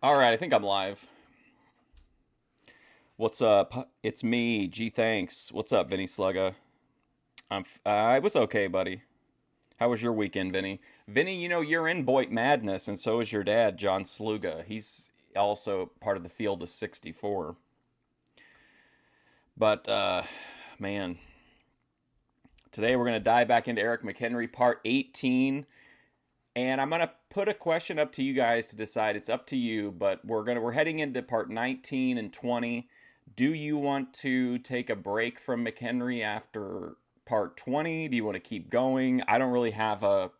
All right, I think I'm live. What's up? It's me, G. Thanks. What's up, Vinny Slugga? I was okay, buddy. How was your weekend, Vinny? Vinny, you're in Boy Madness, and so is your dad, John Sluga. He's also part of the field of 64. But man, today we're gonna dive back into Eric McHenry, part 18, and I'm gonna put a question up to you guys to decide. It's up to you, but we're heading into part 19 and 20. Do you want to take a break from McHenry after part 20? Do you want to keep going? I don't really have a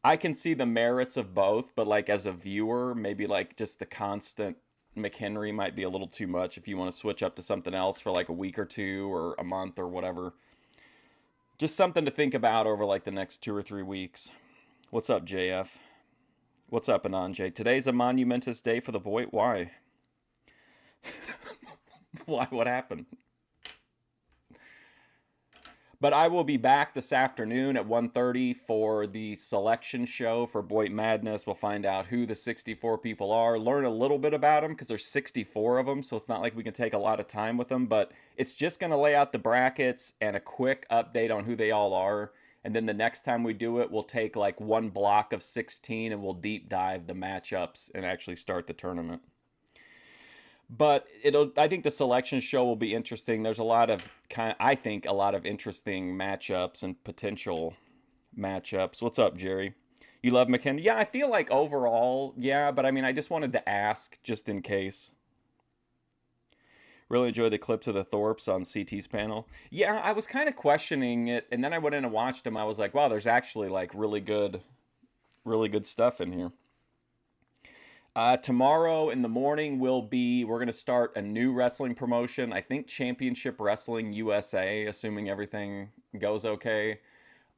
I can see the merits of both, but like as a viewer, maybe like just the constant McHenry might be a little too much if you want to switch up to something else for like a week or two or a month or whatever. Just something to think about over like the next 2 or 3 weeks. What's up, JF? What's up, Ananjay? Today's a monumentous day for the boy. Why? Why? What happened? But I will be back this afternoon at 1:30 for the selection show for Boy Madness. We'll find out who the 64 people are, learn a little bit about them because there's 64 of them, so it's not like we can take a lot of time with them, but it's just going to lay out the brackets and a quick update on who they all are. And then the next time we do it, we'll take like one block of 16 and we'll deep dive the matchups and actually start the tournament. But I think the selection show will be interesting. There's a lot of I think a lot of interesting matchups and potential matchups. What's up, Jerry? You love McKenna? Yeah, I feel like overall, yeah, but I mean, I just wanted to ask just in case. Really enjoyed the clips of the Thorpes on CT's panel. Yeah, I was kind of questioning it, and then I went in and watched them. I was like, wow, there's actually like really good stuff in here. Tomorrow in the morning we're going to start a new wrestling promotion. I think Championship Wrestling USA, assuming everything goes okay.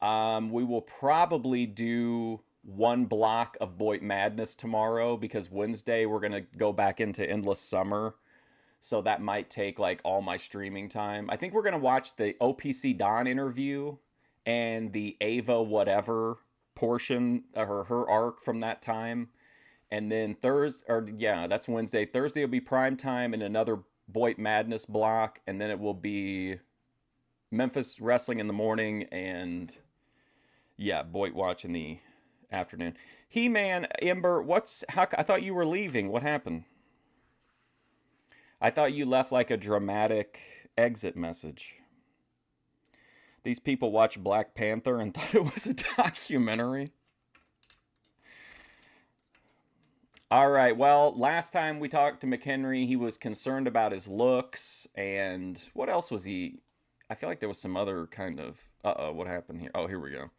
We will probably do one block of Boy Madness tomorrow because Wednesday we're going to go back into Endless Summer. So that might take like all my streaming time. I think we're going to watch the OPC Don interview and the Ava whatever portion, her arc from that time. And then Thursday, or yeah, that's Wednesday. Thursday will be prime time and another Boy Madness block, and then it will be Memphis Wrestling in the morning and yeah, Boyd Watch in the afternoon. He Man, Ember, I thought you were leaving. What happened? I thought you left like a dramatic exit message. These people watched Black Panther and thought it was a documentary. All right. Well, last time we talked to McHenry, he was concerned about his looks. And what else was he? I feel like there was some other kind of. What happened here? Oh, here we go.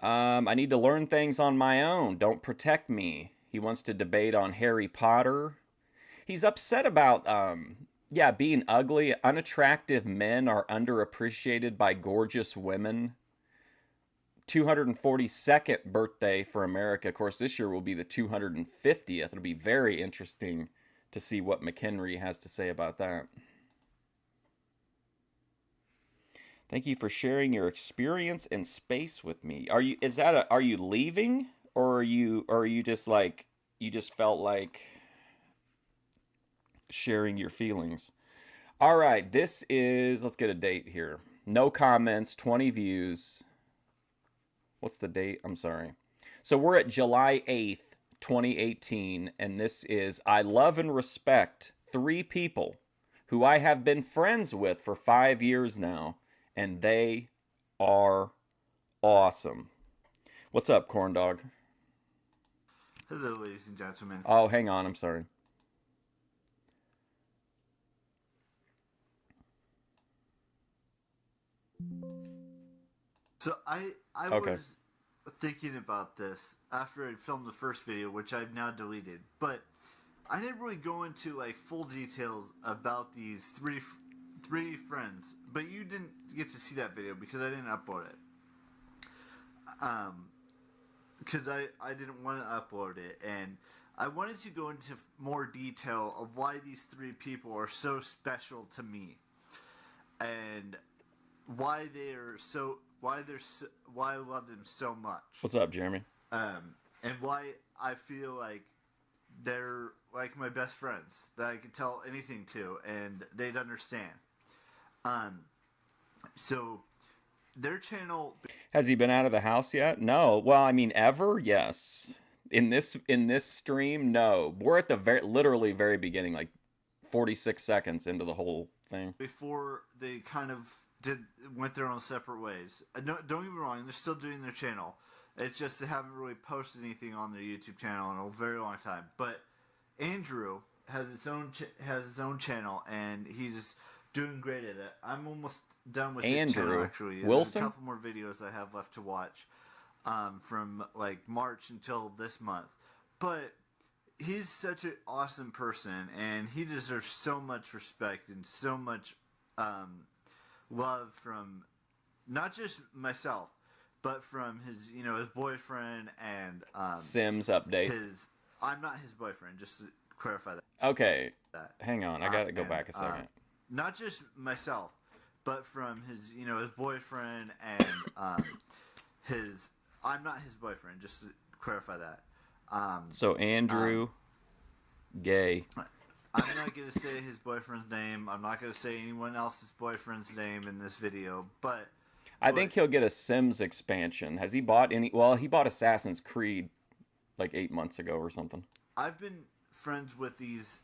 I need to learn things on my own. Don't protect me. He wants to debate on Harry Potter. He's upset about, yeah, being ugly. Unattractive men are underappreciated by gorgeous women. 242nd birthday for America. Of course, this year will be the 250th. It'll be very interesting to see what McHenry has to say about that. Thank you for sharing your experience in space with me. Are you leaving or are you just like you just felt like sharing your feelings? All right, let's get a date here. No comments, 20 views. What's the date? I'm sorry. So we're at July 8th, 2018, and this is I love and respect three people who I have been friends with for 5 years now, and they are awesome. What's up, corn dog? Hello, ladies and gentlemen. Oh, hang on. I'm sorry. So I Okay. was thinking about this after I filmed the first video, which I've now deleted, but I didn't really go into like full details about these three friends. But you didn't get to see that video because I didn't upload it. Because I didn't want to upload it, and I wanted to go into more detail of why these three people are so special to me, and why they're so why I love them so much, What's up, Jeremy? and why I feel like they're like my best friends that I could tell anything to, and they'd understand. So their channel. Has he been out of the house yet? No. Well, I mean, ever? Yes. In this stream, no. We're at the literally very beginning, like 46 seconds into the whole thing. Before they kind of went their own separate ways. Don't get me wrong, they're still doing their channel. It's just they haven't really posted anything on their YouTube channel in a very long time. But Andrew has his own channel, and he's doing great at it. I'm almost done with his channel, actually. Wilson? There's a couple more videos I have left to watch from like March until this month. But he's such an awesome person, and he deserves so much respect and so much love from not just myself, but from his his boyfriend and Sims update. I'm not his boyfriend, just to clarify that. Okay, hang on, I gotta go back a second. Not just myself, but from his his boyfriend and his. I'm not his boyfriend, just to clarify that. So Andrew, gay. I'm not going to say his boyfriend's name. I'm not going to say anyone else's boyfriend's name in this video, but I think he'll get a Sims expansion. Has he bought any? Well, he bought Assassin's Creed like 8 months ago or something. I've been friends with these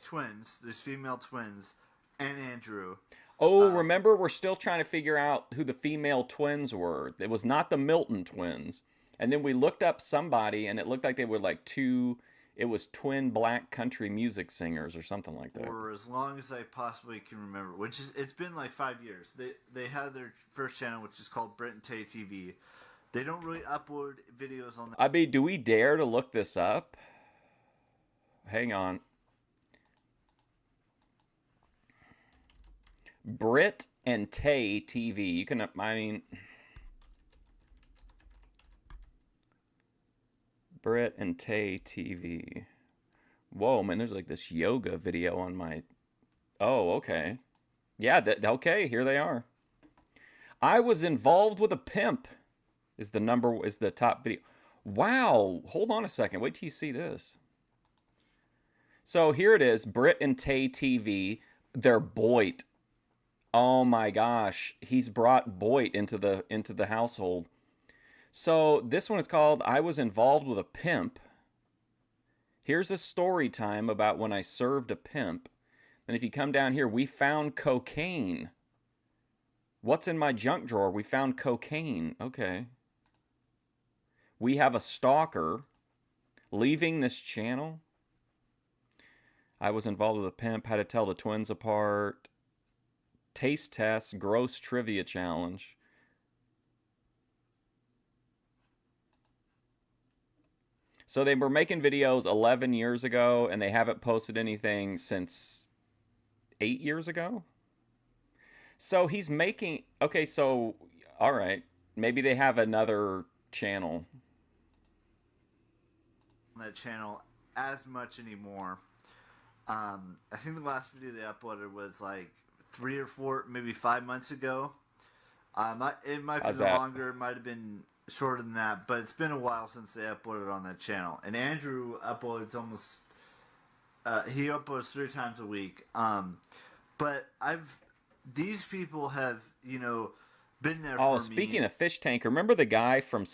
twins, these female twins, and Andrew. Oh, remember, we're still trying to figure out who the female twins were. It was not the Milton twins. And then we looked up somebody, and it looked like they were like it was twin black country music singers or something like that. For as long as I possibly can remember, it's been like 5 years. They had their first channel, which is called Brent and Tay TV. They don't really upload videos on that. I mean, do we dare to look this up? Hang on. Brit and Tay TV. You can, I mean, Brit and Tay TV. Whoa, man, there's like this yoga video on my. Oh, okay. Yeah, okay, here they are. I was involved with a pimp. Is the top video. Wow, hold on a second. Wait till you see this. So here it is, Brit and Tay TV. They're Boyd. Oh my gosh, he's brought Boyd into the household. So this one is called I Was Involved with a Pimp. Here's a story time about when I served a pimp. And if you come down here, we found cocaine. What's in my junk drawer? We found cocaine. Okay. We have a stalker leaving this channel. I was involved with a pimp, how to tell the twins apart. Taste test, gross trivia challenge. So they were making videos 11 years ago, and they haven't posted anything since 8 years ago. So he's making... Okay, so... All right. Maybe they have another channel. That channel as much anymore. I think the last video they uploaded was like 3 or 4, maybe 5 months ago. It might be longer, it might have been shorter than that, but it's been a while since they uploaded on that channel. And Andrew uploads almost, he uploads 3 times a week. But these people have, been there for me. Oh, speaking of Fish Tank, remember the guy from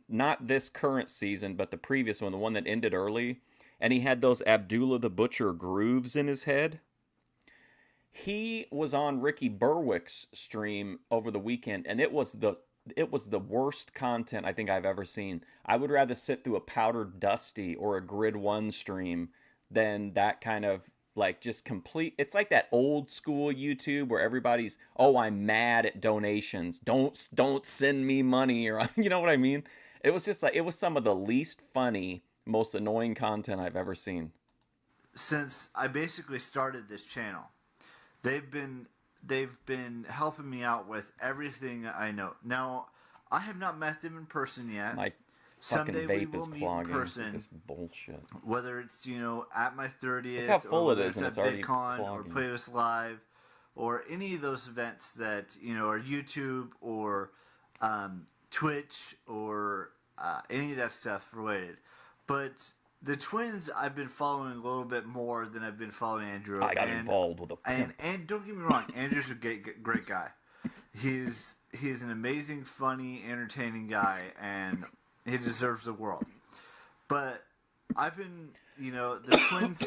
not this current season, but the previous one, the one that ended early? And he had those Abdullah the Butcher grooves in his head? He was on Ricky Berwick's stream over the weekend, and it was the worst content I think I've ever seen. I would rather sit through a Powdered Dusty or a Grid 1 stream than that kind of like just complete. It's like that old school YouTube where everybody's, oh, I'm mad at donations. Don't send me money, or you know what I mean? It was just like, it was some of the least funny, most annoying content I've ever seen. Since I basically started this channel, they've been helping me out with everything I know. Now, I have not met them in person yet. My fucking vape is clogging with this bullshit. Whether it's, at my 30th, look how full or it is, and it's already VidCon, clogging. or Playlist Live, or any of those events that, are YouTube or Twitch or any of that stuff related. But the twins, I've been following a little bit more than I've been following Andrew. I got involved with and don't get me wrong, Andrew's a great guy. He's an amazing, funny, entertaining guy, and he deserves the world. But I've been, the twins,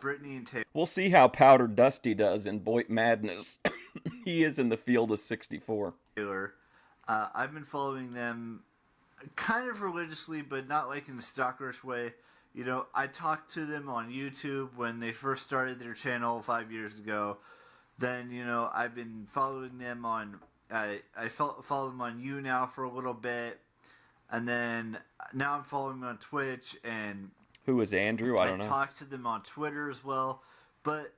Brittany and Taylor. We'll see how Powder Dusty does in Boy Madness. He is in the field of 64. I've been following them kind of religiously, but not like in a stalkerish way. I talked to them on YouTube when they first started their channel 5 years ago. Then, I've been following them on, follow them on YouNow for a little bit. And then now I'm following them on Twitch. And who is Andrew? I don't know. I talked to them on Twitter as well. But,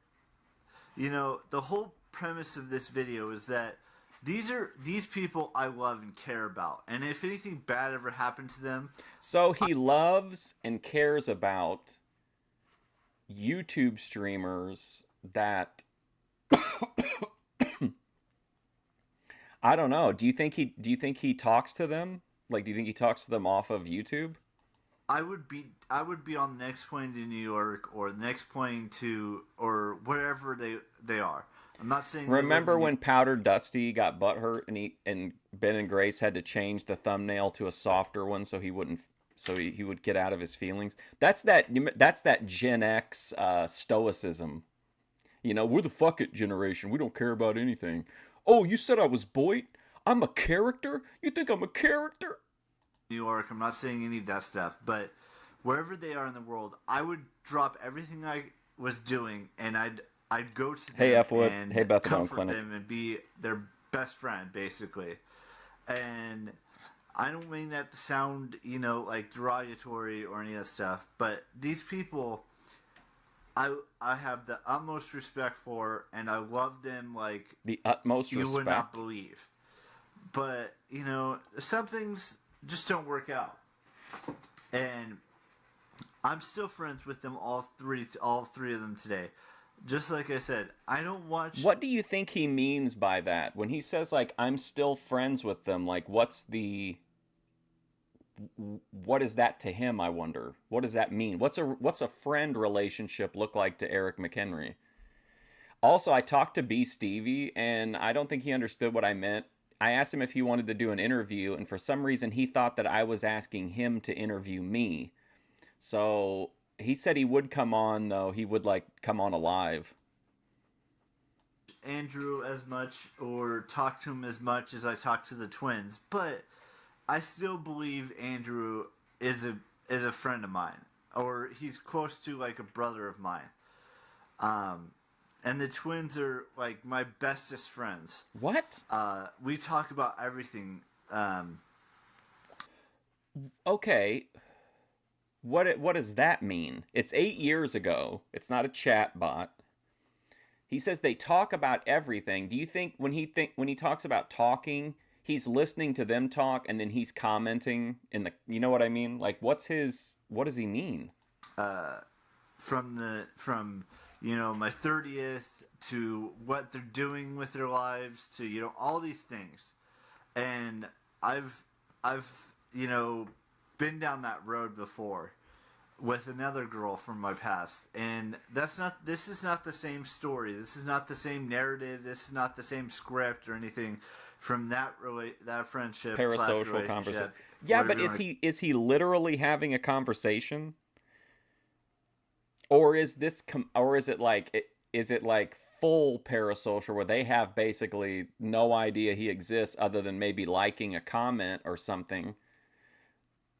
the whole premise of this video is that these people I love and care about. And if anything bad ever happened to them... So he loves and cares about YouTube streamers that... I don't know. Do you think he talks to them? Like, do you think he talks to them off of YouTube? I would be on the next plane to New York or the next plane to... or wherever they are. I'm not saying. Remember when Powder Dusty got butthurt and Ben and Grace had to change the thumbnail to a softer one so he would get out of his feelings? That's that Gen X stoicism. We're the fuck it generation. We don't care about anything. Oh, you said I was Boyd? I'm a character? You think I'm a character? New York. I'm not saying any of that stuff, but wherever they are in the world, I would drop everything I was doing and I'd go to them and comfort them and be their best friend, basically. And I don't mean that to sound, like derogatory or any of that stuff, but these people, I have the utmost respect for, and I love them like the utmost respect. You would not believe. But some things just don't work out, and I'm still friends with them all three of them today. Just like I said, I don't watch... What do you think he means by that? When he says, like, I'm still friends with them, like, what is that to him, I wonder? What does that mean? What's a friend relationship look like to Eric McHenry? Also, I talked to B. Stevie, and I don't think he understood what I meant. I asked him if he wanted to do an interview, and for some reason he thought that I was asking him to interview me. So... he said he would come on, though. He would, come on alive. Andrew as much or talk to him as much as I talk to the twins, but I still believe Andrew is a friend of mine, or he's close to, like, a brother of mine. And the twins are, like, my bestest friends. What? We talk about everything. Okay. What does that mean? It's 8 years ago. It's not a chat bot. He says they talk about everything. Do you think when he talks about talking, he's listening to them talk and then he's commenting in the, you know what I mean? Like, what does he mean? From my 30th to what they're doing with their lives to, all these things. And I've been down that road before with another girl from my past, and this is not the same story. This is not the same narrative. This is not the same script or anything from that friendship, parasocial conversation. Yeah, but is he literally having a conversation, or is it like full parasocial where they have basically no idea he exists other than maybe liking a comment or something?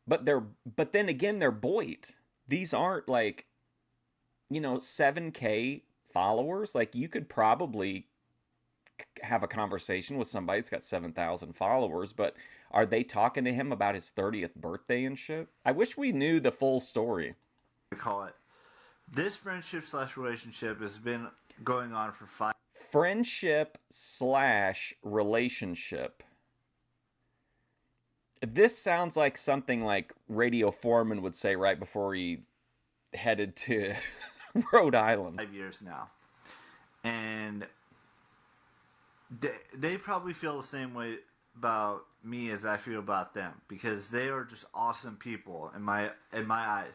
But then again, they're Boyd. These aren't 7K followers. Like, you could probably have a conversation with somebody that's got 7,000 followers, but are they talking to him about his 30th birthday and shit? I wish we knew the full story. I call it. This friendship/relationship has been going on for 5... Friendship/relationship. This sounds like something like Radio Foreman would say right before he headed to Rhode Island. 5 years now. And they probably feel the same way about me as I feel about them, because they are just awesome people in my eyes.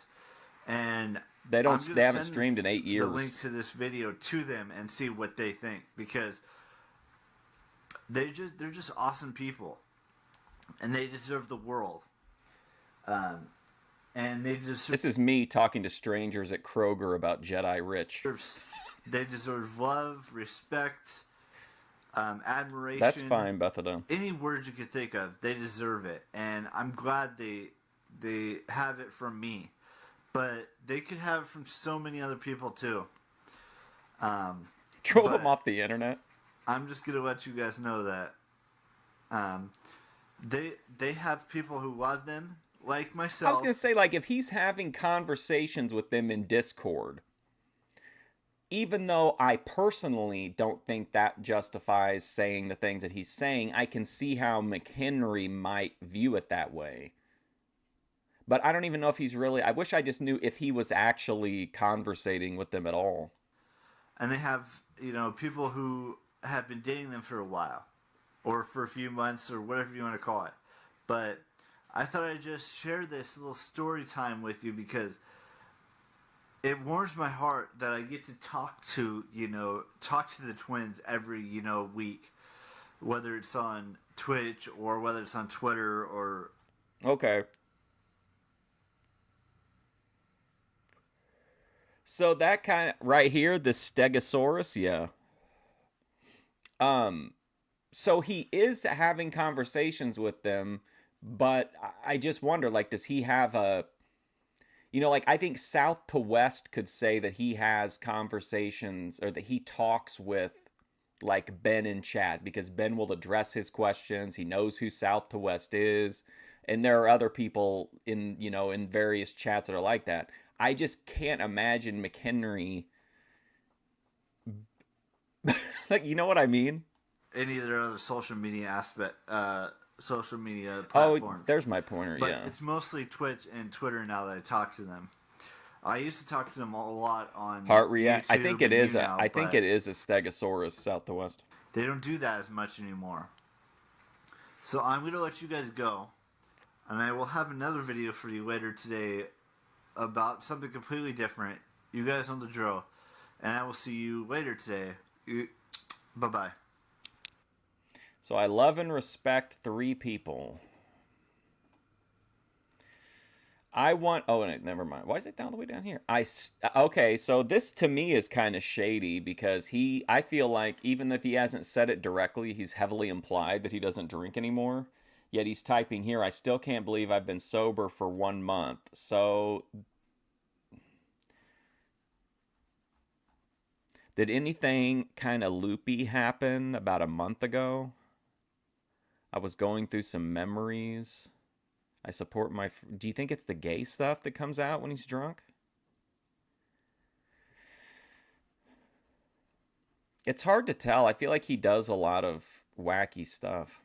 And They I'm don't. gonna They haven't send streamed in 8 the years. link to this video to them and see what they think, because they're just awesome people, and they deserve the world. And they deserve This is me talking to strangers at Kroger about Jedi Rich. they deserve love, respect, admiration. That's fine, Bethadone. Any words you could think of, they deserve it, and I'm glad they have it from me. But they could have it from so many other people too. Drove them off the internet. I'm just gonna let you guys know that they have people who love them, like myself. I was gonna say, like, if he's having conversations with them in Discord, even though I personally don't think that justifies saying the things that he's saying, I can see how McHenry might view it that way. But I don't even know if he's really... I wish I just knew if he was actually conversating with them at all. And they have, people who have been dating them for a while, or for a few months, or whatever you want to call it. But I thought I'd just share this little story time with you, because it warms my heart that I get to talk to the twins every, week. Whether it's on Twitch, or whether it's on Twitter, or... Okay. So that kind of... Right here, the Stegosaurus, yeah. So he is having conversations with them, but I just wonder, like, does he have a... I think South to West could say that he has conversations, or that he talks with, like, Ben in chat, because Ben will address his questions. He knows who South to West is, and there are other people in various chats that are like that. I just can't imagine McHenry... like, you know what I mean? Any of their other social media platforms. Oh, there's my pointer, but yeah. It's mostly Twitch and Twitter now that I talk to them. I used to talk to them a lot on Heart React. YouTube. I think it is a Stegosaurus South to West. They don't do that as much anymore. So I'm going to let you guys go, and I will have another video for you later today about something completely different. You guys know the drill, and I will see you later today. Bye-bye. So I love and respect 3 people. I want... Oh, never mind. Why is it down the way down here? Okay, so this to me is kind of shady, because I feel like even if he hasn't said it directly, he's heavily implied that he doesn't drink anymore. Yet he's typing here, I still can't believe I've been sober for 1 month. So... Did anything kind of loopy happen about a month ago? I was going through some memories. I support my... Do you think it's the gay stuff that comes out when he's drunk? It's hard to tell. I feel like he does a lot of wacky stuff.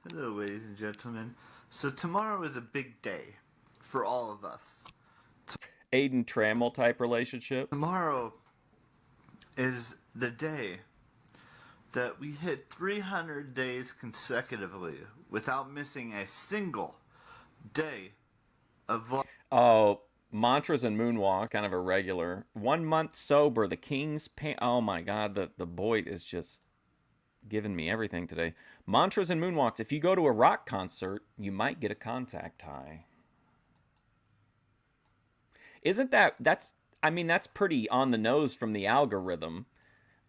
Hello, ladies and gentlemen. So tomorrow is a big day for all of us. Aiden Trammell type relationship. Tomorrow is the day that we hit 300 days consecutively without missing a single day of... Oh, mantras and moonwalk, kind of irregular. 1 month sober, the King's pain. Oh my God, the Boyd is just giving me everything today. Mantras and moonwalks. If you go to a rock concert, you might get a contact high. Isn't that's pretty on the nose from the algorithm.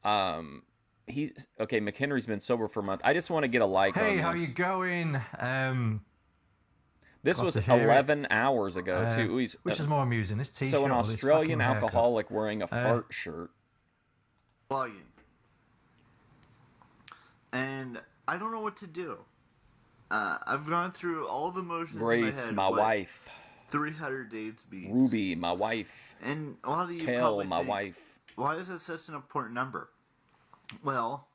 McHenry's been sober for a month. I just want to get a like on this. Hey, how you going? This was 11 hours ago, too. Which is more amusing, this t-shirt? So an Australian alcoholic wearing a fart shirt. Vlogging. And I don't know what to do. I've gone through all the motions Grace, in my head. my wife. 300 days beats. Ruby, my wife. And a lot of you Kel, probably my think, wife. why is that such an important number? Well,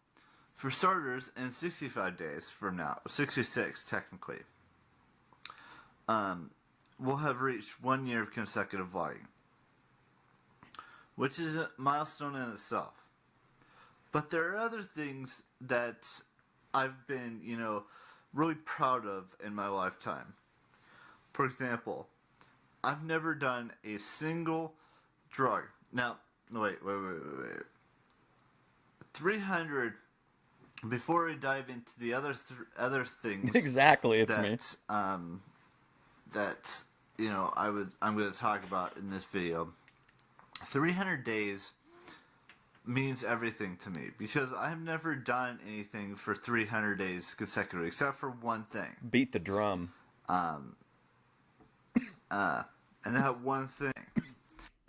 for starters, in 65 days from now, 66 technically, we'll have reached 1 year of consecutive vlogging, which is a milestone in itself. But there are other things that I've been, really proud of in my lifetime. For example, I've never done a single drug. Now, wait. 300. Before I dive into the other things, Exactly, it's that me. That I'm going to talk about in this video. 300 days means everything to me because I've never done anything for 300 days consecutively except for one thing. Beat the drum. And that one thing,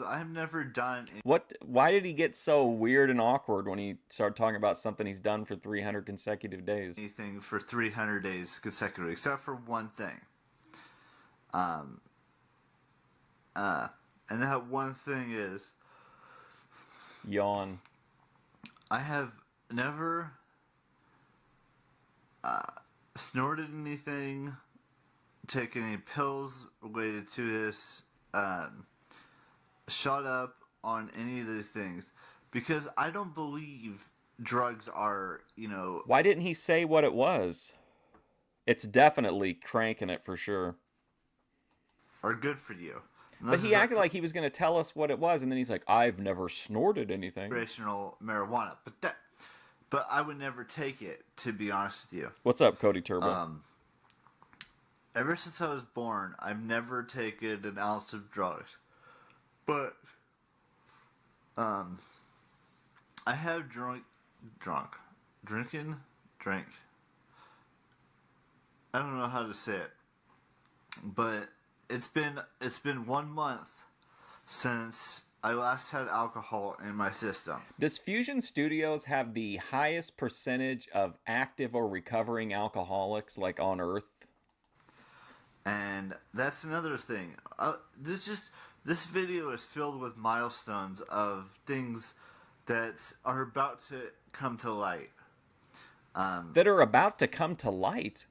I've never done What? Why did he get so weird and awkward when he started talking about something he's done for 300 consecutive days? anything for 300 days consecutively except for one thing. And that one thing is Yawn. I have never snorted anything, taken any pills related to this, shot up on any of these things, because I don't believe drugs are, Why didn't he say what it was? It's definitely cranking it for sure. are good for you. But he acted like he was going to tell us what it was, and then he's like, "I've never snorted anything." Recreational marijuana, but I would never take it, to be honest with you. What's up, Cody Turbo? Ever since I was born, I've never taken an ounce of drugs. But I have drank. I don't know how to say it, but it's been 1 month since I last had alcohol in my system. Does Fusion Studios have the highest percentage of active or recovering alcoholics like on Earth? And that's another thing. This video is filled with milestones of things that are about to come to light. That are about to come to light?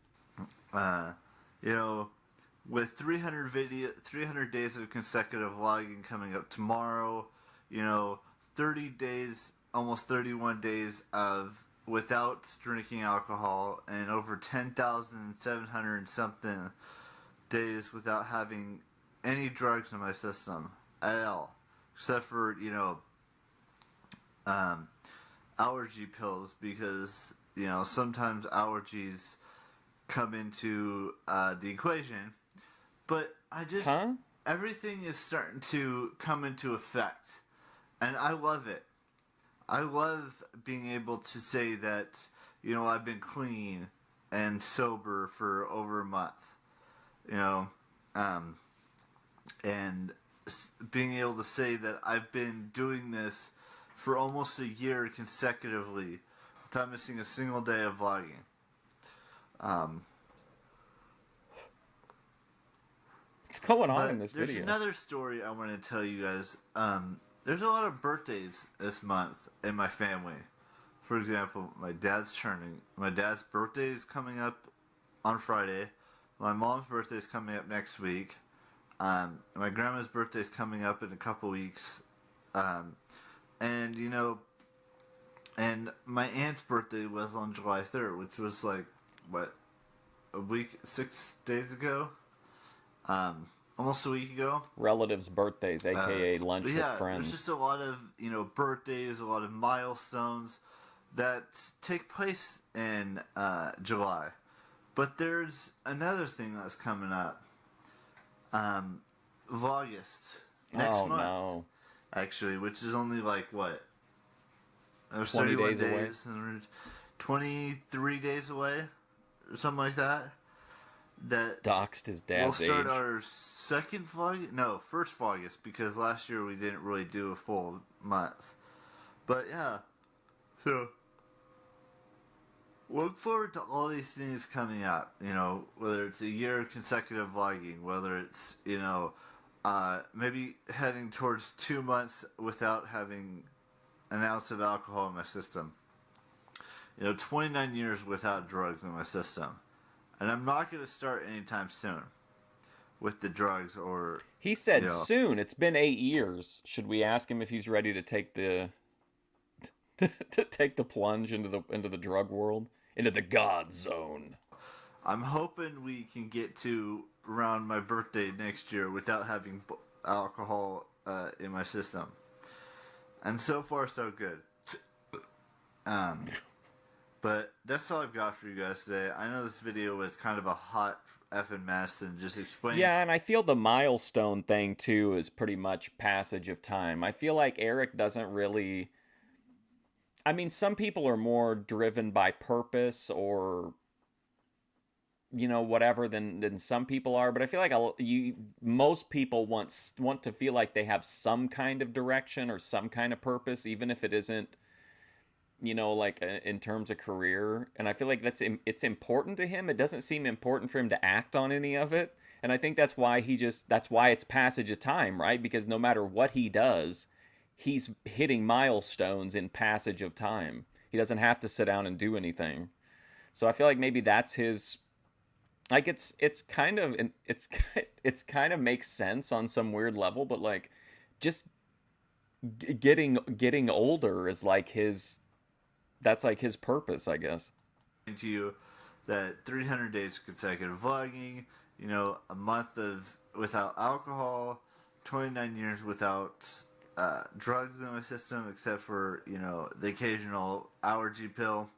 With 300 days of consecutive vlogging coming up tomorrow, 30 days, almost 31 days of without drinking alcohol, and over 10,700 and something days without having any drugs in my system at all, except for allergy pills, because sometimes allergies come into the equation. But everything is starting to come into effect, and I love it. I love being able to say that I've been clean and sober for over a month. And being able to say that I've been doing this for almost a year consecutively without missing a single day of vlogging. What's going on in this There's video? another story I want to tell you guys. There's a lot of birthdays this month in my family. For example, my dad's birthday is coming up on Friday. My mom's birthday is coming up next week. My grandma's birthday is coming up in a couple weeks. And my aunt's birthday was on July 3rd, which was like, a week, 6 days ago? Almost a week ago. Relatives' birthdays, aka lunch with friends. There's just a lot of, birthdays, a lot of milestones that take place in July. But there's another thing that's coming up. August. Next month. No. Actually, which is only like, what? There's 31 days. 23 days away? Or something like that. That doxed his dad's age. We'll start our second vlog. No, first August, because last year we didn't really do a full month. But yeah, so look forward to all these things coming up. Whether it's a year of consecutive vlogging, whether it's maybe heading towards 2 months without having an ounce of alcohol in my system. 29 years without drugs in my system. And I'm not going to start anytime soon with the drugs or... He said soon. It's been 8 years. Should we ask him if he's ready to take the to take the plunge into the drug world, into the God zone? I'm hoping we can get to around my birthday next year without having alcohol in my system. And so far, so good. But that's all I've got for you guys today. I know this video was kind of a hot effing mess and just explain. Yeah, and I feel the milestone thing too is pretty much passage of time. I feel like Eric doesn't really. I mean, some people are more driven by purpose or whatever than some people are, but I feel like most people want to feel like they have some kind of direction or some kind of purpose, even if it isn't like in terms of career. And I feel like it's important to him. It doesn't seem important for him to act on any of it, and I think that's why it's passage of time, right? Because no matter what he does, he's hitting milestones in passage of time. He doesn't have to sit down and do anything. So I feel like maybe that's his. Like it's kind of makes sense on some weird level, but like just getting older is like that's like his purpose, I guess. To you that 300 days consecutive vlogging, a month without alcohol, 29 years without drugs in my system, except for the occasional allergy pill,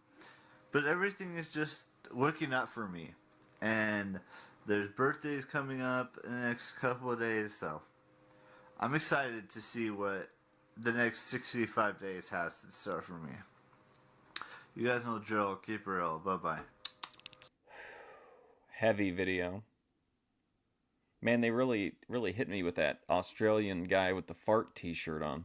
but everything is just looking up for me. And there's birthdays coming up in the next couple of days, so I'm excited to see what the next 65 days has in store for me. You guys know the drill. Keep it real. Bye-bye. Heavy video. Man, they really, really hit me with that Australian guy with the fart t-shirt on.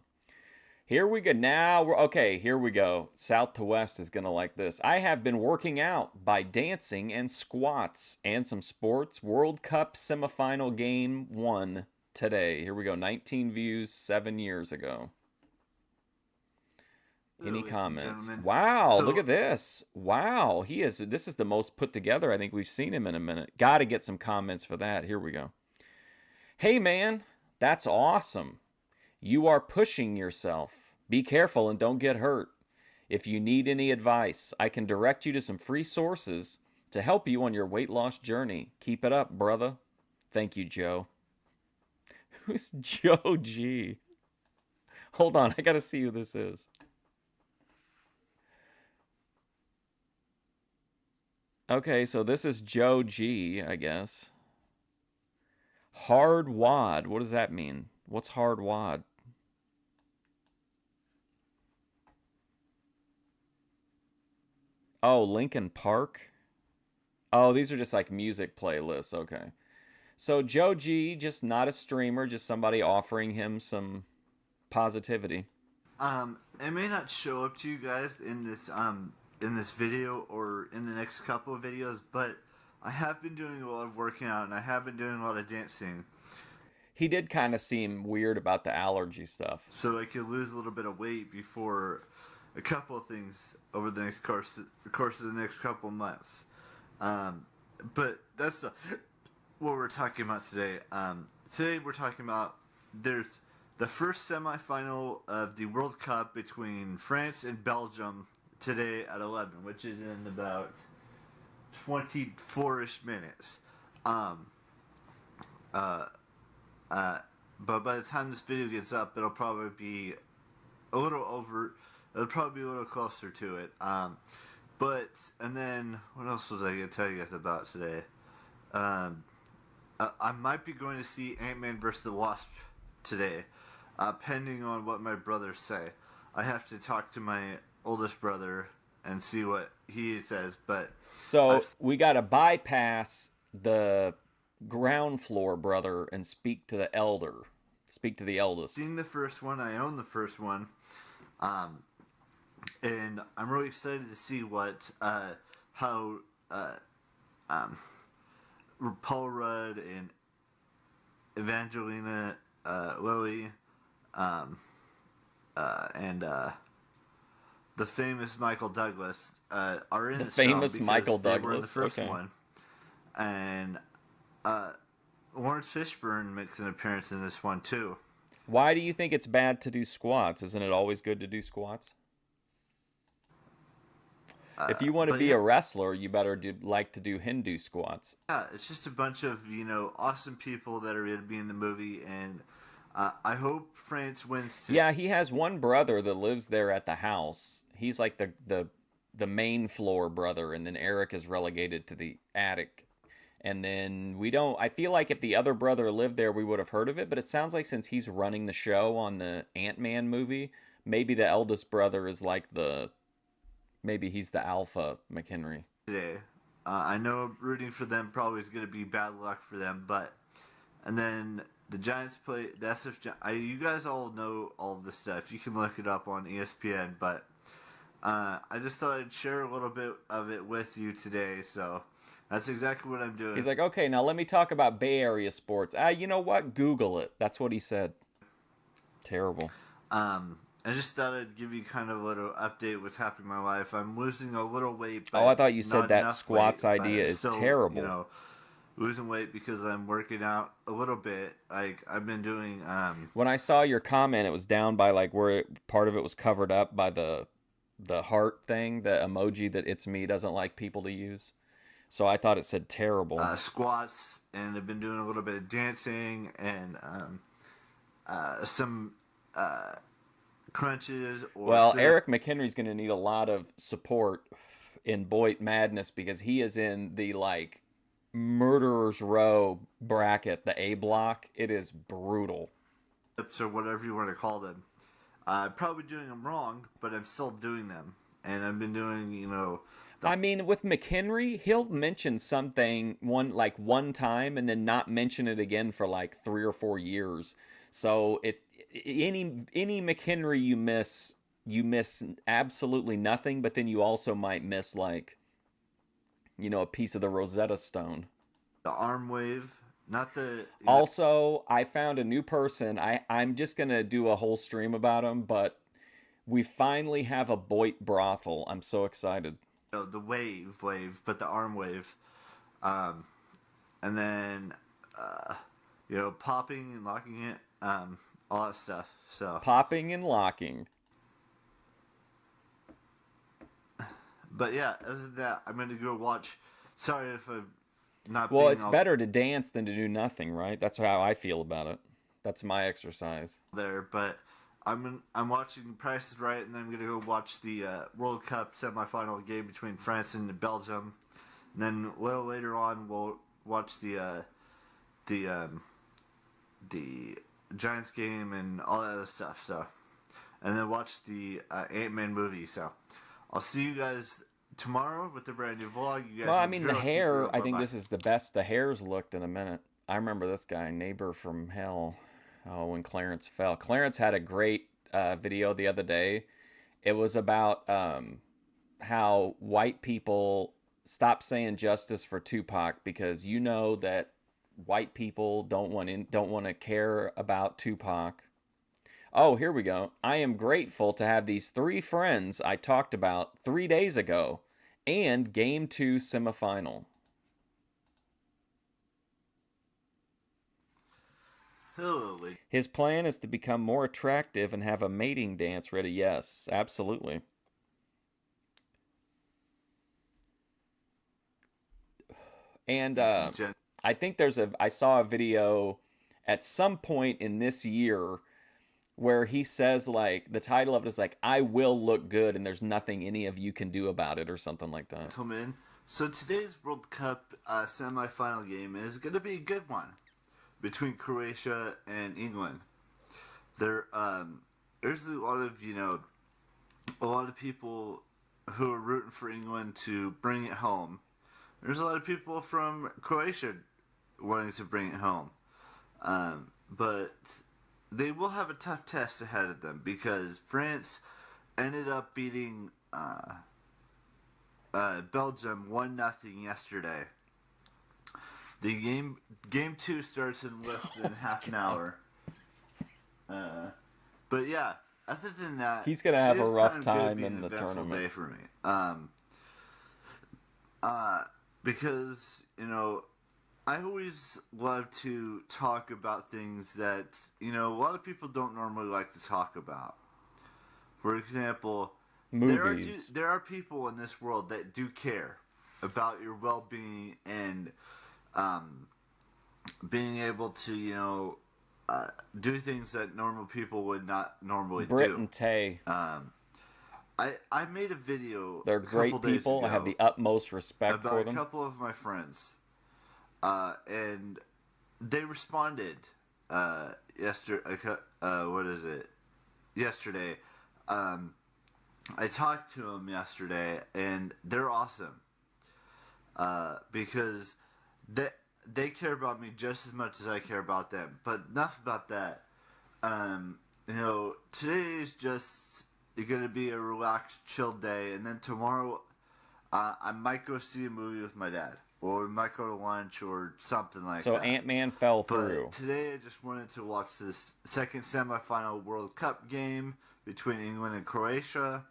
Here we go. Here we go. South to West is going to like this. I have been working out by dancing and squats and some sports. World Cup semifinal game 1 today. Here we go. 19 views 7 years ago. Any comments? Wow, look at this. Wow, this is the most put together I think we've seen him in a minute. Got to get some comments for that. Here we go. Hey man, that's awesome. You are pushing yourself. Be careful and don't get hurt. If you need any advice, I can direct you to some free sources to help you on your weight loss journey. Keep it up, brother. Thank you, Joe. Who's Joe G? Hold on, I gotta see who this is. Okay, so this is Joe G, I guess. Hard wad. What does that mean? What's hard wad? Oh, Linkin Park? Oh, these are just like music playlists. Okay. So Joe G, just not a streamer, just somebody offering him some positivity. It may not show up to you guys in this video or in the next couple of videos, but I have been doing a lot of working out and I have been doing a lot of dancing. He did kind of seem weird about the allergy stuff. So I could lose a little bit of weight before a couple of things over the course of the next couple of months. But that's what we're talking about today. Today we're talking about there's the first semifinal of the World Cup between France and Belgium today at 11, which is in about 24-ish minutes. But by the time this video gets up, it'll probably be a little closer to it. And then, what else was I going to tell you guys about today? I might be going to see Ant-Man vs. the Wasp today, pending on what my brothers say. I have to talk to my oldest brother and see what he says, but... So, we got to bypass the ground floor brother and speak to the elder. Speak to the eldest. Seen the first one. I own the first one. And I'm really excited to see how Paul Rudd and Evangelina Lilly and the famous Michael Douglas are in the this famous film Michael they Douglas. were in the first okay. one, and Lawrence Fishburne makes an appearance in this one too. Why do you think it's bad to do squats? Isn't it always good to do squats? If you want to but be yeah, a wrestler, you better like to do Hindu squats. it's just a bunch of awesome people that are going to be in the movie, and I hope France wins too. Yeah, he has one brother that lives there at the house. He's like the main floor brother, and then Eric is relegated to the attic. And then we don't. I feel like if the other brother lived there, we would have heard of it. But it sounds like since he's running the show on the Ant-Man movie, maybe the eldest brother is like maybe he's the alpha McHenry. Today, I know rooting for them probably is going to be bad luck for them, and then the Giants play the SF. You guys all know all of this stuff. You can look it up on ESPN, but I just thought I'd share a little bit of it with you today. So that's exactly what I'm doing. He's like, okay, now let me talk about Bay Area sports. You know what? Google it. That's what he said. Terrible. I just thought I'd give you kind of a little update what's happening in my life. I'm losing a little weight. But oh, I thought you said that squats weight, idea is still, terrible. Losing weight because I'm working out a little bit. I've been doing. When I saw your comment, it was down by like where part of it was covered up by the heart thing, the emoji that It's Me doesn't like people to use. So I thought it said terrible. Squats, and I've been doing a little bit of dancing and some crunches. Eric McHenry's going to need a lot of support in Boyd Madness because he is in the like murderer's row bracket, the A block. It is brutal. Or whatever you want to call them. Probably doing them wrong, but I'm still doing them. And I've been doing, I mean, with McHenry, he'll mention something one time and then not mention it again for like 3 or 4 years. So any McHenry you miss absolutely nothing, but then you also might miss like, a piece of the Rosetta Stone. The arm wave, not the... Also, I found a new person. I'm just going to do a whole stream about him, but we finally have a Boyd brothel. I'm so excited. The wave, but the arm wave. And then, popping and locking it, all that stuff. So popping and locking. But yeah, other than that, I'm going to go watch... Sorry if I'm not Well, it's better to dance than to do nothing, right? That's how I feel about it. That's my exercise. There, but I'm watching Price is Right, and then I'm going to go watch the World Cup semifinal game between France and Belgium. And then a little later on, we'll watch the Giants game and all that other stuff. So, and then watch the Ant-Man movie. So, I'll see you guys tomorrow with the brand new vlog. You guys. Well, I mean, the hair. I think this is the best the hair's looked in a minute. I remember this guy, Neighbor from Hell. Oh, when Clarence fell. Clarence had a great video the other day. It was about how white people stop saying justice for Tupac because that white people don't want to care about Tupac. Oh, here we go. I am grateful to have these 3 friends I talked about 3 days ago and Game 2 semifinal. Holy. His plan is to become more attractive and have a mating dance ready. Yes, absolutely. And I think I saw a video at some point in this year where he says, like, the title of it is like, I will look good and there's nothing any of you can do about it or something like that. Gentlemen, so today's World Cup semifinal game is going to be a good one between Croatia and England. There's a lot of people who are rooting for England to bring it home. There's a lot of people from Croatia wanting to bring it home. But they will have a tough test ahead of them because France ended up beating Belgium 1-0 yesterday. The game 2 starts in less than half an hour. But yeah, other than that, he's gonna have a rough time in the tournament. Day for me. Because I always love to talk about things that, a lot of people don't normally like to talk about. For example... movies. There are people in this world that do care about your well-being and being able to, do things that normal people would not normally Britt do. and Tay. I made a video. They're great people. I have the utmost respect for them. About a couple of my friends, and they responded yesterday. Yesterday, I talked to them yesterday, and they're awesome because they care about me just as much as I care about them. But enough about that. Today is just going to be a relaxed, chilled day, and then tomorrow I might go see a movie with my dad, or we might go to lunch or something like that. So Ant-Man fell through. But today I just wanted to watch this second semifinal World Cup game between England and Croatia,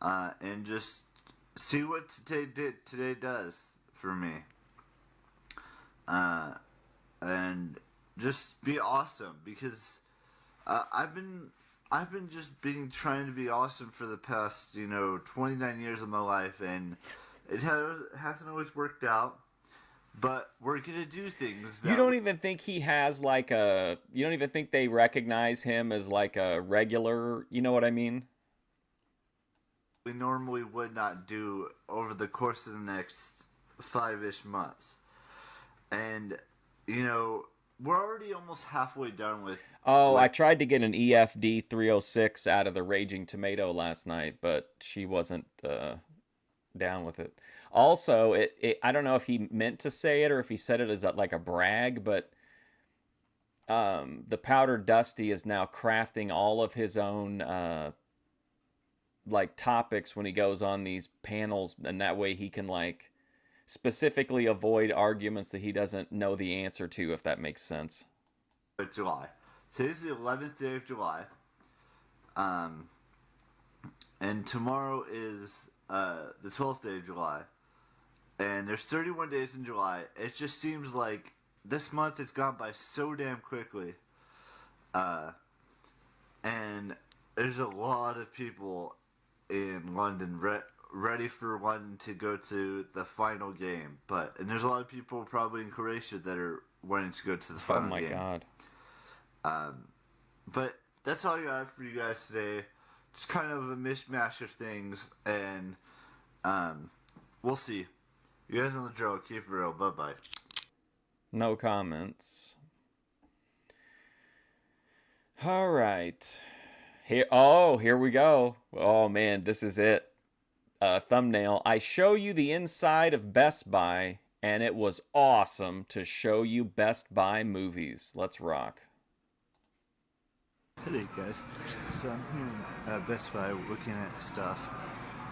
and just see what today does for me. And just be awesome, because I've been just trying to be awesome for the past 29 years of my life, and it hasn't always worked out. But we're gonna do things. You don't even think he has like a. You don't even think they recognize him as like a regular. You know what I mean? We normally would not do over the course of the next 5-ish months. And, we're already almost halfway done with... Oh, I tried to get an EFD 306 out of the Raging Tomato last night, but she wasn't down with it. Also, I don't know if he meant to say it or if he said it as like a brag, but the Powder Dusty is now crafting all of his own like topics when he goes on these panels, and that way he can like specifically avoid arguments that he doesn't know the answer to, if that makes sense. July. Today's the 11th day of July. And tomorrow is the 12th day of July. And there's 31 days in July. It just seems like this month has gone by so damn quickly. And there's a lot of people in London ready for London to go to the final game, and there's a lot of people probably in Croatia that are wanting to go to the final game. Oh my god! But that's all I got for you guys today. Just kind of a mishmash of things, and we'll see. You guys know the drill. Keep it real. Bye bye. No comments. All right. Here we go. Oh man, this is it. Thumbnail. I show you the inside of Best Buy, and it was awesome to show you Best Buy movies. Let's rock. Hey guys, so I'm here at Best Buy looking at stuff.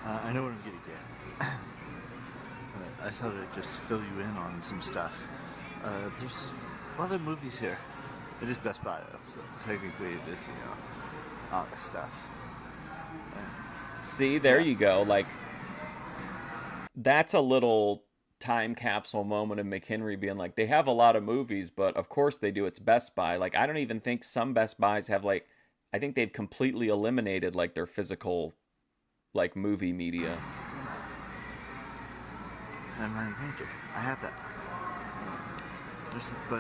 I know what I'm getting at. I thought I'd just fill you in on some stuff. There's a lot of movies here. It is Best Buy though, so technically it is, all this stuff. See, there you go. Like, that's a little time capsule moment of McHenry being like, they have a lot of movies, but of course they do. It's Best Buy. Like, I don't even think some Best Buys have, like, I think they've completely eliminated, like, their physical, like, movie media. I'm Ryan Ranger. I have that.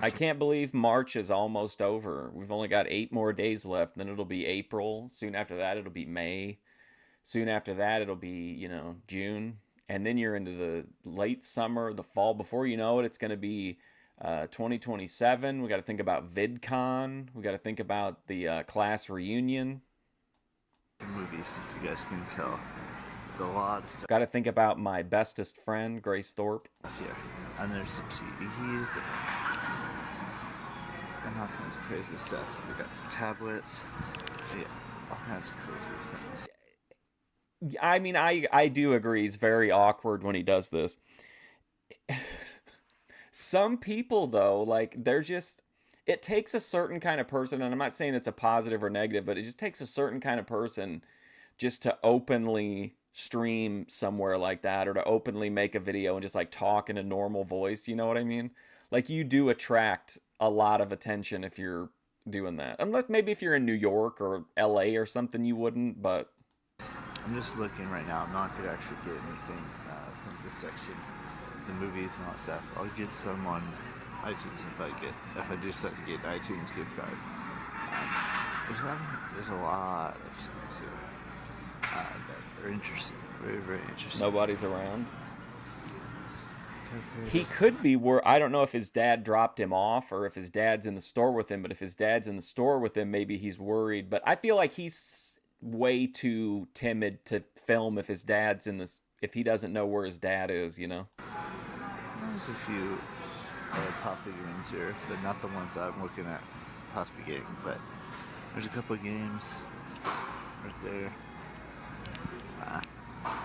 I can't believe March is almost over. We've only got 8 more days left. Then it'll be April. Soon after that, it'll be May. Soon after that, it'll be, June. And then you're into the late summer, the fall. Before you know it, it's going to be 2027. We got to think about VidCon. We got to think about the class reunion. Movies, if you guys can tell. There's a lot of stuff. Got to think about my bestest friend, Grace Thorpe. Here. And there's some CDs. And all kinds of crazy stuff. We got tablets. Yeah, all kinds of crazy things. I mean, I do agree. He's very awkward when he does this. Some people, though, like, they're just... It takes a certain kind of person, and I'm not saying it's a positive or negative, but it just takes a certain kind of person just to openly stream somewhere like that, or to openly make a video and just, like, talk in a normal voice. You know what I mean? Like, you do attract a lot of attention if you're doing that. Unless maybe if you're in New York or LA or something, you wouldn't, but... I'm just looking right now. I'm not going to actually get anything from this section, the movies and all that stuff. I'll get some on iTunes if I do start to get iTunes gift card. There's a lot of things here that are interesting, very, very interesting. Nobody's around. He could be I don't know if his dad dropped him off or if his dad's in the store with him, but if his dad's in the store with him, maybe he's worried. But I feel like he's way too timid to film if his dad's if he doesn't know where his dad is, you know? There's a few pop figurines here, but not the ones I'm looking at possibly getting, but there's a couple of games right there.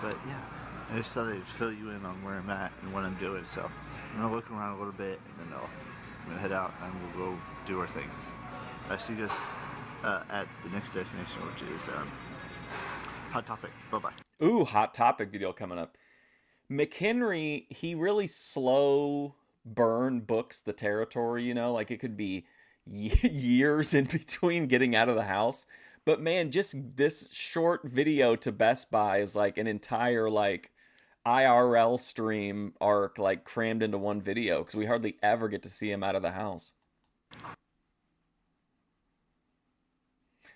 But yeah, I just thought I'd fill you in on where I'm at and what I'm doing. So I'm going to look around a little bit, and then I'm going to head out and we'll go do our things. I see you guys at the next destination, which is Hot Topic. Bye-bye. Ooh, Hot Topic video coming up. McHenry, he really slow burn books the territory, you know? Like, it could be years in between getting out of the house. But man, just this short video to Best Buy is like an entire like IRL stream arc like crammed into one video because we hardly ever get to see him out of the house.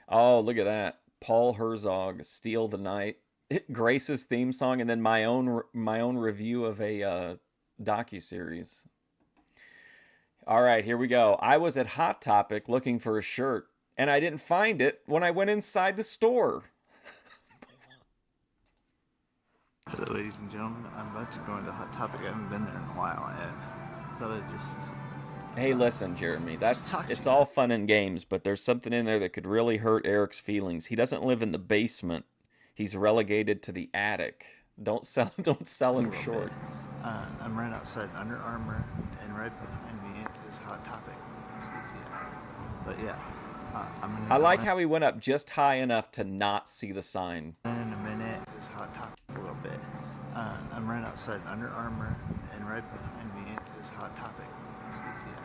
Oh, look at that. Paul Herzog, Steal the Night. Grace's theme song, and then my own review of a docuseries. All right, here we go. I was at Hot Topic looking for a shirt, and I didn't find it when I went inside the store. Hello, ladies and gentlemen. I'm about to go into Hot Topic. I haven't been there in a while. I thought I'd just... Hey, listen, Jeremy. It's all fun and games, but there's something in there that could really hurt Eric's feelings. He doesn't live in the basement. He's relegated to the attic. Don't sell him short. I'm right outside Under Armour, and right behind me is Hot Topic. You can see it. But yeah, I like how he went up just high enough to not see the sign. In a minute is Hot Topic a little bit. I'm right outside Under Armour, and right behind me is Hot Topic. You can see it.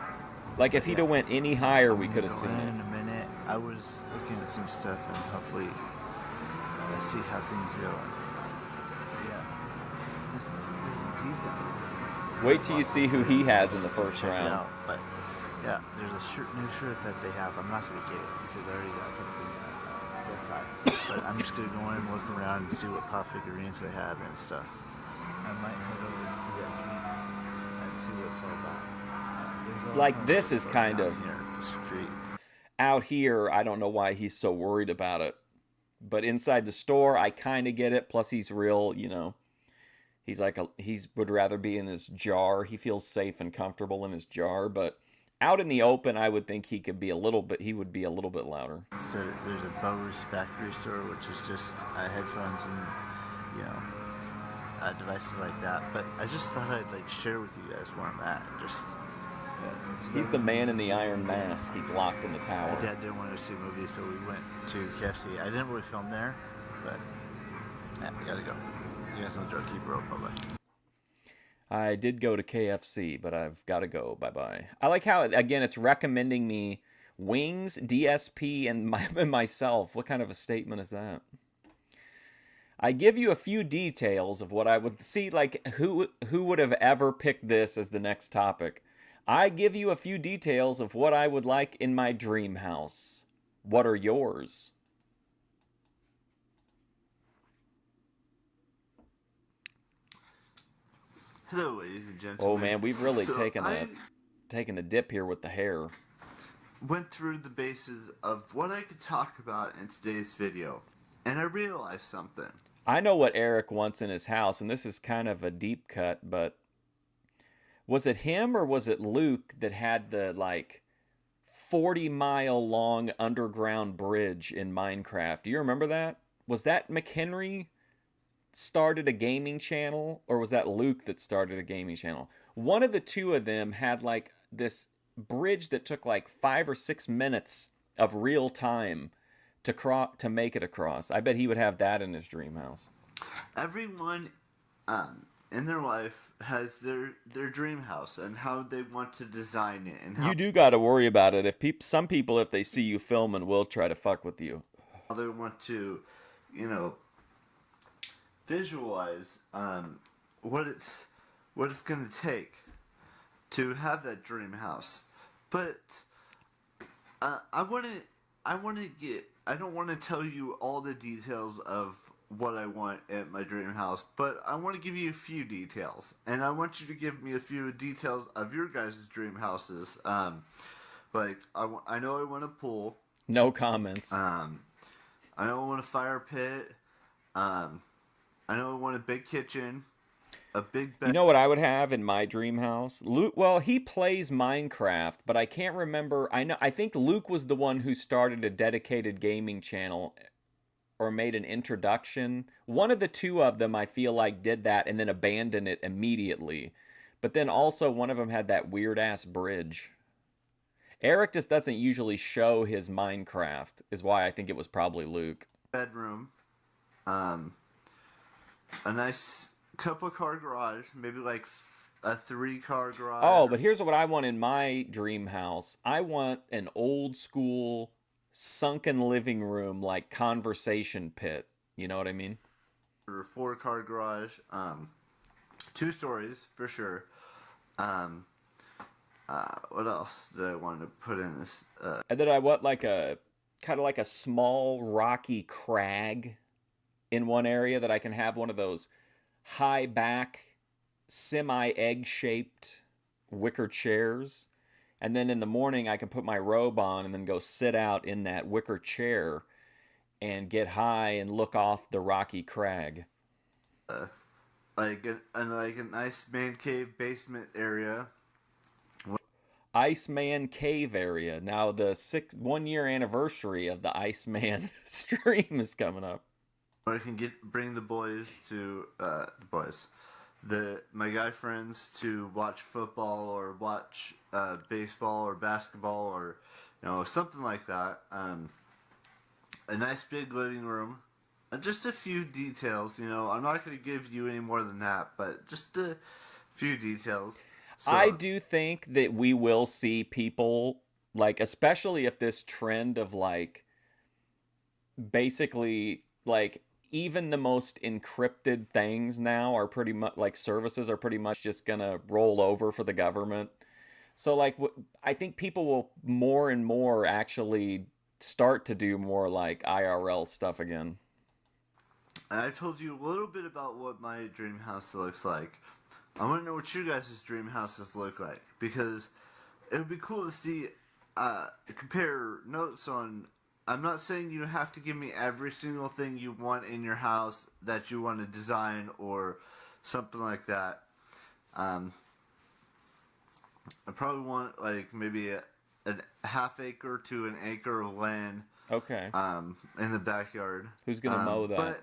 Like if he'd have went any higher, we could have seen it. In a minute, I was looking at some stuff, and hopefully. See how things go. Yeah. Wait till you see who he has in the first round. But yeah, there's a new shirt that they have. I'm not going to get it because I already got something Best Buy. But I'm just going to go in and look around and see what pop figurines they have and stuff. I might head over to see that and see what it's all about. Like this is kind of here, the street. Out here, I don't know why he's so worried about it. But inside the store, I kind of get it. Plus, he's real, you know. He's like would rather be in his jar. He feels safe and comfortable in his jar. But out in the open, I would think he would be a little bit louder. So there's a Bose factory store, which is just headphones and devices like that. But I just thought I'd like share with you guys where I'm at. He's the man in the iron mask. He's locked in the tower. My dad didn't want to see movies, so we went to KFC. I didn't really film there, but yeah, we gotta go. You guys enjoy. Keep road. Bye-bye. I did go to KFC, but I've got to go. Bye-bye. I like how, again, it's recommending me Wings, DSP, and myself. What kind of a statement is that? I give you a few details of what I would see, like who would have ever picked this as the next topic. I give you a few details of what I would like in my dream house. What are yours? Hello, ladies and gentlemen. Oh man, we've really taken a dip here with the hair. Went through the bases of what I could talk about in today's video, and I realized something. I know what Eric wants in his house, and this is kind of a deep cut, but was it him or was it Luke that had the, 40-mile long underground bridge in Minecraft? Do you remember that? Was that McHenry started a gaming channel, or was that Luke that started a gaming channel? One of the two of them had, this bridge that took, 5 or 6 minutes of real time to make it across. I bet he would have that in his dream house. Everyone in their life has their dream house and how they want to design it. And how you do got to worry about it. Some people, if they see you filming, will try to fuck with you. How they want to, visualize what it's going to take to have that dream house. But I don't want to tell you all the details of what I want at my dream house, but I want to give you a few details, and I want you to give me a few details of your guys' dream houses. Like I know I want a pool. No comments. I know I want a fire pit. I know I want a big kitchen, a big bed. You know what I would have in my dream house? Luke, well, he plays Minecraft, but I can't remember. I think Luke was the one who started a dedicated gaming channel or made an introduction. One of the two of them, I feel like, did that and then abandoned it immediately. But then also one of them had that weird-ass bridge. Eric just doesn't usually show his Minecraft, is why I think it was probably Luke. Bedroom. A nice couple car garage, maybe like a 3-car garage. Oh, but here's what I want in my dream house. I want an old school sunken living room, like conversation pit. You know what I mean? Or 4-car garage. 2 stories for sure. What else did I want to put in this? And then I want like a kind of like a small rocky crag in one area that I can have one of those high back, semi-egg shaped wicker chairs. And then in the morning I can put my robe on and then go sit out in that wicker chair and get high and look off the rocky crag. Like a nice man cave basement area. Iceman Cave area. Now the 1-year anniversary of the Iceman stream is coming up. Or I can bring the boys to my guy friends to watch football or watch baseball or basketball or something like that. A nice big living room. Just a few details. I'm not going to give you any more than that, but just a few details. So, I do think that we will see people, like, especially if this trend of, like, basically, like, even the most encrypted things now are pretty much, like, services are pretty much just gonna roll over for the government. So, like, I think people will more and more actually start to do more, like, IRL stuff again. And I told you a little bit about what my dream house looks like. I want to know what your guys' dream houses look like, because it would be cool to see, compare notes on. I'm not saying you have to give me every single thing you want in your house that you want to design or something like that. I probably want like maybe a half acre to an acre of land. Okay. In the backyard. Who's gonna mow that? But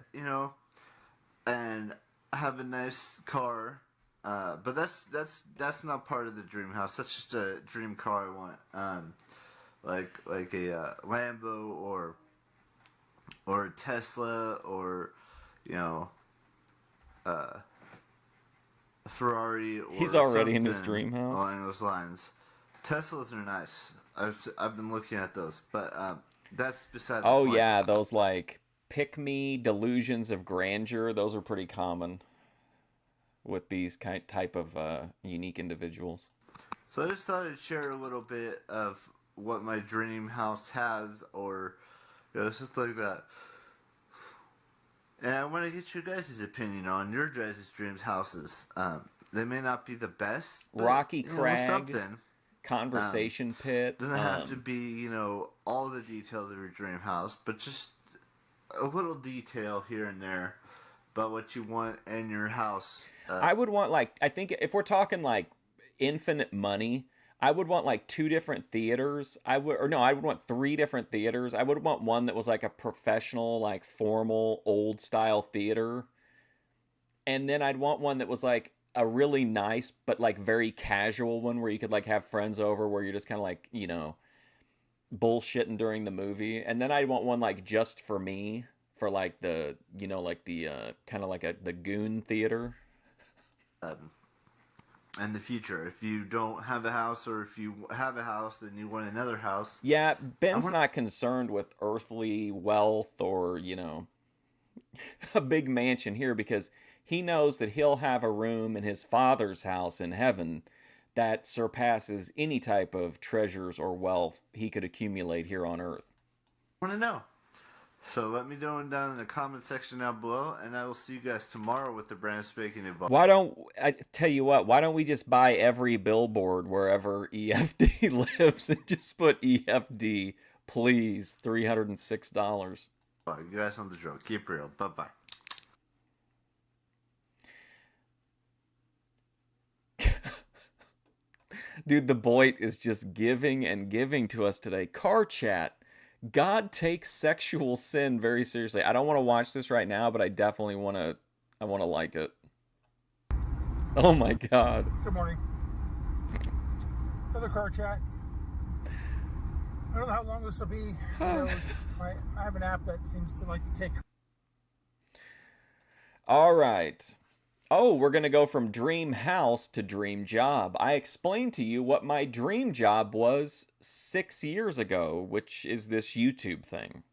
and have a nice car. But that's not part of the dream house. That's just a dream car I want. Like a Lambo or a Tesla or a Ferrari. Or he's already in his dream house along those lines. Teslas are nice. I've been looking at those, but that's beside the point. Oh yeah, those like pick-me delusions of grandeur. Those are pretty common with these type of unique individuals. So I just thought I'd share a little bit of what my dream house has, or stuff like that. And I want to get your guys' opinion on your guys' dreams houses. They may not be the best. But, rocky crag, something. Conversation pit. Doesn't have to be, all the details of your dream house, but just a little detail here and there about what you want in your house. I would want, like, I think if we're talking like infinite money, I would want like 2 different theaters. I would want 3 different theaters. I would want one that was like a professional, like formal, old style theater. And then I'd want one that was like a really nice, but like very casual one where you could like have friends over where you're just kind of like, bullshitting during the movie. And then I'd want one like just for me for like the, like the kind of like the goon theater. In the future, if you don't have a house, or if you have a house then you want another house. Yeah, Ben's not concerned with earthly wealth or a big mansion here because he knows that he'll have a room in his Father's house in heaven that surpasses any type of treasures or wealth he could accumulate here on earth. I want to know. So let me know down in the comment section down below, and I will see you guys tomorrow with the brand spanking new volume. Why don't I tell you what? Why don't we just buy every billboard wherever EFD lives and just put EFD, please, $306. You guys on the drill. Keep real. Bye bye. Dude, the Boyd is just giving and giving to us today. Car chat. God takes sexual sin very seriously. I don't want to watch this right now, but I definitely want to. I want to like it. Oh my God. Good morning. Another car chat. I don't know how long this will be. I have an app that seems to like to take. All right. Oh, we're going to go from dream house to dream job. I explained to you what my dream job was 6 years ago, which is this YouTube thing.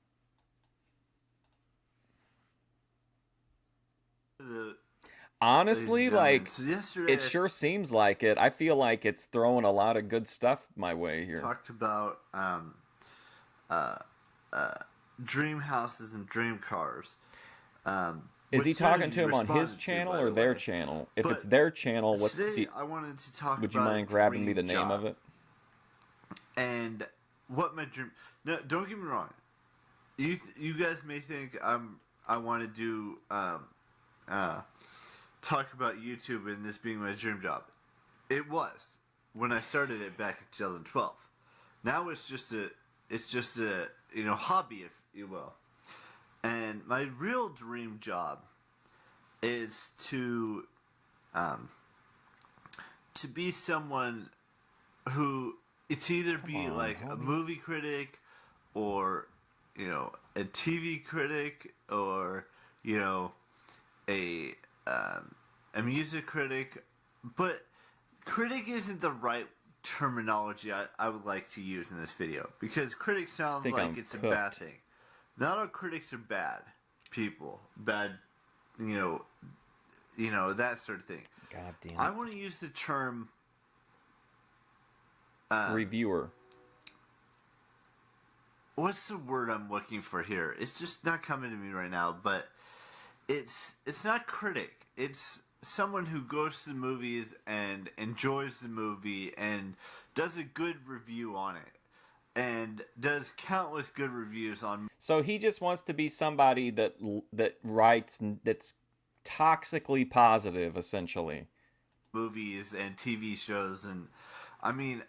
Honestly, like, it sure seems like it. I feel like it's throwing a lot of good stuff my way here. Talked about dream houses and dream cars. Is he talking to him on his channel or their channel? If it's their channel, what's the... I wanted to talk would you mind grabbing me the name of it? And what my dream... No, don't get me wrong. You guys may think I want to do... talk about YouTube and this being my dream job. It was when I started it back in 2012. Now it's just a hobby, if you will. And my real dream job is to be someone who it's either a movie critic or a TV critic or a music critic, but critic isn't the right terminology I would like to use in this video because critic sounds like it's a bad thing. Not all critics are bad people, bad, that sort of thing. God damn it. I want to use the term reviewer. What's the word I'm looking for here? It's just not coming to me right now, but it's not critic. It's someone who goes to the movies and enjoys the movie and does a good review on it. And does countless good reviews on... So he just wants to be somebody that writes, that's toxically positive, essentially. Movies and TV shows. And I mean,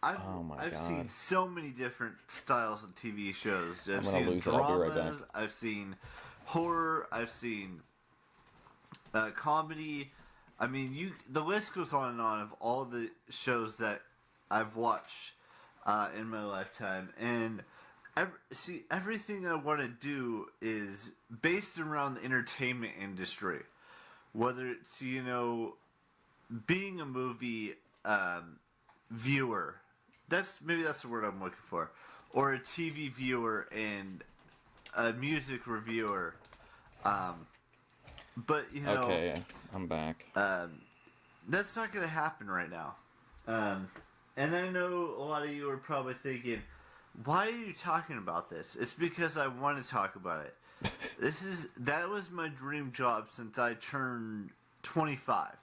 I've seen so many different styles of TV shows. I've seen dramas, I'll be right back. I've seen horror, I've seen comedy. I mean, the list goes on and on of all the shows that I've watched in my lifetime, and everything I want to do is based around the entertainment industry, whether it's being a movie viewer, that's the word I'm looking for, or a TV viewer and a music reviewer, but okay, I'm back. That's not going to happen right now. And I know a lot of you are probably thinking, why are you talking about this? It's because I want to talk about it. That was my dream job since I turned 25.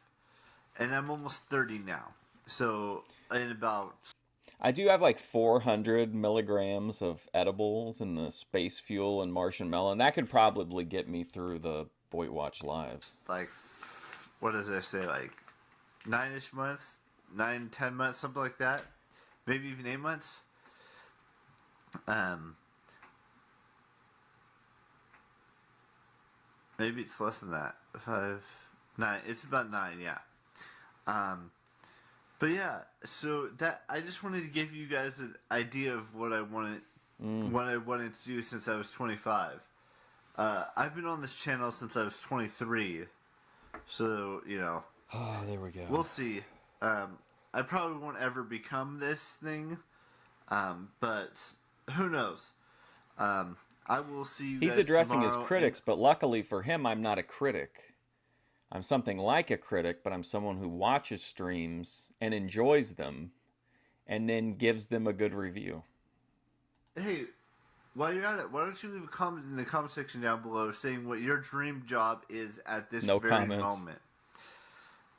And I'm almost 30 now. So, in about... I do have like 400 milligrams of edibles in the space fuel and Martian melon. That could probably get me through the Boy Watch Live. Like, what does that say? Like, 9-ish months? 9, 10 months, something like that. Maybe even 8 months. Maybe it's less than that. 5, 9. It's about 9, yeah. But yeah, so that I just wanted to give you guys an idea of what I wanted to do since I was 25. I've been on this channel since I was 23. So, Oh, there we go. We'll see. I probably won't ever become this thing, but who knows? I will see you He's guys addressing his tomorrow, critics, but luckily for him, I'm not a critic. I'm something like a critic, but I'm someone who watches streams and enjoys them and then gives them a good review. Hey, while you're at it, why don't you leave a comment in the comment section down below saying what your dream job is at this No very comments. moment,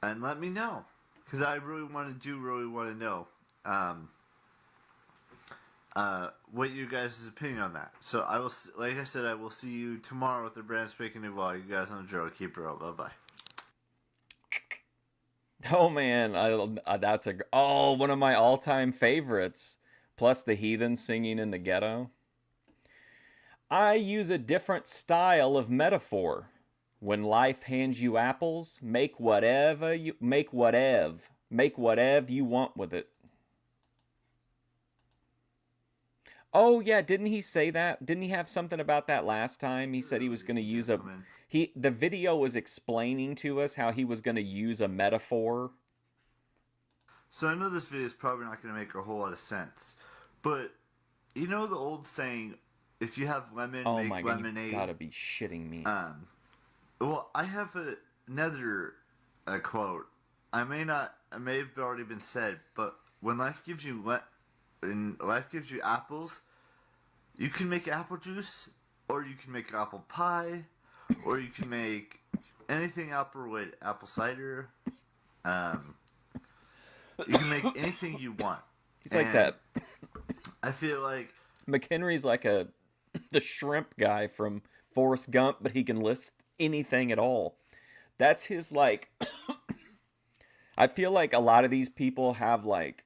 and let me know, because I really want to know what you guys' opinion on that. So I will, like I said, I will see you tomorrow with the brand spanking new vlog. You guys on the drill. Keep it real. Bye bye. Oh man, that's one of my all-time favorites. Plus the heathen singing in the ghetto. I use a different style of metaphor. When life hands you apples, make whatever you want with it. Oh yeah, didn't he say that? Didn't he have something about that last time? He said he was going to use the video was explaining to us how he was going to use a metaphor. So I know this video is probably not going to make a whole lot of sense, but you know the old saying, if you have lemon, Oh make my God, lemonade. you gotta be shitting me. Well, I have another quote. It may have already been said, but when life gives you apples, you can make apple juice, or you can make apple pie, or you can make anything apple cider. You can make anything you want. He's like that. I feel like McHenry's like the shrimp guy from Forrest Gump, but he can list anything at all. That's his like. I feel like a lot of these people have like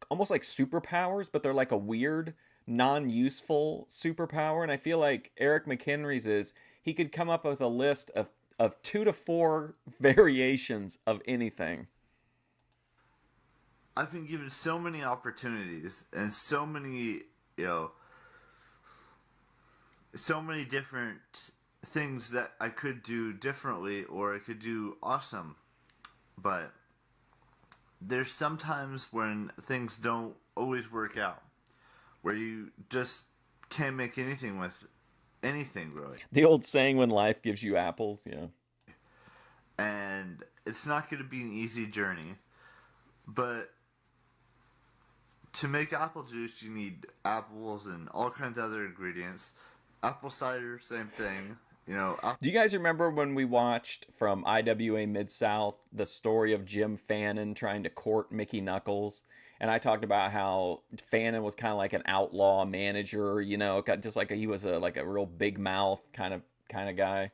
almost like superpowers, but they're like a weird, non-useful superpower. And I feel like Eric McHenry's is he could come up with a list of 2 to 4 variations of anything. I've been given so many opportunities and so many, so many different things that I could do differently or I could do awesome. But there's sometimes when things don't always work out, where you just can't make anything with anything, really. The old saying, when life gives you apples, yeah. And it's not going to be an easy journey, but to make apple juice, you need apples and all kinds of other ingredients. Apple cider, same thing. Do you guys remember when we watched from IWA Mid-South the story of Jim Fannin trying to court Mickey Knuckles? And I talked about how Fannin was kind of like an outlaw manager, just like he was a real big mouth kind of guy.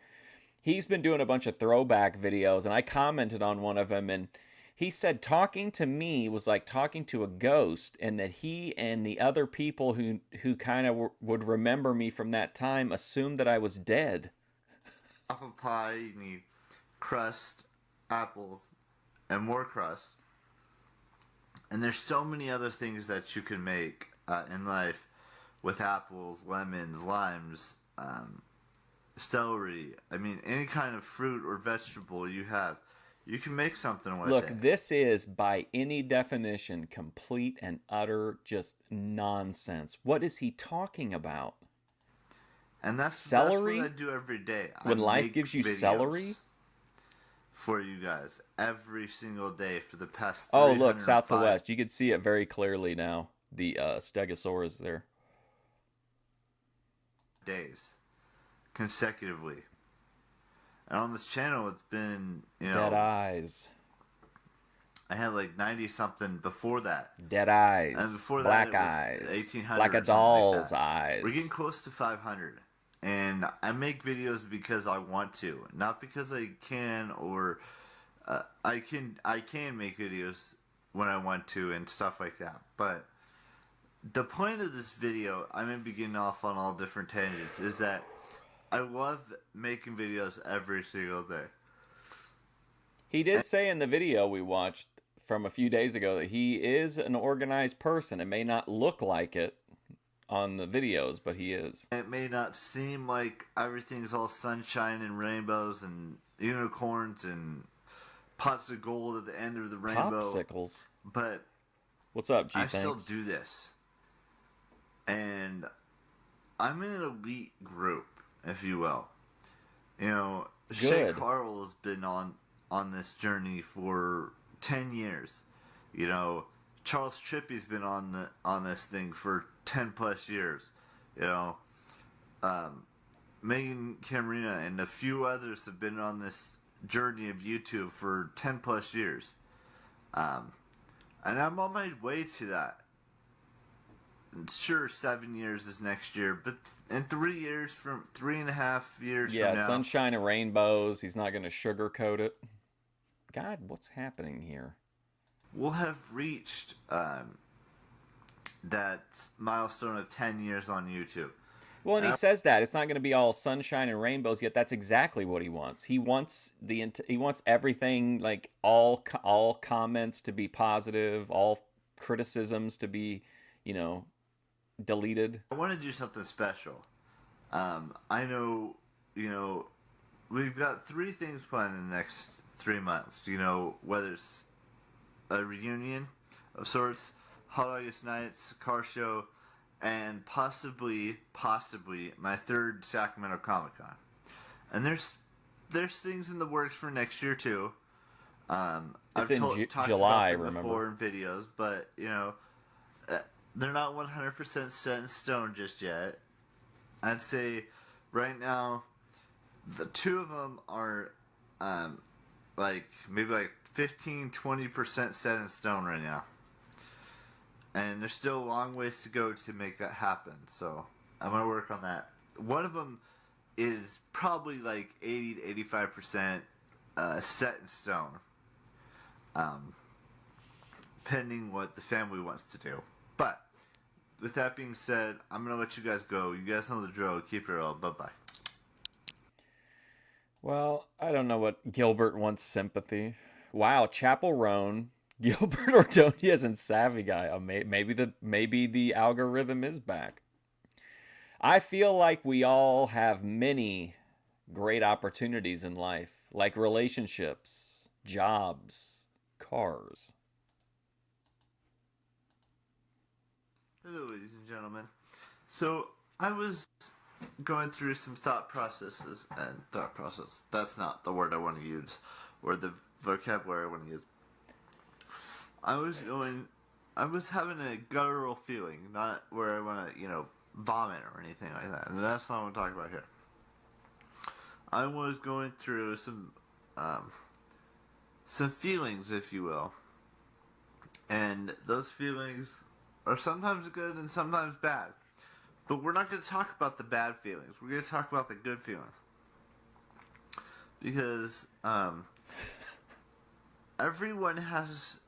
He's been doing a bunch of throwback videos, and I commented on one of them, and he said talking to me was like talking to a ghost, and that he and the other people who kind of would remember me from that time assumed that I was dead. Apple pie, you need crust, apples, and more crust. And there's so many other things that you can make in life with apples, lemons, limes, celery. I mean, any kind of fruit or vegetable you have, you can make something with it. Look, this is, by any definition, complete and utter just nonsense. What is he talking about? And that's celery? That's what I do every day. When life gives you celery? For you guys, every single day for the past 305 Oh, look, south to west. You can see it very clearly now. The Stegosaurus there. Days. Consecutively. And on this channel, it's been, Dead eyes. I had like 90-something before that. Dead eyes. And before black that, it was eyes. 1,800 like a doll's eyes. We're getting close to 500. And I make videos because I want to, not because I can or I can make videos when I want to and stuff like that. But the point of this video, I may be getting off on all different tangents, is that I love making videos every single day. He did say in the video we watched from a few days ago that he is an organized person. It may not look like it on the videos, but he is. It may not seem like everything's all sunshine and rainbows and unicorns and pots of gold at the end of the rainbow. Popsicles. But what's up, G? I Thanks. still do this. And I'm in an elite group, if you will. You know, Good. Shay Carl has been on this journey for 10 years. You know, Charles Trippy's been on this thing for 10 plus years. You know, Megan Camarina and a few others have been on this journey of YouTube for 10 plus years. And I'm on my way to that. Sure, 7 years is next year, but in 3 years, from 3.5 years from now. Sunshine and rainbows. He's not going to sugarcoat it. God, what's happening here? We'll have reached that milestone of 10 years on YouTube. Well, and he says that it's not going to be all sunshine and rainbows. Yet that's exactly what he wants. He wants everything, like all comments to be positive, all criticisms to be, deleted. I want to do something special. I know, we've got 3 things planned in the next 3 months. Whether it's a reunion of sorts, Hot August Nights, car show, and possibly my 3rd Sacramento Comic-Con. And there's things in the works for next year too. It's I've in talked July, about them remember? before in videos, but they're not 100% set in stone just yet. I'd say right now, the 2 of them are maybe 15-20% set in stone right now. And there's still a long ways to go to make that happen. So I'm going to work on that. One of them is probably 80-85% set in stone. Pending what the family wants to do. But with that being said, I'm going to let you guys go. You guys know the drill. Keep it real. Bye-bye. Well, I don't know what Gilbert wants sympathy. Wow, Chapel Roan, Gilbert Ordonez, and Savvy Guy. Maybe the algorithm is back. I feel like we all have many great opportunities in life, like relationships, jobs, cars. Hello, ladies and gentlemen. So, I was going through some thought processes, and that's not the word I want to use, or the vocabulary I want to use. I was having a guttural feeling, not where I want to, vomit or anything like that, and that's not what I'm talking about here. I was going through some feelings, if you will, and those feelings are sometimes good and sometimes bad. But we're not going to talk about the bad feelings. We're going to talk about the good feelings. Because everyone has,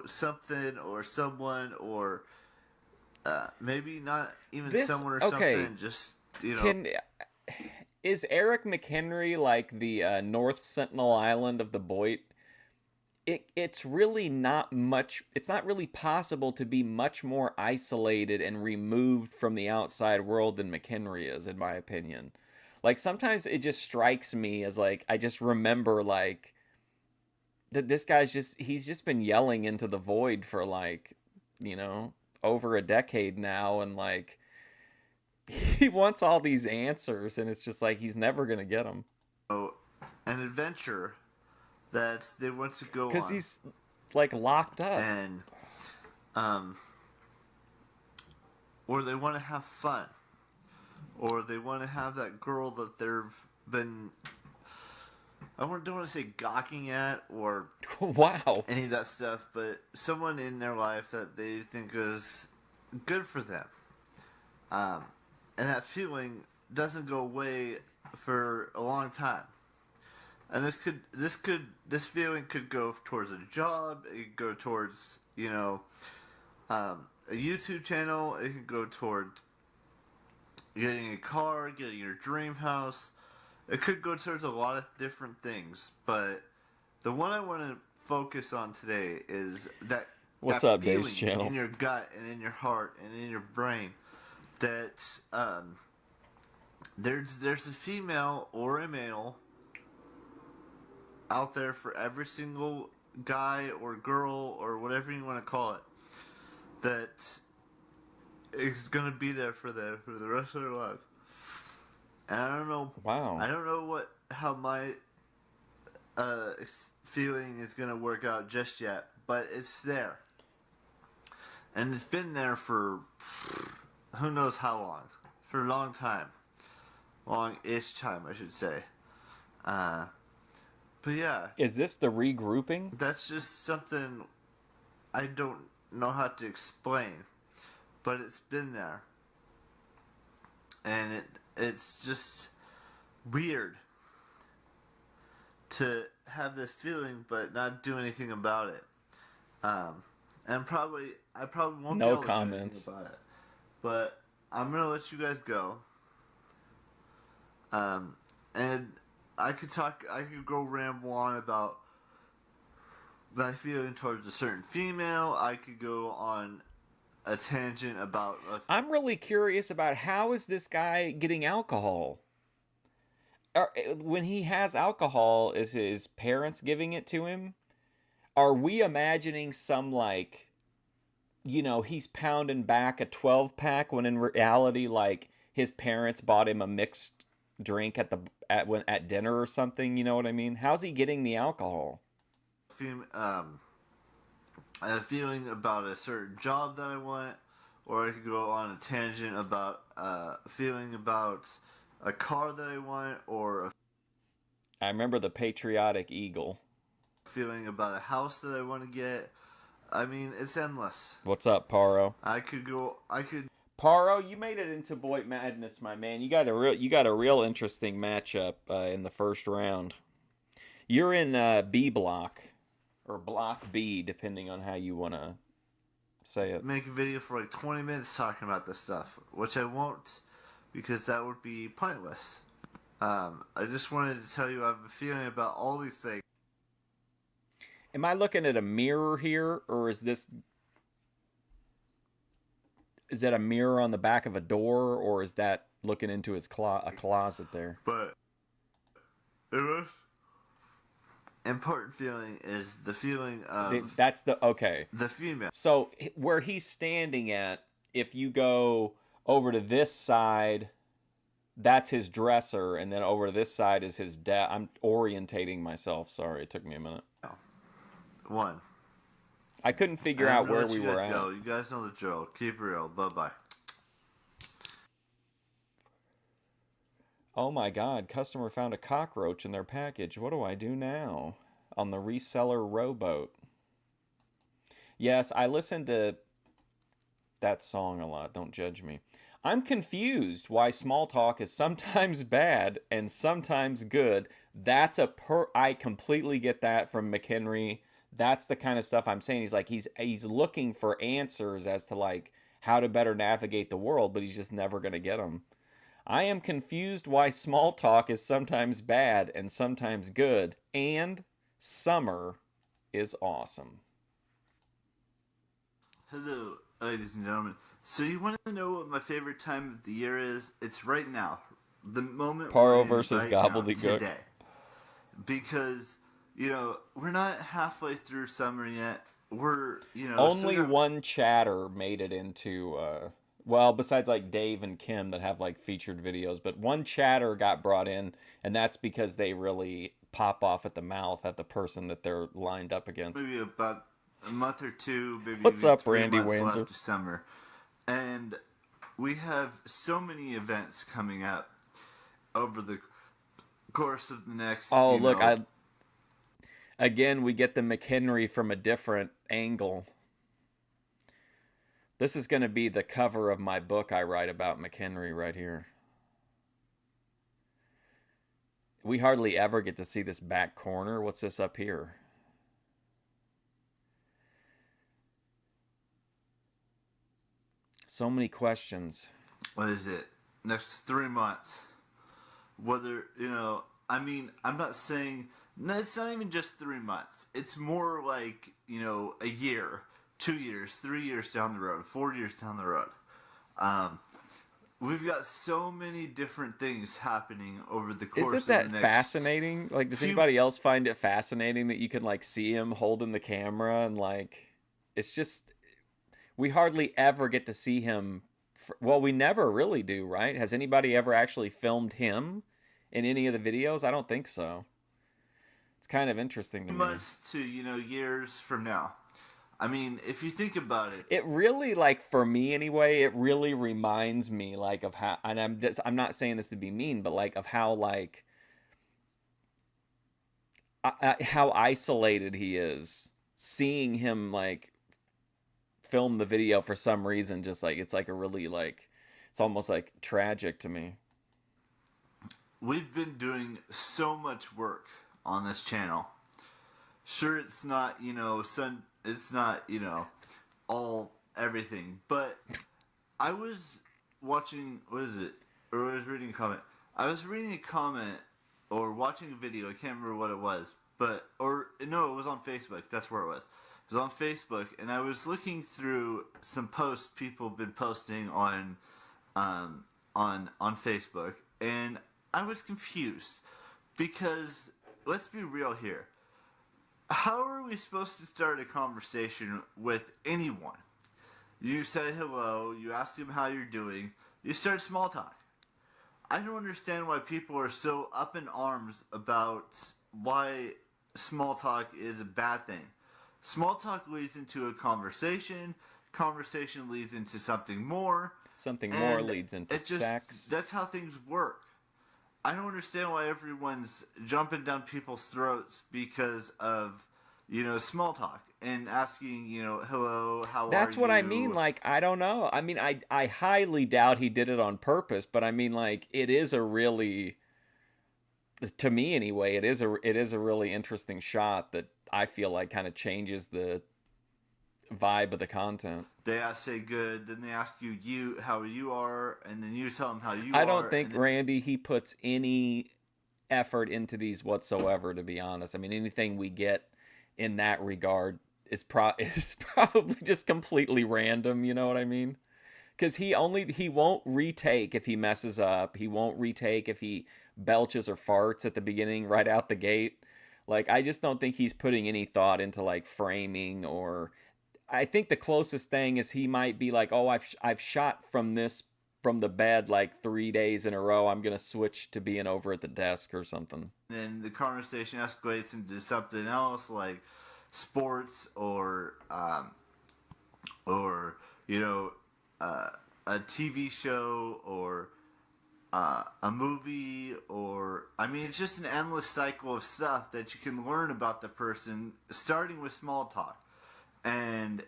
something or someone or maybe not even someone or something. Just, Is Eric McHenry like the North Sentinel Island of the Boyd? It's really not much. It's not really possible to be much more isolated and removed from the outside world than McHenry is, in my opinion. Like, sometimes it just strikes me as I just remember that this guy's he's just been yelling into the void for over a decade now, and he wants all these answers, and it's just he's never gonna get them. Oh, an adventure that they want to go on. Because he's locked up. And or they want to have fun. Or they want to have that girl that they've been, don't want to say gawking at or wow, any of that stuff, but someone in their life that they think is good for them. And that feeling doesn't go away for a long time. And this feeling could go towards a job. It could go towards, a YouTube channel. It could go towards getting a car, getting your dream house. It could go towards a lot of different things. But the one I want to focus on today is that What's that up, Dave's channel? In your gut and in your heart and in your brain that there's a female or a male out there for every single guy or girl or whatever you want to call it that is gonna be there for them for the rest of their life. And I don't know. Wow. I don't know how my feeling is gonna work out just yet, but it's there, and it's been there for who knows how long, for a long time, long-ish time, I should say. But yeah, Is this the regrouping? that's just something I don't know how to explain, but it's been there, and it's just weird to have this feeling but not do anything about it. And I probably won't No be able to comments. do anything about it. But I'm gonna let you guys go. And I could go ramble on about my feeling towards a certain female. I could go on a tangent about. I'm really curious about how is this guy getting alcohol? When he has alcohol, is his parents giving it to him? Are we imagining some like, he's pounding back a 12-pack when in reality, like his parents bought him a mixed drink at dinner or something? You know what I mean? How's he getting the alcohol? A feeling about a certain job that I want, or I could go on a tangent about a feeling about a car that I want, or I remember the patriotic eagle. feeling about a house that I want to get. I mean, it's endless. What's up, Paro? Paro, you made it into Boy Madness, my man. You got a real interesting matchup in the first round. You're in B block, or block B, depending on how you want to say it. Make a video for like 20 minutes talking about this stuff, which I won't, because that would be pointless. I just wanted to tell you I have a feeling about all these things. Am I looking at a mirror here, or is that a mirror on the back of a door, or is that looking into his a closet there? But the most important feeling is the feeling of the female. So where he's standing at, if you go over to this side, that's his dresser, and then over to this side is his desk. I'm orientating myself. Sorry, it took me a minute. One. I couldn't figure out where we were at. You guys know the drill. Keep it real. Bye-bye. Oh my God, customer found a cockroach in their package. What do I do now? On the reseller rowboat. Yes, I listen to that song a lot. Don't judge me. I'm confused why small talk is sometimes bad and sometimes good. I completely get that from McHenry. That's the kind of stuff I'm saying. He's like, he's looking for answers as to like how to better navigate the world, but he's just never going to get them. I am confused why small talk is sometimes bad and sometimes good, and summer is awesome. Hello, ladies and gentlemen. So you want to know what my favorite time of the year is? It's right now. The moment Paro versus Gobbledygook. Today. Because, we're not halfway through summer yet. We're, Only one chatter made it into... besides like Dave and Kim that have like featured videos, but one chatter got brought in, and that's because they really pop off at the mouth at the person that they're lined up against. Maybe about a month or two, maybe What's maybe up, 3 Randy months Windsor? left of summer. And we have so many events coming up over the course of the next. Oh, look, again, we get the McHenry from a different angle. This is going to be the cover of my book I write about McHenry right here. We hardly ever get to see this back corner. What's this up here? So many questions. What is it? Next 3 months. Whether, I'm not saying... No, it's not even just 3 months. It's more like, a year. 2 years, 3 years down the road, 4 years down the road. We've got so many different things happening over the course of the next... Isn't that fascinating? Like, does anybody else find it fascinating that you can, like, see him holding the camera and, like... It's just... We hardly ever get to see him Well, we never really do, right? Has anybody ever actually filmed him in any of the videos? I don't think so. It's kind of interesting to me. Much to, years from now. I mean, if you think about it, It really, like, for me anyway, it really reminds me, like, of how, and I'm not saying this to be mean, but like of how, like, how isolated he is. Seeing him, like, film the video for some reason, just like, it's like a really, like, it's almost like tragic to me. we've been doing so much work on this channel. Sure, it's not, it's not, all everything, but I was watching, what is it? Or I was reading a comment. I was reading a comment or watching a video, I can't remember what it was, but, or, no, it was on Facebook, that's where it was. It was on Facebook, and I was looking through some posts people have been posting on Facebook, and I was confused, because, let's be real here, how are we supposed to start a conversation with anyone? You say hello, you ask them how you're doing, you start small talk. I don't understand why people are so up in arms about why small talk is a bad thing. Small talk leads into a conversation leads into something more. Something more leads into sex. That's how things work. I don't understand why everyone's jumping down people's throats because of, small talk and asking, hello, how are you? That's what I mean. Like, I don't know. I mean, I highly doubt he did it on purpose, but I mean, like, it is a really, to me anyway, it is a really interesting shot that I feel like kind of changes the vibe of the content. They say good, then they ask you how you are, and then you tell them how you are. I don't think, Randy, he puts any effort into these whatsoever, to be honest. I mean, anything we get in that regard is probably just completely random, you know what I mean? Because he won't retake if he messes up. He won't retake if he belches or farts at the beginning right out the gate. Like, I just don't think he's putting any thought into, like, framing, or I think the closest thing is he might be like, oh, I've shot from the bed like 3 days in a row. I'm going to switch to being over at the desk or something. And the conversation escalates into something else like sports or a TV show or a movie, or I mean, it's just an endless cycle of stuff that you can learn about the person, starting with small talk. And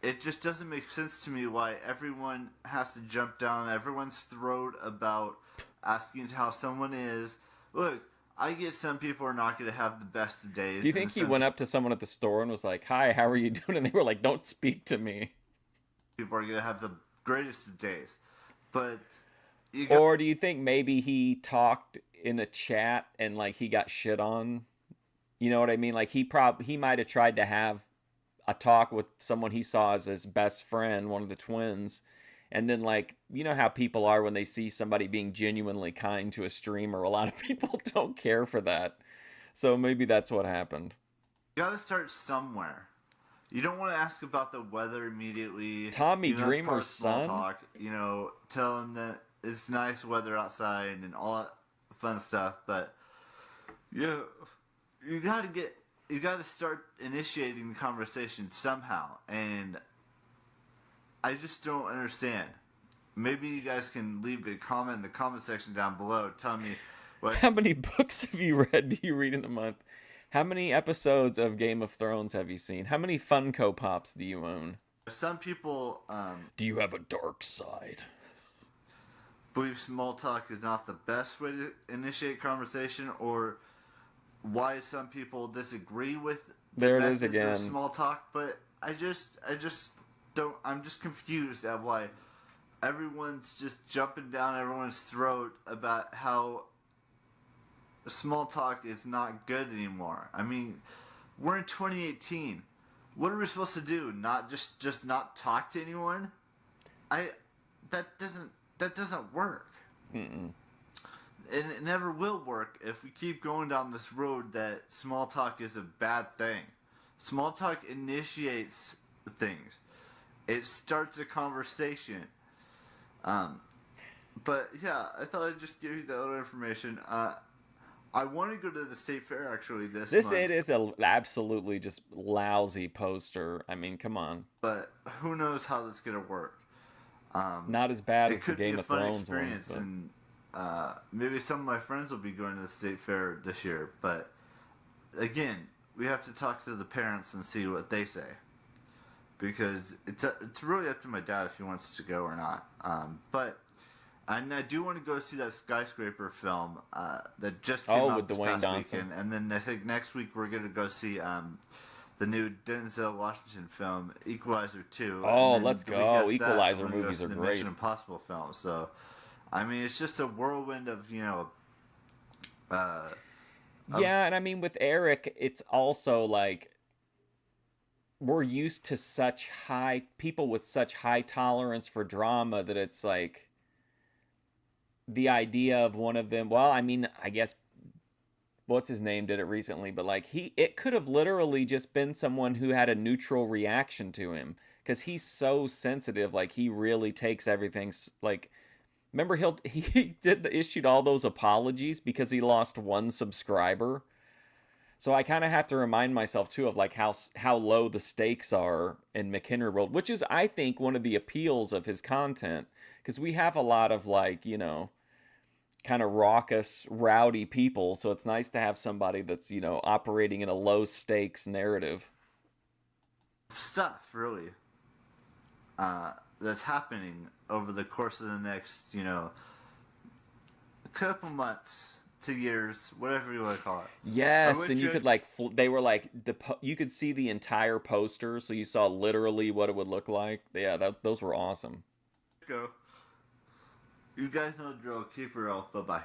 it just doesn't make sense to me why everyone has to jump down everyone's throat about asking how someone is. Look, I get some people are not going to have the best of days. Do you think he went up to someone at the store and was like, hi, how are you doing? And they were like, don't speak to me. People are going to have the greatest of days. But or do you think maybe he talked in a chat and like he got shit on? You know what I mean? Like he might have tried to have a talk with someone he saw as his best friend, one of the twins, and then, like, you know how people are when they see somebody being genuinely kind to a streamer. A lot of people don't care for that, so maybe that's what happened. You gotta start somewhere. You don't want to ask about the weather immediately. Tommy Dreamer's son. Talk, tell him that it's nice weather outside and all that fun stuff, but you gotta start initiating the conversation somehow, and I just don't understand. Maybe you guys can leave a comment in the comment section down below. Tell me how many books have you read? Do you read in a month? How many episodes of Game of Thrones have you seen? How many Funko Pops do you own? Some people do you have a dark side? Believe small talk is not the best way to initiate conversation, or why some people disagree with there it is again. Of small talk, but I just don't. I'm just confused at why everyone's just jumping down everyone's throat about how small talk is not good anymore. I mean, we're in 2018. What are we supposed to do? Not just not talk to anyone? That doesn't work. Mm-mm. And it never will work if we keep going down this road that small talk is a bad thing. Small talk initiates things. It starts a conversation. But yeah, I thought I'd just give you the other information. I want to go to the state fair actually this month. It is a absolutely just lousy poster. I mean, come on. But who knows how that's gonna work? Not as bad It as the could be Game a of fun Thrones experience, one. and maybe some of my friends will be going to the state fair this year. But again, we have to talk to the parents and see what they say, because it's really up to my dad if he wants to go or not. And I do want to go see that skyscraper film that just came out with this Dwayne past Johnson. weekend, and then I think next week we're gonna go see the new Denzel Washington film, Equalizer 2. Oh, and then let's the week go. after that, Equalizer I'm gonna go movies see are the great. Mission Impossible film. So, I mean, it's just a whirlwind of Yeah, and I mean with Eric, it's also like we're used to such high people with such high tolerance for drama that it's like the idea of one of them. Well, I mean, I guess what's his name did it recently, but like it could have literally just been someone who had a neutral reaction to him because he's so sensitive. Like he really takes everything like. Remember, he issued all those apologies because he lost one subscriber. So I kind of have to remind myself too of like how low the stakes are in McHenry world, which is I think one of the appeals of his content, because we have a lot of like kind of raucous, rowdy people. So it's nice to have somebody that's operating in a low stakes narrative. stuff really that's happening over the course of the next couple months to years, whatever you want to call it. Yes, and you could like they were like you could see the entire poster, so you saw literally what it would look like. Yeah, those were awesome. Go. You guys know the drill. Keep it real. Bye bye.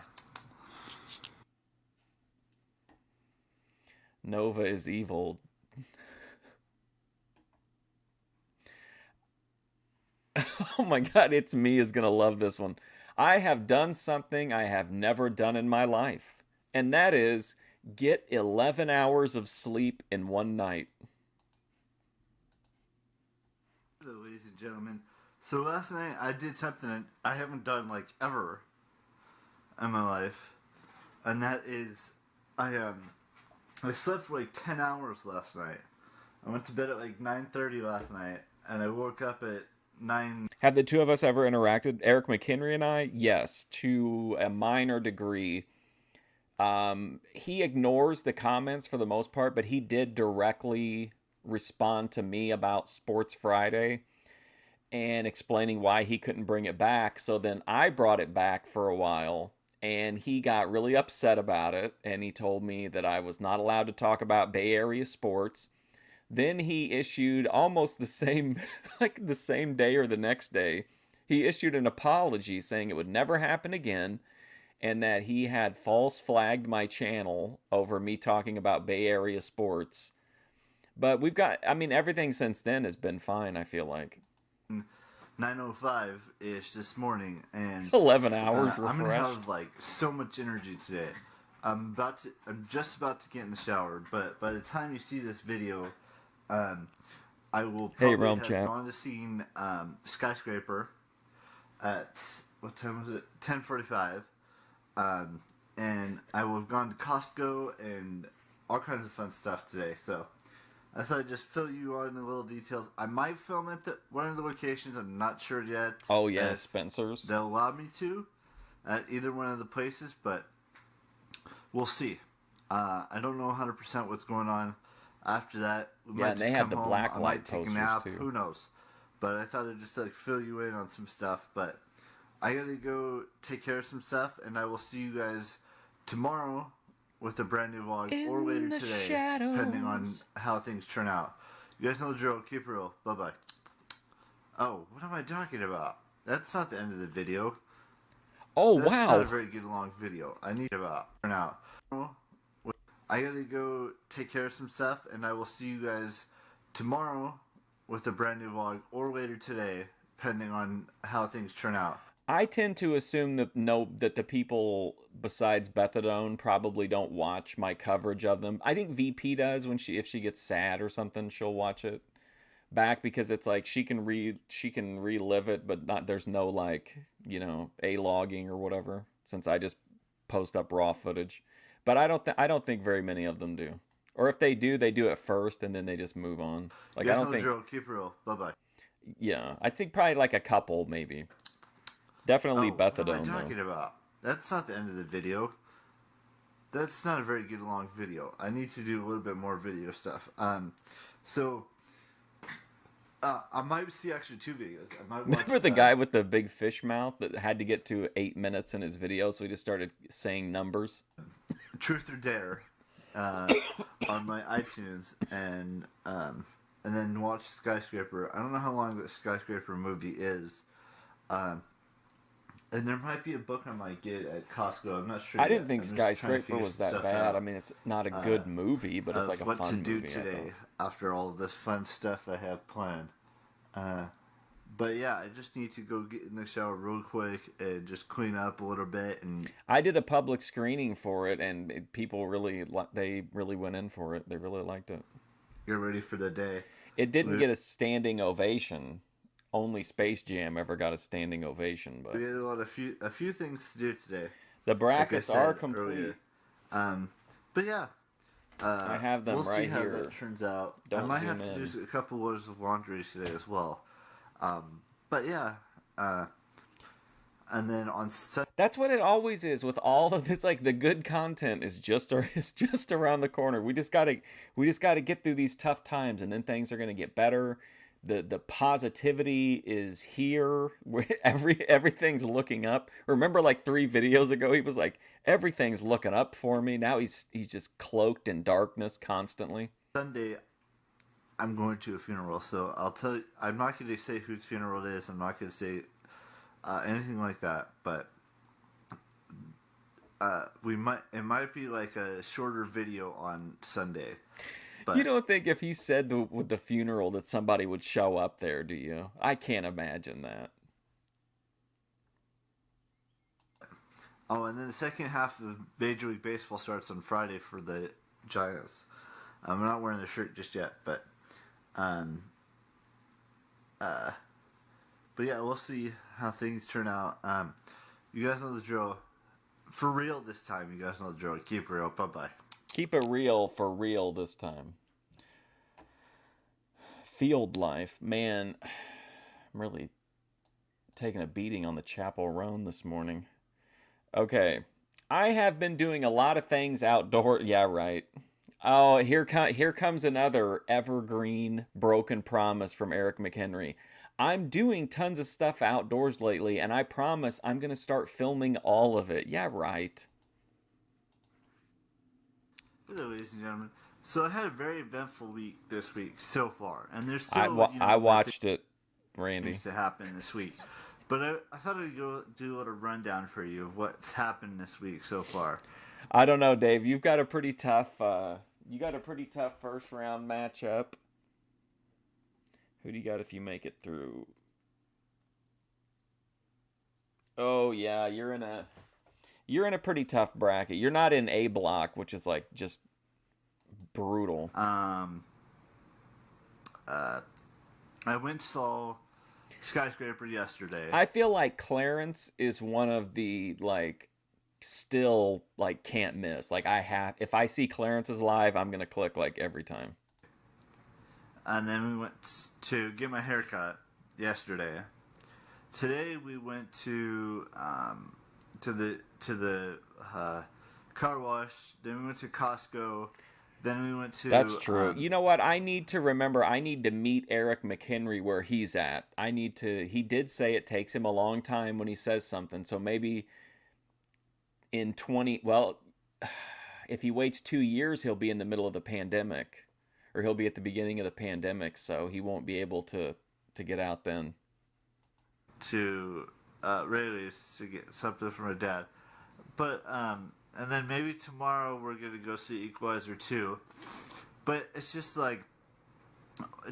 Nova is evil. Oh my God, It's Me is gonna love this one. I have done something I have never done in my life, and that is get 11 hours of sleep in one night. Hello, ladies and gentlemen. So last night I did something I haven't done like ever in my life, and that is I slept for like 10 hours last night. I went to bed at like 9:30 last night, and I woke up at 9. Have the two of us ever interacted, Eric McHenry and I? Yes, to a minor degree. He ignores the comments for the most part, but he did directly respond to me about Sports Friday and explaining why he couldn't bring it back. So then I brought it back for a while, and he got really upset about it, and he told me that I was not allowed to talk about Bay Area sports. Then he issued almost the same, like the same day or the next day, he issued an apology saying it would never happen again and that he had false flagged my channel over me talking about Bay Area sports. But everything since then has been fine, I feel like. 9:05-ish this morning, and 11 hours refreshed. I'm gonna have like so much energy today. I'm just about to get in the shower, but by the time you see this video, I will probably have gone to see Skyscraper at, what time was it? 10:45. And I will have gone to Costco and all kinds of fun stuff today. So I thought I'd just fill you on the little details. I might film at one of the locations. I'm not sure yet. Oh yeah, Spencer's. They'll allow me to at either one of the places, but we'll see. I don't know 100% what's going on after that. Yeah, and they had the black light take posters a nap. too. Who knows? But I thought I'd just like fill you in on some stuff. But I gotta go take care of some stuff, and I will see you guys tomorrow with a brand new vlog, or later today, depending on how things turn out. You guys know the drill. Keep it real. Bye bye. Oh, what am I talking about? That's not the end of the video. Oh, That's wow. not a very good long video. I need about turn out. I gotta go take care of some stuff, and I will see you guys tomorrow with a brand new vlog, or later today, depending on how things turn out. I tend to assume that the people besides Bethadone probably don't watch my coverage of them. I think VP does if she gets sad or something, she'll watch it. back because it's like she can relive it, but not there's no like, a logging or whatever, since I just post up raw footage. But I don't think very many of them do. Or if they do, they do it first and then they just move on. Like Yes, I don't no think drill. Keep it real. Bye-bye. Yeah, I'd think probably like a couple maybe. Definitely What am I Bethadone talking though. about? That's not the end of the video. That's not a very good long video. I need to do a little bit more video stuff. So I might see actually 2 videos. I might watch, Remember the guy with the big fish mouth that had to get to 8 minutes in his video, so he just started saying numbers? Truth or Dare on my iTunes, and then watch Skyscraper. I don't know how long the Skyscraper movie is. And there might be a book I might get at Costco. I'm not sure. I didn't yet. think I'm just trying to Skyscraper figure was that stuff bad. out I mean, it's not a good movie, but it's like a what fun to do movie. today after all of this fun stuff I have planned. But yeah, I just need to go get in the shower real quick and just clean up a little bit. And I did a public screening for it, and people really went in for it. They really liked it. get ready for the day. It didn't get a standing ovation. Only Space Jam ever got a standing ovation, but We had a few things to do today. the Like I brackets said are complete. earlier. But yeah, I have them we'll right see how here. that turns out. I Don't might have zoom to do in. a couple loads of laundry today as well. But yeah, and then on Sunday. That's what it always is with all of it's like the good content is just it's just around the corner. We just gotta get through these tough times, and then things are gonna get better. The positivity is here. Everything's looking up. Remember, like 3 videos ago, he was like, "Everything's looking up for me." Now he's just cloaked in darkness constantly. Sunday, I'm going to a funeral, so I'll tell you. I'm not going to say whose funeral it is. I'm not going to say anything like that. But it might be like a shorter video on Sunday. But You don't think if he said with the funeral that somebody would show up there, do you? I can't imagine that. oh, and then the second half of Major League Baseball starts on Friday for the Giants. I'm not wearing the shirt just yet, but yeah, we'll see how things turn out. You guys know the drill. For real this time, you guys know the drill. Keep it real. Bye-bye. Keep it real for real this time. Field life. Man, I'm really taking a beating on the Chapel Roan this morning. Okay. I have been doing a lot of things outdoor. Yeah, right. Oh, here comes another evergreen broken promise from Eric McHenry. I'm doing tons of stuff outdoors lately, and I promise I'm going to start filming all of it. Yeah, right. Hello, ladies and gentlemen. So I had a very eventful week this week so far, and there's still I watched it, Randy. things to happen this week. But I thought I'd go do a little rundown for you of what's happened this week so far. I don't know, Dave. You've got a pretty tough first round matchup. Who do you got if you make it through? Oh yeah, you're in a pretty tough bracket. You're not in A block, which is like just brutal. I went and saw Skyscraper yesterday. I feel like Clarence is one of the like still like can't miss. Like if I see Clarence's live, I'm gonna click like every time. And then we went to get my hair cut yesterday. Today we went to the car wash. Then we went to Costco. Then we went to. That's true. You know what? I need to meet Eric McHenry where he's at. He did say it takes him a long time when he says something. So maybe if he waits 2 years, he'll be in the middle of the pandemic. Or he'll be at the beginning of the pandemic, so he won't be able to get out then. To Rayleigh's to get something from her dad. But and then maybe tomorrow we're gonna go see Equalizer 2. But it's just like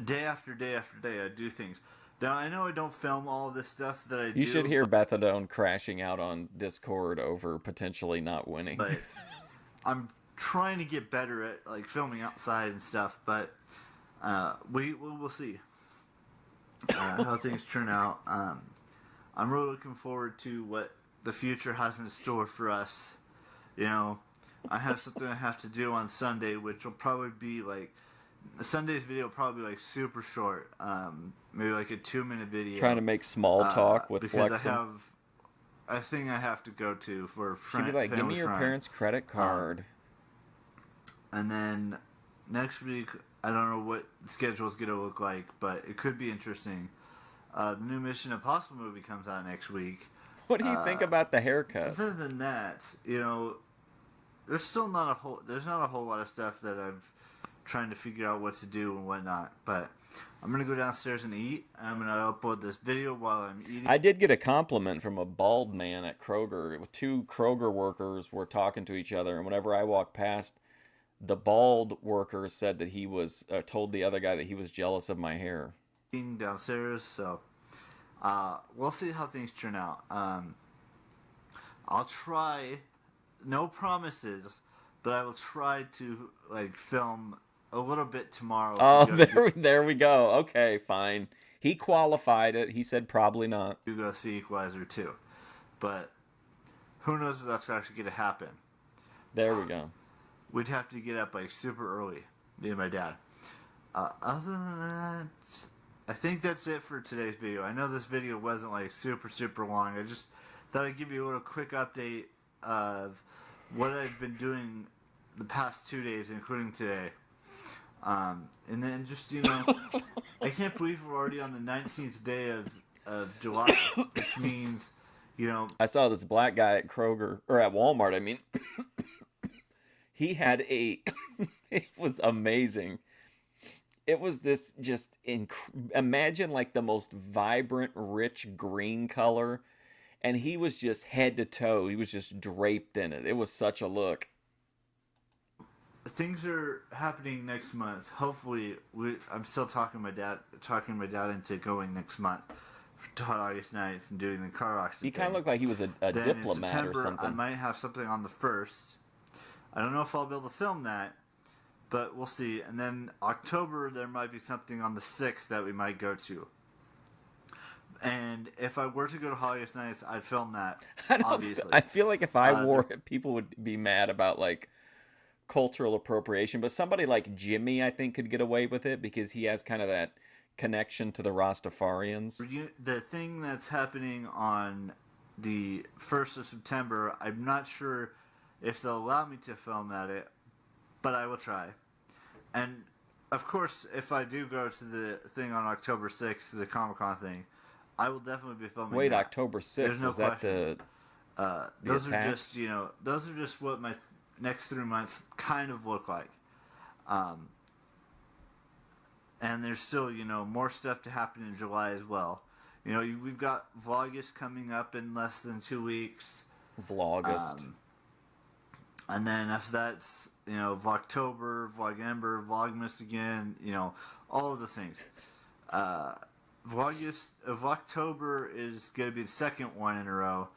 day after day after day I do things. Now I know I don't film all of this stuff that I do. You should hear Bethadone crashing out on Discord over potentially not winning. But I'm trying to get better at like filming outside and stuff, but we'll see. how things turn out. I'm really looking forward to what the future has in store for us. You know, I have something I have to do on Sunday, which will probably be like Sunday's video will probably be like super short, maybe like a 2-minute video. Trying to make small talk with because flexing. I have a thing I have to go to for She'd be like, "Give me your parents' credit card." And then next week, I don't know what the schedule is going to look like, but it could be interesting. The new Mission Impossible movie comes out next week. What do you think about the haircut? Other than that, you know, there's not a whole lot of stuff that I've trying to figure out what to do and whatnot. But I'm gonna go downstairs and eat. And I'm gonna upload this video while I'm eating. I did get a compliment from a bald man at Kroger. 2 Kroger workers were talking to each other, and whenever I walked past, the bald worker said that he was told the other guy that he was jealous of my hair. Eating downstairs, so we'll see how things turn out. I'll try. No promises, but I will try to like film a little bit tomorrow. Oh, there we go. Okay, fine. He qualified it. He said probably not. You go see Equalizer 2. But who knows if that's actually going to happen. There we go. We'd have to get up like super early, me and my dad. Other than that, I think that's it for today's video. I know this video wasn't like super long. I just thought I'd give you a little quick update of what I've been doing the past 2 days, including today. And then just, you know, I can't believe we're already on the 19th day of July, which means, you know... I saw this black guy at Kroger, or at Walmart, I mean. He had it was amazing. It was this just, imagine like the most vibrant, rich green color. And he was just head to toe. He was just draped in it. It was such a look. Things are happening next month. Hopefully, I'm still talking my dad into going next month to August nights and doing the car auction. He kind of looked like he was a diplomat September, or something. I might have something on the 1st. I don't know if I'll be able to film that, but we'll see. And then October, there might be something on the 6th that we might go to. And if I were to go to Hollywood Nights, I'd film that, obviously. I feel like if I wore it, people would be mad about, like, cultural appropriation. But somebody like Jimmy, I think, could get away with it because he has kind of that connection to the Rastafarians. The thing that's happening on the 1st of September, I'm not sure if they'll allow me to film at it, but I will try. And, of course, if I do go to the thing on October 6th, the Comic-Con thing, I will definitely be filming. Wait, that. October 6th? There's no is that question. Those attacks? are just, you know, those are just what my next 3 months kind of look like. And there's still, you know, more stuff to happen in July as well. You know, we've got Vlogust coming up in less than 2 weeks. Vlogust. And then after that's, you know, Vlogtober, Vlogember, Vlogmas again, you know, all of the things. Vlogtober is going to be the second one in a row.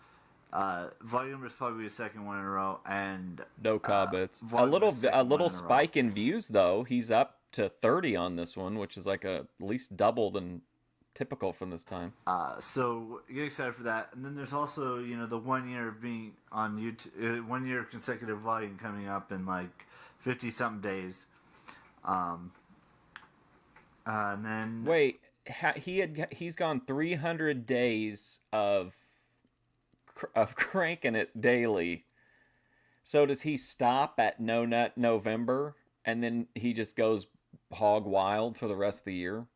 Vlogember is probably the second one in a row, and no comments. A little spike in views though. He's up to 30 on this one, which is like at least double than typical from this time. So get excited for that. And then there's also, you know, the 1 year of being on YouTube, 1 year of consecutive vlogging coming up in like 50 something days. And then wait. He's gone 300 days of cranking it daily. So does he stop at No Nut November and then he just goes hog wild for the rest of the year?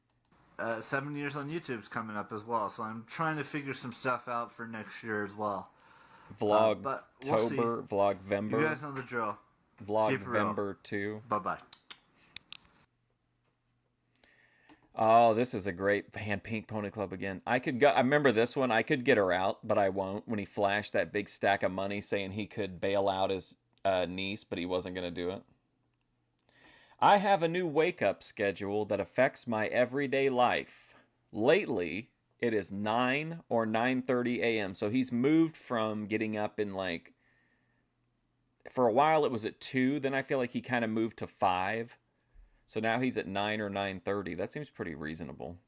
7 years on YouTube's coming up as well, so I'm trying to figure some stuff out for next year as well. Vlogtober, we'll Vlogvember. You guys know the drill. Vlogvember 2. Bye-bye. Oh, this is a great Pink Pony Club again. I remember this one. I could get her out, but I won't. When he flashed that big stack of money saying he could bail out his niece, but he wasn't going to do it. I have a new wake-up schedule that affects my everyday life. Lately, it is 9 or 9:30 a.m. So he's moved from getting up in like... For a while, it was at 2. Then I feel like he kind of moved to 5. So now he's at 9 or 9:30. That seems pretty reasonable.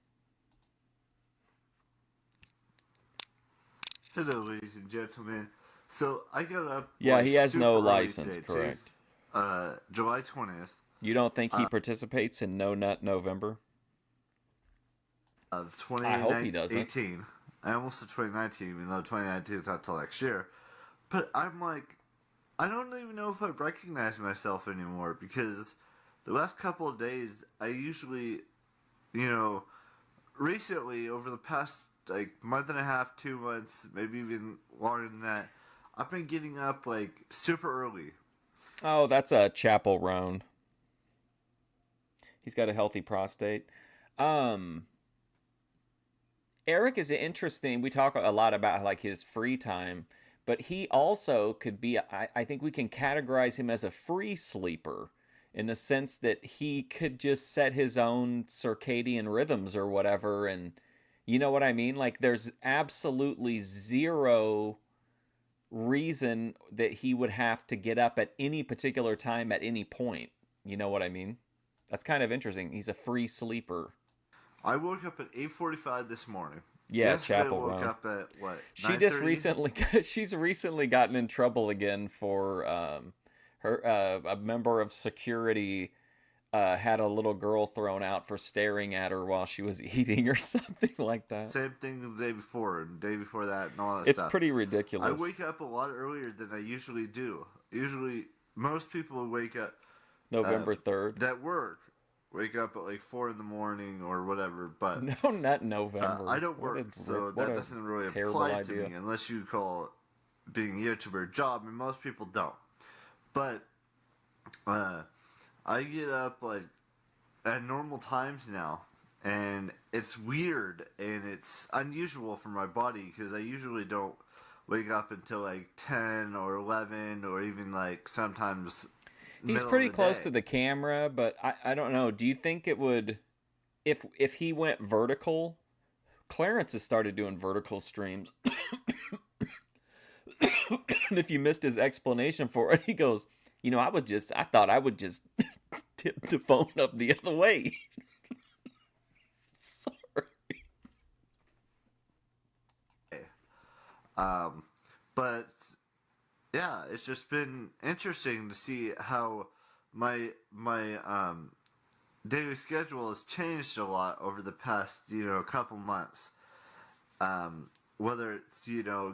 Hello, ladies and gentlemen. So I got up. Yeah, like, he has no super early license, today. correct? Today's, July 20th You don't think he participates in No Nut November? of I hope he doesn't. 2018. I almost said 2019, even though 2019 is not till next year. But I'm like, I don't even know if I recognize myself anymore because the last couple of days, I usually, recently over the past like month and a half, 2 months, maybe even longer than that, I've been getting up like super early. Oh, that's a Chapel Roan. He's got a healthy prostate. Eric is interesting. We talk a lot about like his free time, but he also could be, I think we can categorize him as a free sleeper in the sense that he could just set his own circadian rhythms or whatever. And you know what I mean? Like there's absolutely zero reason that he would have to get up at any particular time at any point. You know what I mean? That's kind of interesting. He's a free sleeper. I woke up at 8:45 this morning. Yeah, Yesterday Chapel I woke Roan. up at what? She just 9:30? she's recently gotten in trouble again for her a member of security had a little girl thrown out for staring at her while she was eating or something like that. Same thing the day before and the day before that and all that It's stuff. pretty ridiculous. I wake up a lot earlier than I usually do. Usually, most people wake up November 3rd. that work wake up at like 4 in the morning or whatever. But No, not November. I don't work, so that doesn't really apply to me unless you call being a YouTuber a job, and most people don't. But I get up like at normal times now, and it's weird and it's unusual for my body because I usually don't wake up until like 10 or 11 or even like sometimes. He's pretty close to the camera, but I don't know. Do you think it would, if he went vertical? Clarence has started doing vertical streams. And if you missed his explanation for it, he goes, I thought I would just tip the phone up the other way. Sorry. But yeah, it's just been interesting to see how my daily schedule has changed a lot over the past couple months. Whether it's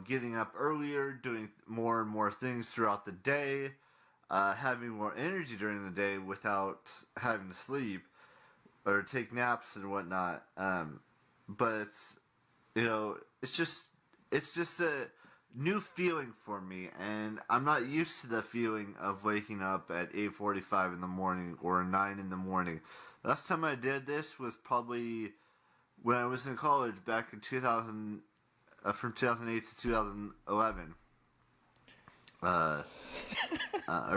getting up earlier, doing more and more things throughout the day, having more energy during the day without having to sleep or take naps and whatnot. But it's just a new feeling for me, and I'm not used to the feeling of waking up at 8:45 in the morning or 9 in the morning. Last time I did this was probably when I was in college back in 2000, from 2008 to 2011. Or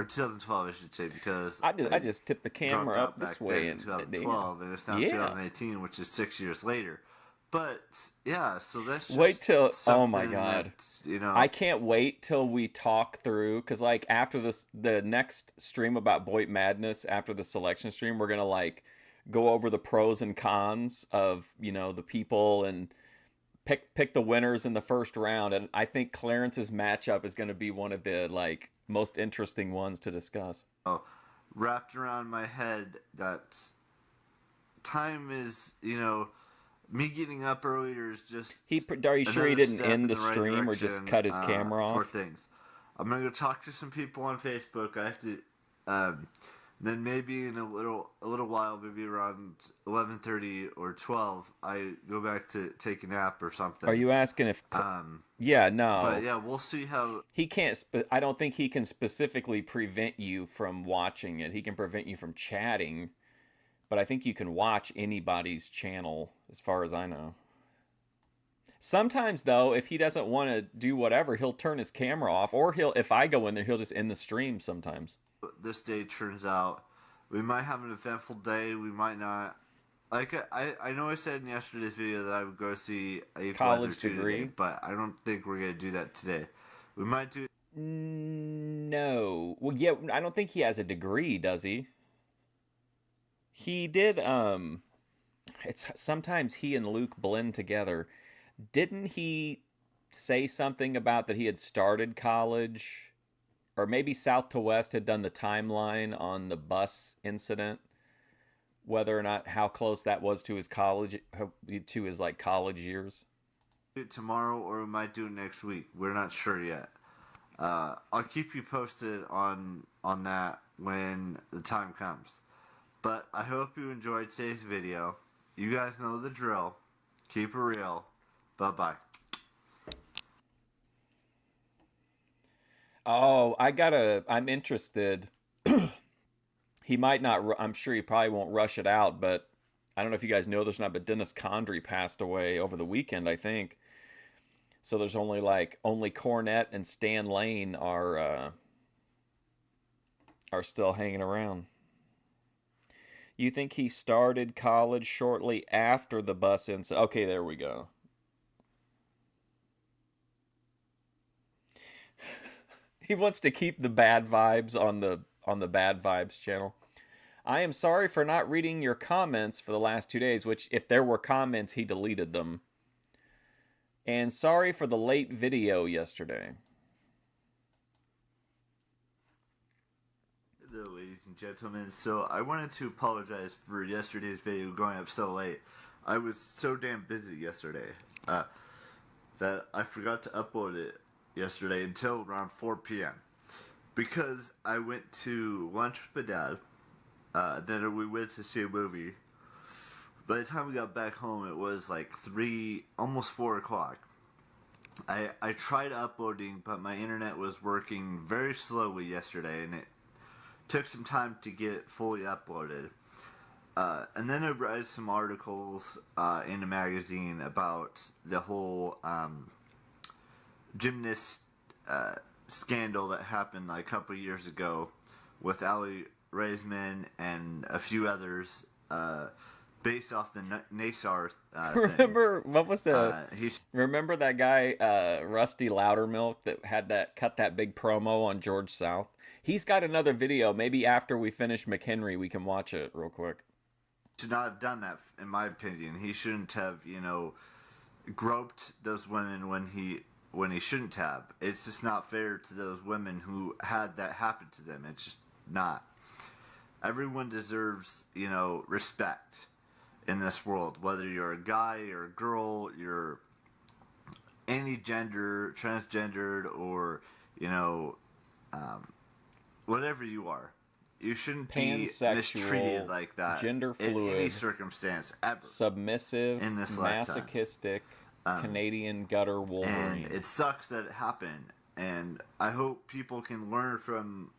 2012, I should say, because I just tipped the camera up this way in 2012, and it's now 2018, which is 6 years later. But yeah, so that's just wait till oh my god, that, I can't wait till we talk through, because like after the next stream about Boit Madness, after the selection stream, we're gonna like go over the pros and cons of the people and pick the winners in the first round. And I think Clarence's matchup is going to be one of the like most interesting ones to discuss. Wrapped around my head that time is me getting up earlier is just. Are you sure he didn't end the stream or just cut his camera off? For things, I'm gonna go talk to some people on Facebook. I have to. Then maybe in a little while, maybe around 11:30 or 12, I go back to take a nap or something. Are you asking if? Yeah, no. But yeah, we'll see how. He can't. I don't think he can specifically prevent you from watching it. He can prevent you from chatting, but I think you can watch anybody's channel, as far as I know. Sometimes, though, if he doesn't want to do whatever, he'll turn his camera off, or if I go in there, he'll just end the stream sometimes. This day turns out, we might have an eventful day, we might not. Like I know I said in yesterday's video that I would go see a college degree today, but I don't think we're gonna do that today. We might do. No. Well, yeah, I don't think he has a degree, does he? He did. It's sometimes he and Luke blend together. Didn't he say something about that he had started college, or maybe South to West had done the timeline on the bus incident, whether or not how close that was to his college, to his like college years. Tomorrow, or we might do it next week. We're not sure yet. I'll keep you posted on that when the time comes. But I hope you enjoyed today's video. You guys know the drill. Keep it real. Bye-bye. Oh, I'm interested. He might not, I'm sure he probably won't rush it out, but I don't know if you guys know this or not, but Dennis Condrey passed away over the weekend, I think. So there's only Cornette and Stan Lane are still hanging around. You think he started college shortly after the bus incident? Okay, there we go. He wants to keep the bad vibes on the Bad Vibes channel. I am sorry for not reading your comments for the last 2 days, which if there were comments, he deleted them. And sorry for the late video yesterday. Hello, ladies and gentlemen. So I wanted to apologize for yesterday's video going up so late. I was so damn busy yesterday that I forgot to upload it yesterday until around 4 p.m. because I went to lunch with my dad. Then we went to see a movie. By the time we got back home, it was like 3, almost 4 o'clock. I tried uploading, but my internet was working very slowly yesterday, and it took some time to get fully uploaded. And then I read some articles in a magazine about the whole gymnast scandal that happened like a couple years ago with Ali Raisman and a few others, based off the Nassar Remember thing. what was the? Remember that guy Rusty Loudermilk that cut that big promo on George South? He's got another video. Maybe after we finish McHenry, we can watch it real quick. Should not have done that, in my opinion. He shouldn't have, groped those women when he shouldn't have. It's just not fair to those women who had that happen to them. It's just not. Everyone deserves, respect in this world. Whether you're a guy or a girl, you're any gender, transgendered, or, whatever you are. You shouldn't be mistreated like that gender fluid, in any circumstance ever. Submissive, in this masochistic, Canadian gutter Wolverine. And it sucks that it happened. And I hope people can learn from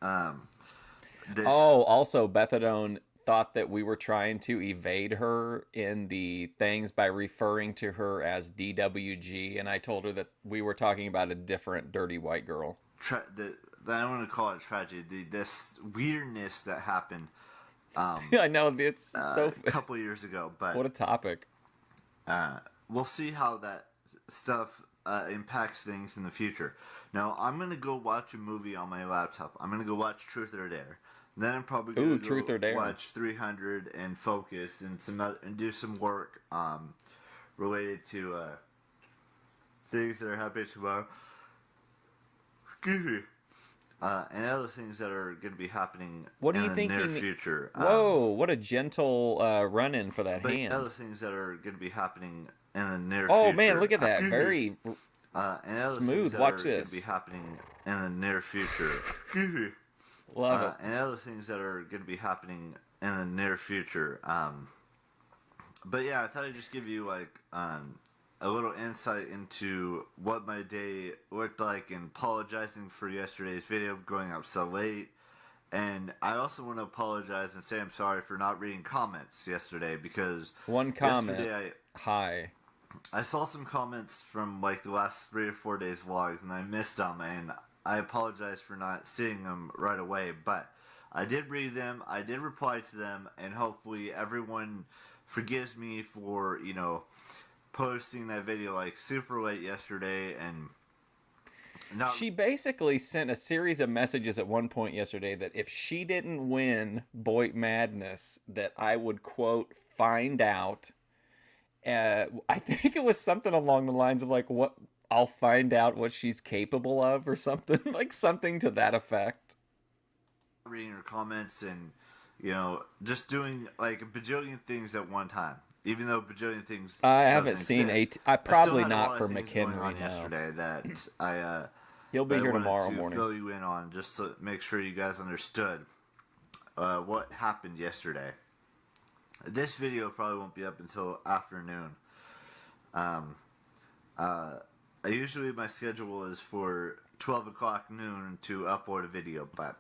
this. Oh, also, Bethadone thought that we were trying to evade her in the things by referring to her as DWG, and I told her that we were talking about a different dirty white girl. I don't want to call it tragedy. This weirdness that happened. I know, it's so a couple years ago, but what a topic. We'll see how that stuff impacts things in the future. Now, I'm gonna go watch a movie on my laptop. I'm gonna go watch Truth or Dare. Then I'm probably gonna go watch 300 and Focus and and do some work related to things that are happening tomorrow. Excuse me. And other things that are going to be happening in the near future. Whoa, what a gentle run-in for that hand. Other things that are going to be happening in the near future. Oh, man, look at that. Very smooth. Watch this. Going to be happening in the near future. Love it. And other things that are going to be happening in the near future. But yeah, I thought I'd just give you a little insight into what my day looked like, and apologizing for yesterday's video going up so late. And I also want to apologize and say I'm sorry for not reading comments yesterday, because one comment. Hi. I saw some comments from the last 3 or 4 days vlogs, and I missed them, and I apologize for not seeing them right away, but I did read them, I did reply to them, and hopefully everyone forgives me for, posting that video super late yesterday. And she basically sent a series of messages at one point yesterday that if she didn't win Boy Madness, that I would, quote, find out. I think it was something along the lines of what I'll find out what she's capable of or something like something to that effect. Reading her comments and just doing like a bajillion things at one time. Even though bajillion things I doesn't haven't seen exist. I probably still had a not lot for of things going on McHenry now. yesterday that He'll be I here wanted tomorrow to morning. fill you in on just to make sure you guys understood what happened yesterday. This video probably won't be up until afternoon. Usually my schedule is for 12 o'clock noon to upload a video, but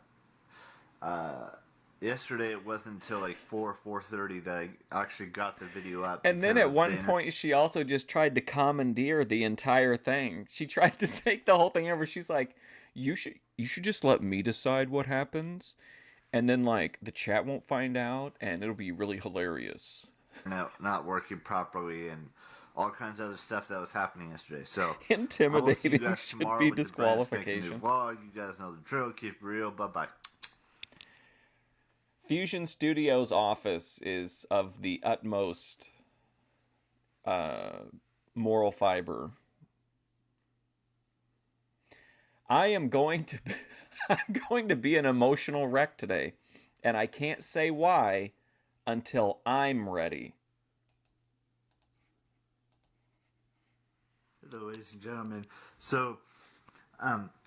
yesterday it wasn't until like 4:30 that I actually got the video up. And then at one point she also just tried to commandeer the entire thing. She tried to take the whole thing over. She's like, you should just let me decide what happens, and then like the chat won't find out and it'll be really hilarious. Not working properly and all kinds of other stuff that was happening yesterday. So intimidating should be disqualification. Vlog. You guys know the drill. Keep it real. Bye bye. Fusion Studios' office is of the utmost moral fiber. I'm going to be an emotional wreck today, and I can't say why until I'm ready. Hello, ladies and gentlemen. So,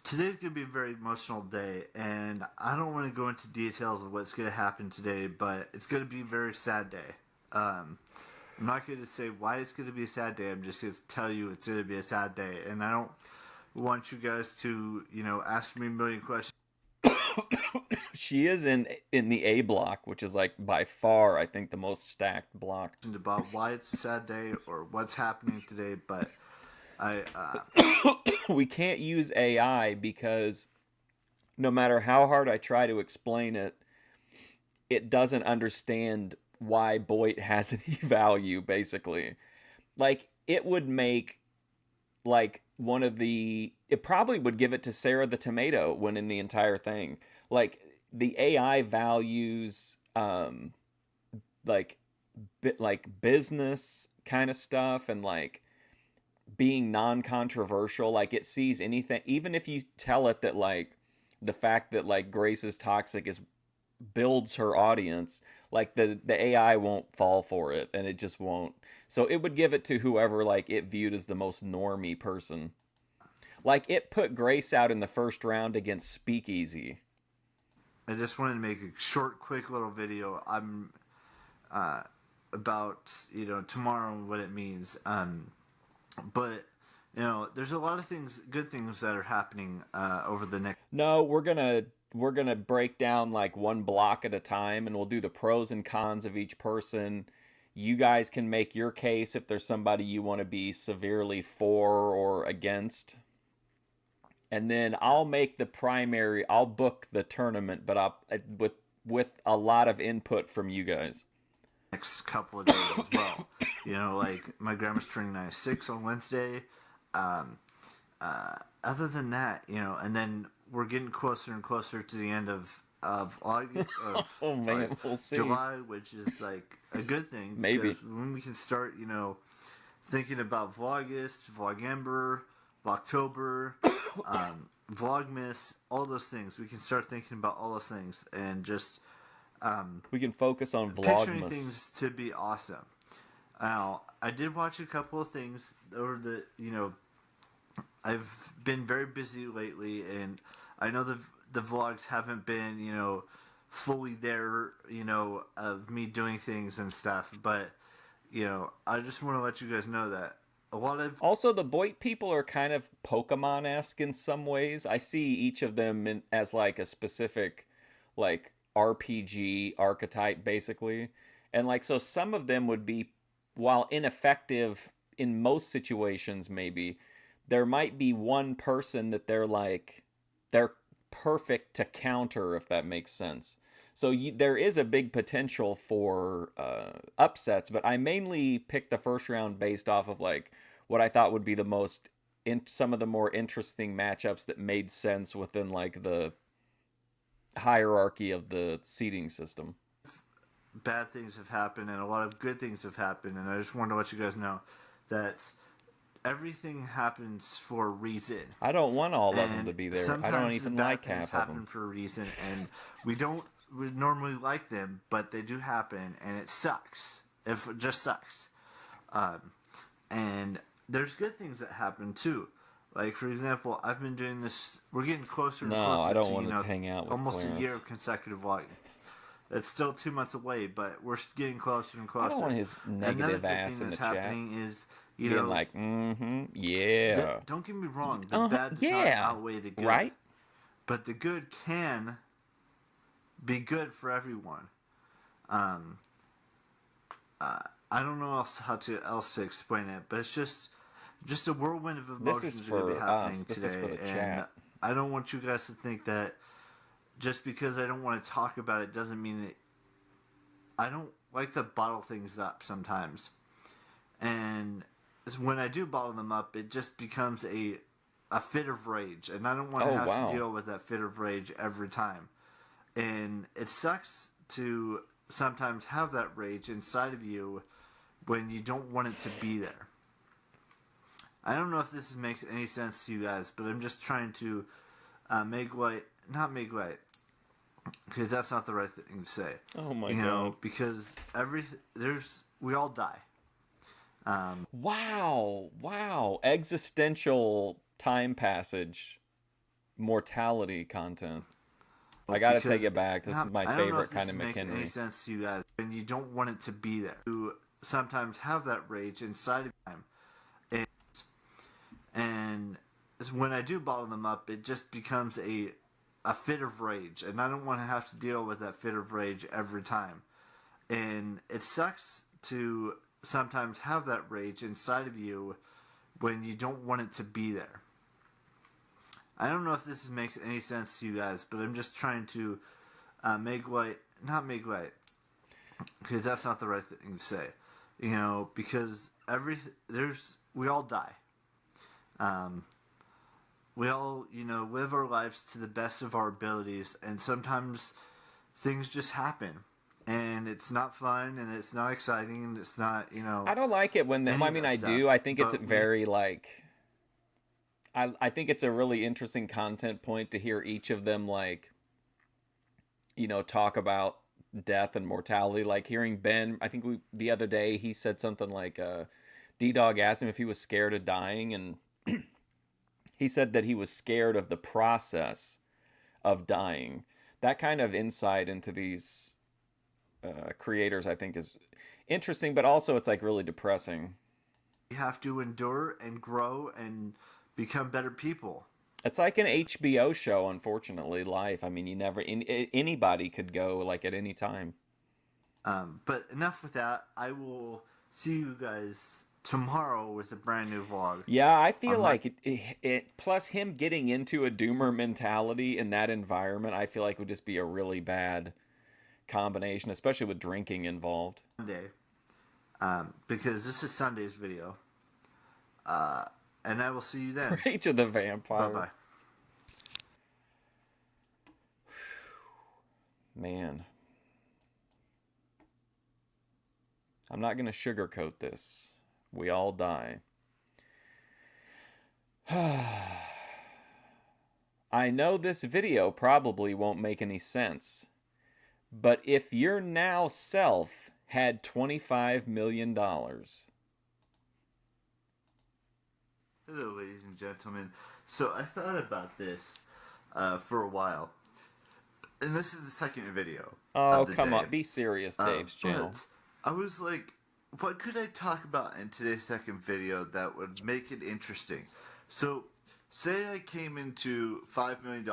today's going to be a very emotional day, and I don't want to go into details of what's going to happen today, but it's going to be a very sad day. I'm not going to say why it's going to be a sad day. I'm just going to tell you it's going to be a sad day, and I don't want you guys to, ask me a million questions. She is in the A block, which is like by far, I think, the most stacked block. About why it's a sad day or what's happening today, but we can't use AI because no matter how hard I try to explain it, it doesn't understand why Boyd has any value, basically. Like, it would make, like, it probably would give it to Sarah the Tomato when in the entire thing. Like, the AI values, like business kind of stuff and, like, being non-controversial. Like, it sees anything, even if you tell it that, like, the fact that, like, Grace is toxic builds her audience, like, the AI won't fall for it, and it just won't. So it would give it to whoever, like, it viewed as the most normie person. Like, it put Grace out in the first round against Speakeasy. I just wanted to make a short, quick little video. I'm about tomorrow and what it means. But there's a lot of good things that are happening over the next. No, we're gonna break down like one block at a time, and we'll do the pros and cons of each person. You guys can make your case if there's somebody you want to be severely for or against. And then I'll make the primary. I'll book the tournament, but with a lot of input from you guys. Next couple of days as well. Like my grandma's turning 96 on Wednesday. Other than that, and then we're getting closer and closer to the end of August. Oh man, we'll see. July, which is like a good thing. Maybe when we can start, thinking about Vlogust, Vlogember, Vlogtober, Vlogmas, all those things. We can start thinking about all those things and just we can focus on picturing Vlogmas. Things to be awesome. Now, I did watch a couple of things over the, I've been very busy lately, and I know the vlogs haven't been, fully there, of me doing things and stuff, but, I just want to let you guys know that a lot of... Also, the Boyd people are kind of Pokemon-esque in some ways. I see each of them as, like, a specific, like, RPG archetype, basically. And, like, so some of them would be, while ineffective in most situations, maybe, there might be one person that they're perfect to counter, if that makes sense. So there is a big potential for upsets, but I mainly picked the first round based off of like what I thought would be some of the more interesting matchups that made sense within like the hierarchy of the seeding system. Bad things have happened and a lot of good things have happened, and I just wanted to let you guys know that everything happens for a reason. I don't want all of them And to be there. I sometimes don't the even bad like things half of happen them. for a reason, and we normally like them, but they do happen, and it sucks. It just sucks. And there's good things that happen too. Like, for example, I've been doing this. We're getting closer and No, closer I don't to, want to hang out with almost Clarence. a year of consecutive vlogging. It's still 2 months away, but we're getting closer and closer. I don't want his negative Another good ass thing in the that's chat. happening is, Being like, yeah. Don't get me wrong. The bad does not yeah. outweigh the good. Right? But the good can be good for everyone. I don't know how else to explain it, but it's just a whirlwind of emotions This is are going to be for happening us. This today. is for the and chat. I don't want you guys to think that just because I don't want to talk about it doesn't mean that I don't like to bottle things up sometimes. And when I do bottle them up, it just becomes a fit of rage, and I don't want to have to deal with that fit of rage every time. And it sucks to sometimes have that rage inside of you when you don't want it to be there. I don't know if this makes any sense to you guys, but I'm just trying to not make light, because that's not the right thing to say. Oh my God! God. Because we all die. Wow. Existential time passage, mortality content. I gotta take it back. This is my favorite kind of McHenry. I don't know if this makes any sense to you guys. When you don't want it to be there, you sometimes have that rage inside of you. And when I do bottle them up, it just becomes a fit of rage, and I don't want to have to deal with that fit of rage every time. And it sucks to sometimes have that rage inside of you when you don't want it to be there. I don't know if this makes any sense to you guys, but I'm just trying to not make light, because that's not the right thing to say. Because we all die. We all, live our lives to the best of our abilities, and sometimes things just happen. And it's not fun, and it's not exciting, and it's not, I don't like it when I do. I think it's very, I think it's a really interesting content point to hear each of them, talk about death and mortality. Like hearing Ben, I think the other day, he said something like, D-Dog asked him if he was scared of dying, and he said that he was scared of the process of dying. That kind of insight into these creators, I think, is interesting, but also it's really depressing. You have to endure and grow and become better people. It's like an HBO show, unfortunately, life. I mean, anybody could go at any time. But enough with that. I will see you guys tomorrow with a brand new vlog. Yeah, I feel like it plus him getting into a doomer mentality in that environment, I feel like would just be a really bad combination, especially with drinking involved. Sunday, because this is Sunday's video. And I will see you then. Rage of the Vampire. Bye-bye. Man. I'm not going to sugarcoat this. We all die. I know this video probably won't make any sense, but if your now self had $25 million... Hello, ladies and gentlemen. So I thought about this for a while, and this is the second video. Oh, come on. Be serious, Dave's channel. I was like, what could I talk about in today's second video that would make it interesting? So, say I came into $5 million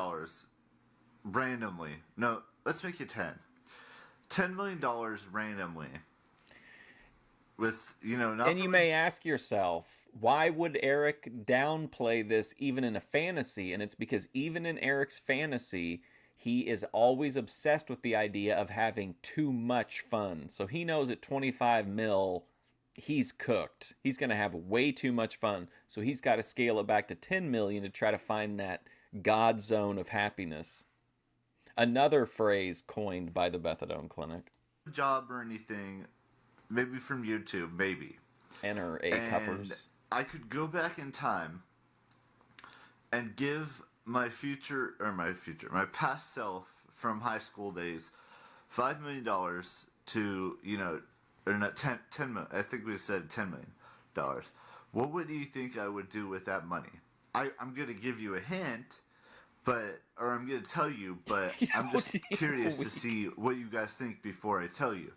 randomly. No, let's make it 10. $10 million randomly. With, and you may ask yourself, why would Eric downplay this even in a fantasy? And it's because even in Eric's fantasy, he is always obsessed with the idea of having too much fun. So he knows at 25 mil, he's cooked. He's going to have way too much fun. So he's got to scale it back to 10 million to try to find that God zone of happiness. Another phrase coined by the Methadone Clinic. Job or anything, maybe from YouTube, maybe. Enter A cuppers. I could go back in time and give my past self from high school days $5 million to, or not 10 million. I think we said $10 million. What would you think I would do with that money? I'm going to give you a hint, or I'm going to tell you, but I'm just curious to see what you guys think before I tell you.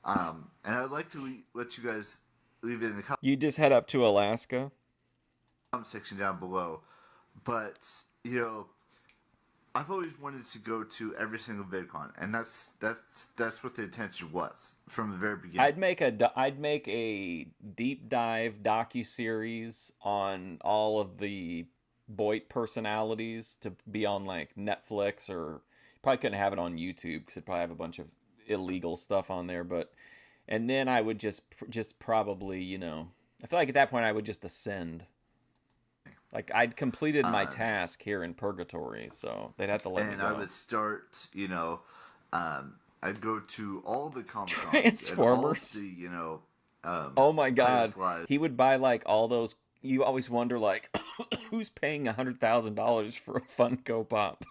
And I'd like to let you guys leave it in the comment You just head up to Alaska? section down below. But, I've always wanted to go to every single VidCon, and that's what the intention was from the very beginning. I'd make a deep dive docuseries on all of the Boit personalities to be on like Netflix, or probably couldn't have it on YouTube because it'd probably have a bunch of illegal stuff on there. And then I would just probably, I feel like at that point I would just ascend. Like, I'd completed my task here in Purgatory, so they'd have to let me go. And I would start, I'd go to all the Comic-Cons. Transformers. And all the, oh my God. Live. He would buy, like, all those... You always wonder, like, who's paying $100,000 for a Funko Pop?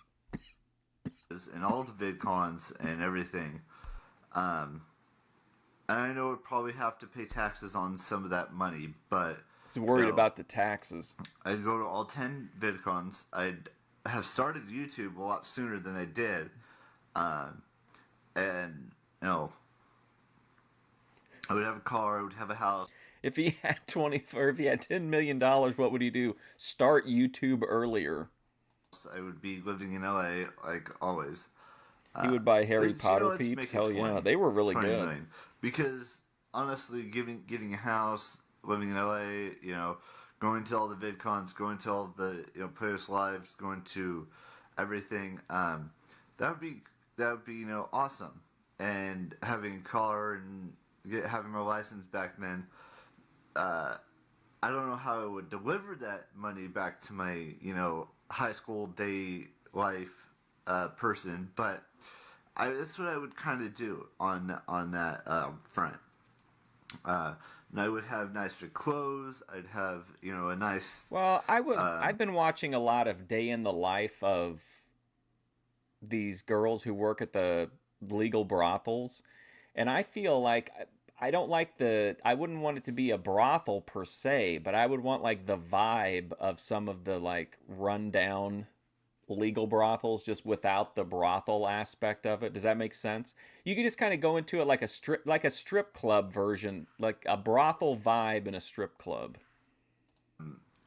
And all the VidCons and everything. And I know I'd probably have to pay taxes on some of that money, but... Worried about the taxes. I'd go to all 10 VidCons. I'd have started YouTube a lot sooner than I did. And, I would have a car, I would have a house. If he had $10 million, what would he do? Start YouTube earlier. I would be living in LA, like always. He would buy Harry Potter peeps. Hell yeah, they were really good. Million. Because, honestly, getting a house... living in LA, going to all the VidCons, going to all the players' lives, going to everything. That would be awesome. And having a car and having my license back then, I don't know how I would deliver that money back to my high school day life person, but that's what I would kind of do on that front. And I would have nicer clothes. I'd have, a nice... Well, I've been watching a lot of day in the life of these girls who work at the legal brothels. And I feel like I wouldn't want it to be a brothel per se, but I would want like the vibe of some of the like rundown legal brothels just without the brothel aspect of it. Does that make sense? You could just kind of go into it like a strip club version, like a brothel vibe in a strip club.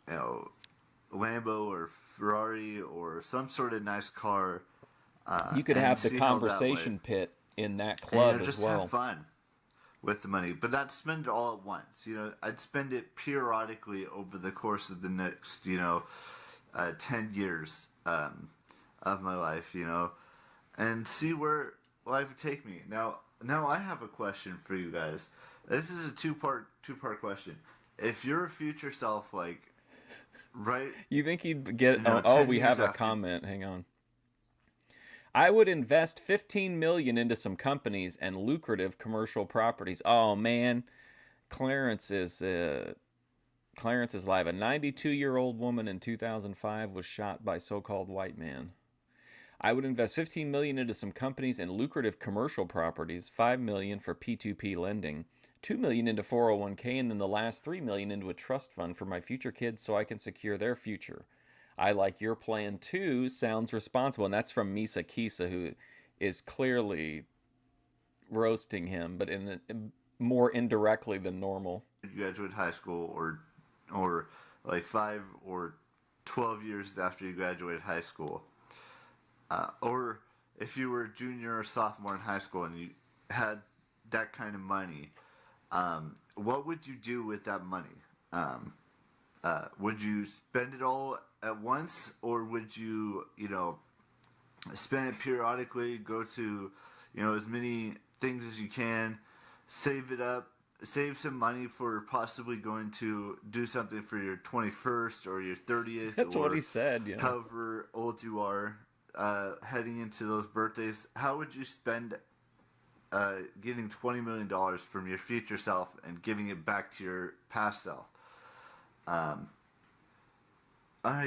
Lambo or Ferrari or some sort of nice car. You could have the conversation pit in that club just as well. Have fun with the money, but not spend it all at once. I'd spend it periodically over the course of the next 10 years of my life, and see where life would take me. Now I have a question for you guys. This is a two-part question. If you're a future self, like, right? You think you'd get... we have a comment. Hang on. I would invest $15 million into some companies and lucrative commercial properties. Oh, man. Clarence is live. A 92-year-old woman in 2005 was shot by so-called white man. I would invest $15 million into some companies and lucrative commercial properties, $5 million for P2P lending, $2 million into 401k, and then the last $3 million into a trust fund for my future kids so I can secure their future. I like your plan too. Sounds responsible. And that's from Misa Kisa, who is clearly roasting him, but more indirectly than normal. You graduate high school or like 5 or 12 years after you graduated high school. Or if you were a junior or sophomore in high school and you had that kind of money, what would you do with that money? Would you spend it all at once, or would you, spend it periodically, go to, as many things as you can, save it up, save some money for possibly going to do something for your 21st or your 30th. That's what he said, yeah. However old you are, heading into those birthdays. How would you spend getting $20 million from your future self and giving it back to your past self? I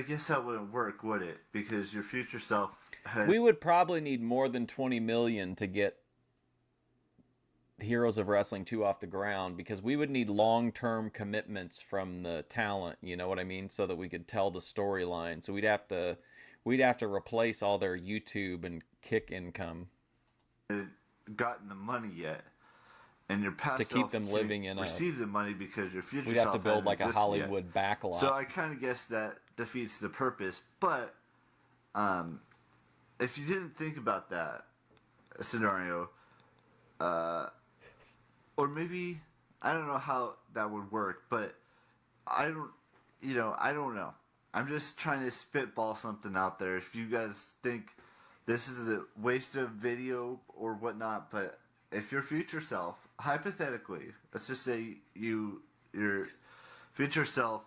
guess that wouldn't work, would it? Because your future self had... We would probably need more than 20 million to get Heroes of Wrestling 2 off the ground, because we would need long-term commitments from the talent, you know what I mean, so that we could tell the storyline. So we'd have to replace all their YouTube and Kick income gotten the money yet, and your past to keep self them living in receive the money because your future we'd self have to build like a yet. Hollywood backlot. So I kind of guess that defeats the purpose. But if you didn't think about that scenario, or maybe I don't know how that would work, but I don't know. I'm just trying to spitball something out there. If you guys think this is a waste of video or whatnot, but if your future self, hypothetically, let's just say your future self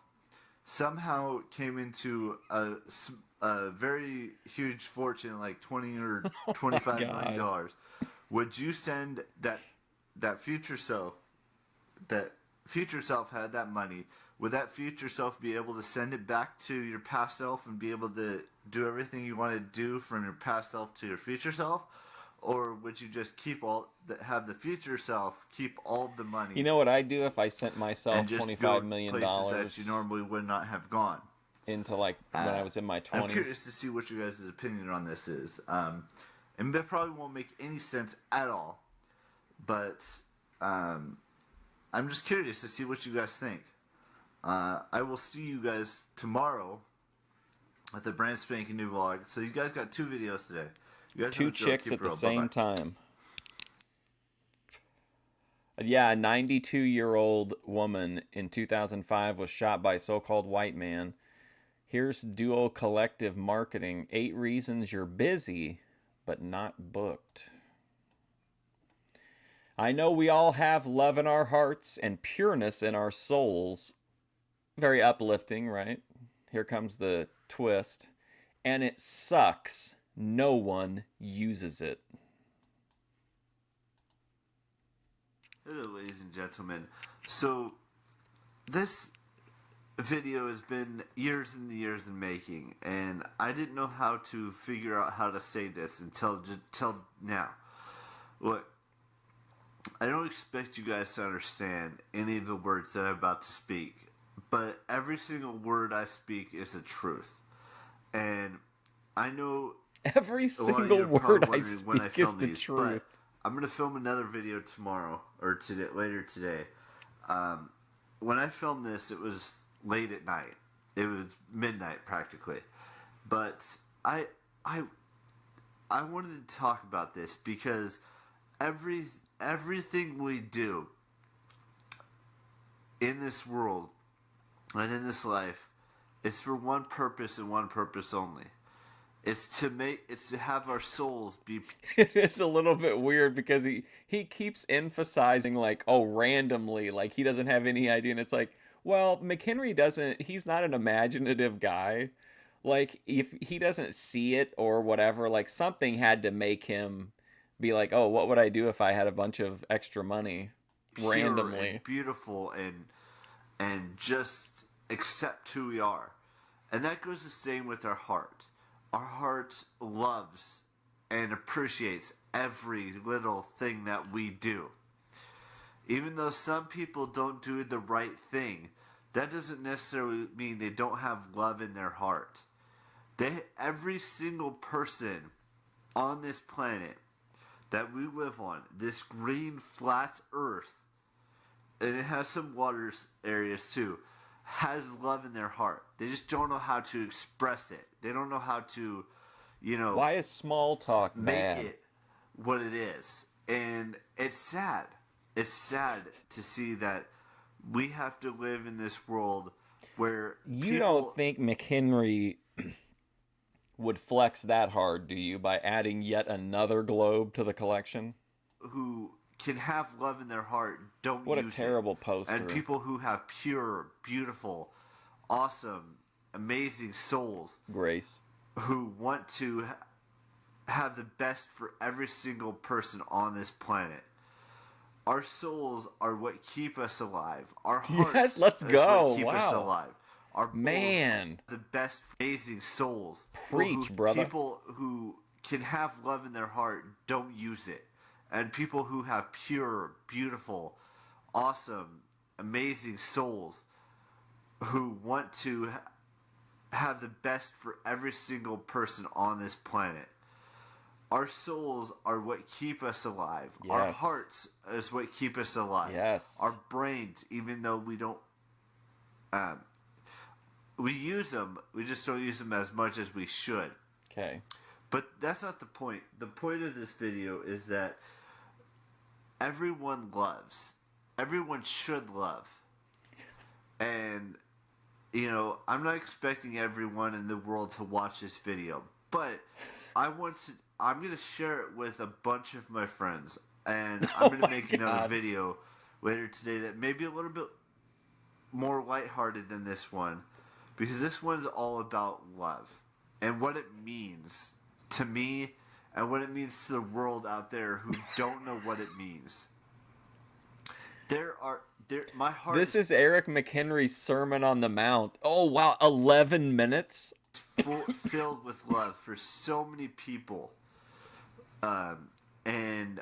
somehow came into a very huge fortune, like $20 or $25 million, would you send that future self had that money? Would that future self be able to send it back to your past self and be able to do everything you want to do from your past self to your future self? Or would you just have the future self keep all of the money? You know what I'd do if I sent myself $25 million that you normally would not have gone into, like, when I was in my 20s? I'm curious to see what you guys' opinion on this is. And that probably won't make any sense at all. But I'm just curious to see what you guys think. I will see you guys tomorrow at the brand spanking new vlog. So you guys got 2 videos today. You guys 2 chicks at the same time. Yeah, a 92-year-old woman in 2005 was shot by a so-called white man. Here's Duo Collective Marketing. 8 reasons you're busy, but not booked. I know we all have love in our hearts and pureness in our souls. Very uplifting, right? Here comes the twist. And it sucks. No one uses it. Hello, ladies and gentlemen. So, this video has been years and years in making, and I didn't know how to figure out how to say this until now. Look, I don't expect you guys to understand any of the words that I'm about to speak, but every single word I speak is the truth. And I know every single word I speak is the truth. I'm going to film another video tomorrow, or later today. When I filmed this, it was late at night. It was midnight practically. But I wanted to talk about this because everything we do in this world and in this life is for one purpose and one purpose only. It's to have our souls be... It is a little bit weird because he keeps emphasizing, like, oh, randomly, like he doesn't have any idea. And it's like, well, McHenry he's not an imaginative guy. Like, if he doesn't see it or whatever, like something had to make him be like, oh, what would I do if I had a bunch of extra money randomly? And beautiful and just accept who we are. And that goes the same with our heart. Our heart loves and appreciates every little thing that we do. Even though some people don't do the right thing, that doesn't necessarily mean they don't have love in their heart. Every single person on this planet that we live on, this green flat earth, and it has some water areas too, has love in their heart. They just don't know how to express it. They don't know how to, why is small talk make it what it is. And it's sad. It's sad to see that we have to live in this world where you don't think McHenry would flex that hard, do you, by adding yet another globe to the collection? Who can have love in their heart don't what use a terrible it. poster. And people who have pure, beautiful, awesome, amazing souls, grace, who want to have the best for every single person on this planet. Our souls are what keep us alive. Our hearts let's go. What keep us alive. Our bulls Man. are the best, amazing souls. Preach, brother. People who can have love in their heart don't use it. And people who have pure, beautiful, awesome, amazing souls who want to have the best for every single person on this planet. Our souls are what keep us alive. Yes. Our hearts is what keep us alive. Yes. Our brains, even though we don't, we use them, we just don't use them as much as we should. Okay. But that's not the point. The point of this video is that everyone loves. Everyone should love. And, you know, I'm not expecting everyone in the world to watch this video. But I'm going to share it with a bunch of my friends. And I'm going to make another video later today that may be a little bit more lighthearted than this one. Because this one's all about love. And what it means to me and what it means to the world out there who don't know what it means. My heart This is Eric McHenry's Sermon on the Mount. Oh, wow. 11 minutes? filled with love for so many people. And,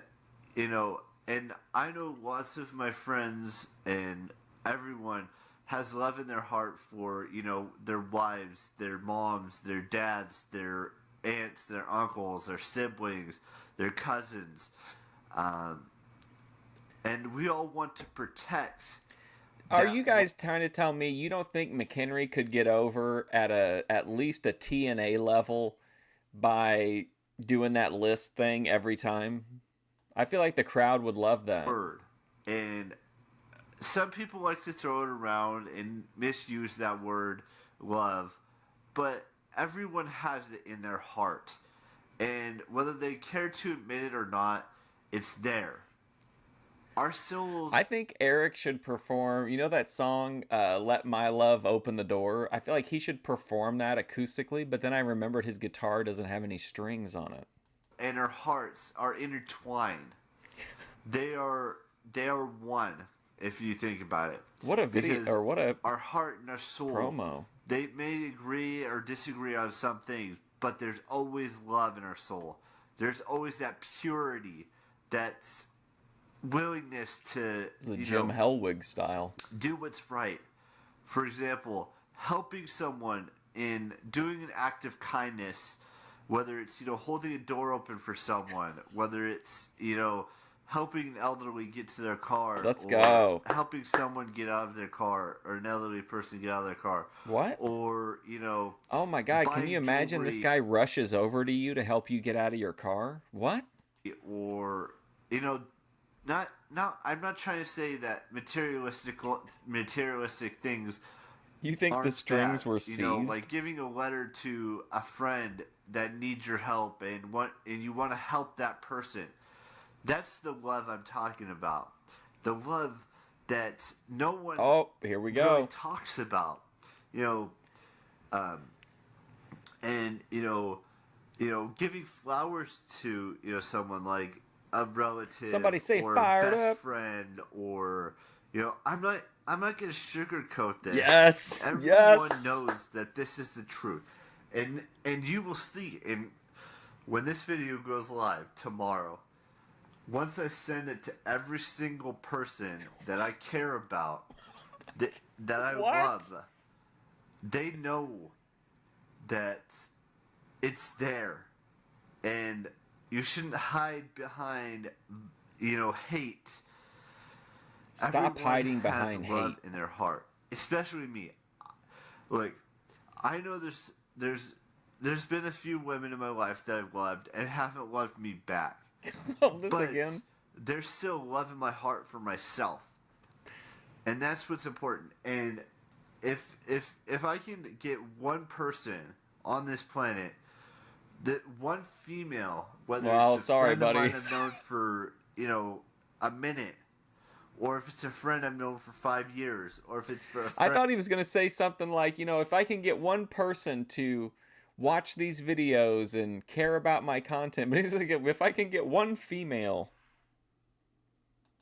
you know, and I know lots of my friends and everyone has love in their heart for, you know, their wives, their moms, their dads, their aunts, their uncles, their siblings, their cousins. And we all want to protect. Are you guys trying to tell me you don't think McHenry could get over at least a TNA level by doing that list thing every time? I feel like the crowd would love that. Word. And some people like to throw it around and misuse that word, love. But everyone has it in their heart. And whether they care to admit it or not, it's there. Our souls... I think Eric should perform, you know that song, Let My Love Open the Door? I feel like he should perform that acoustically, but then I remembered his guitar doesn't have any strings on it. And our hearts are intertwined. They are one, if you think about it. What a video, Because or what a our heart and our soul, promo. they may agree or disagree on some things, but there's always love in our soul. There's always that purity, that's willingness to It's a Jim Hellwig style. do what's right. For example, helping someone in doing an act of kindness, whether it's, you know, holding a door open for someone, whether it's, you know, helping an elderly get to their car. Let's or go. Helping someone get out of their car, or an elderly person get out of their car. What? Or, you know... Oh my God, can you imagine this guy rushes over to you to help you get out of your car? What? Or, you know, I'm not trying to say that materialistic things... You think the strings bad. were seized? You know, like giving a letter to a friend that needs your help and you want to help that person. That's the love I'm talking about. The love that no one here we really go. talks about. You know, and you know, giving flowers to, you know, someone like a relative, Somebody say or fired a best up. friend, or, you know, I'm not going to sugarcoat this. Yes, Everyone yes. knows that this is the truth, and you will see. And when this video goes live tomorrow, once I send it to every single person that I care about, that I What? love, they know that it's there, and you shouldn't hide behind, you know, hate. Stop Everyone hiding has behind love hate. in their heart, especially me. Like, I know there's been a few women in my life that I've loved and haven't loved me back. This But again. there's still love in my heart for myself, and that's what's important. And if I can get one person on this planet, that one female, whether it's a friend of mine I've known for, you know, a minute, or if it's a friend I've known for 5 years, or if it's for a friend... I thought he was going to say something like, you know, if I can get one person to watch these videos and care about my content, but he's like, if I can get one female.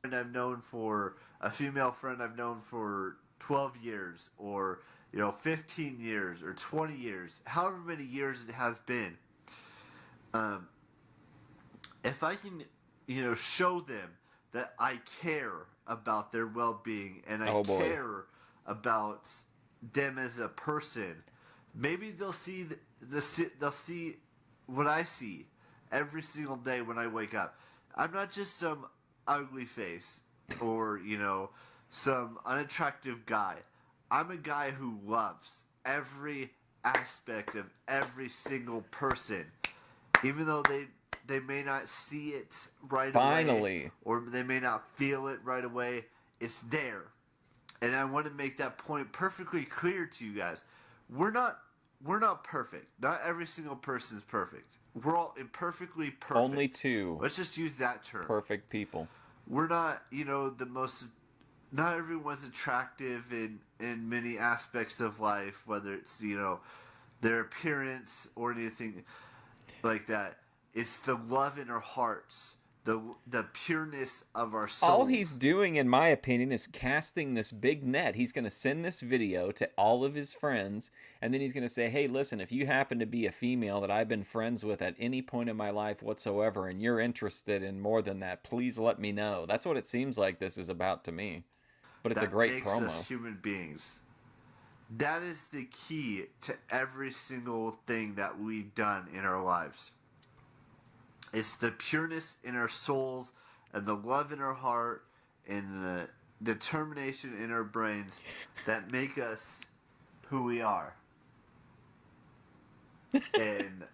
I've known for a female friend I've known for 12 years, or 15 years or 20 years, however many years it has been, if I can, show them that I care about their well-being and I care about them as a person, maybe they'll see they'll see what I see every single day when I wake up. I'm not just some ugly face or some unattractive guy. I'm a guy who loves every aspect of every single person, even though they may not see it right away, or they may not feel it right away. It's there, and I want to make that point perfectly clear to you guys. We're not perfect. Not every single person is perfect. We're all imperfectly perfect. Only two. Let's just use that term. Perfect people. We're not, the most. Not everyone's attractive in many aspects of life, whether it's their appearance or anything like that. It's the love in our hearts, the pureness of our souls. All he's doing, in my opinion, is casting this big net. He's going to send this video to all of his friends, and then he's going to say, hey, listen, if you happen to be a female that I've been friends with at any point in my life whatsoever, and you're interested in more than that, please let me know. That's what it seems like this is about to me. But it's a great promo. That makes us human beings. That is the key to every single thing that we've done in our lives. It's the pureness in our souls and the love in our heart and the determination in our brains that make us who we are. And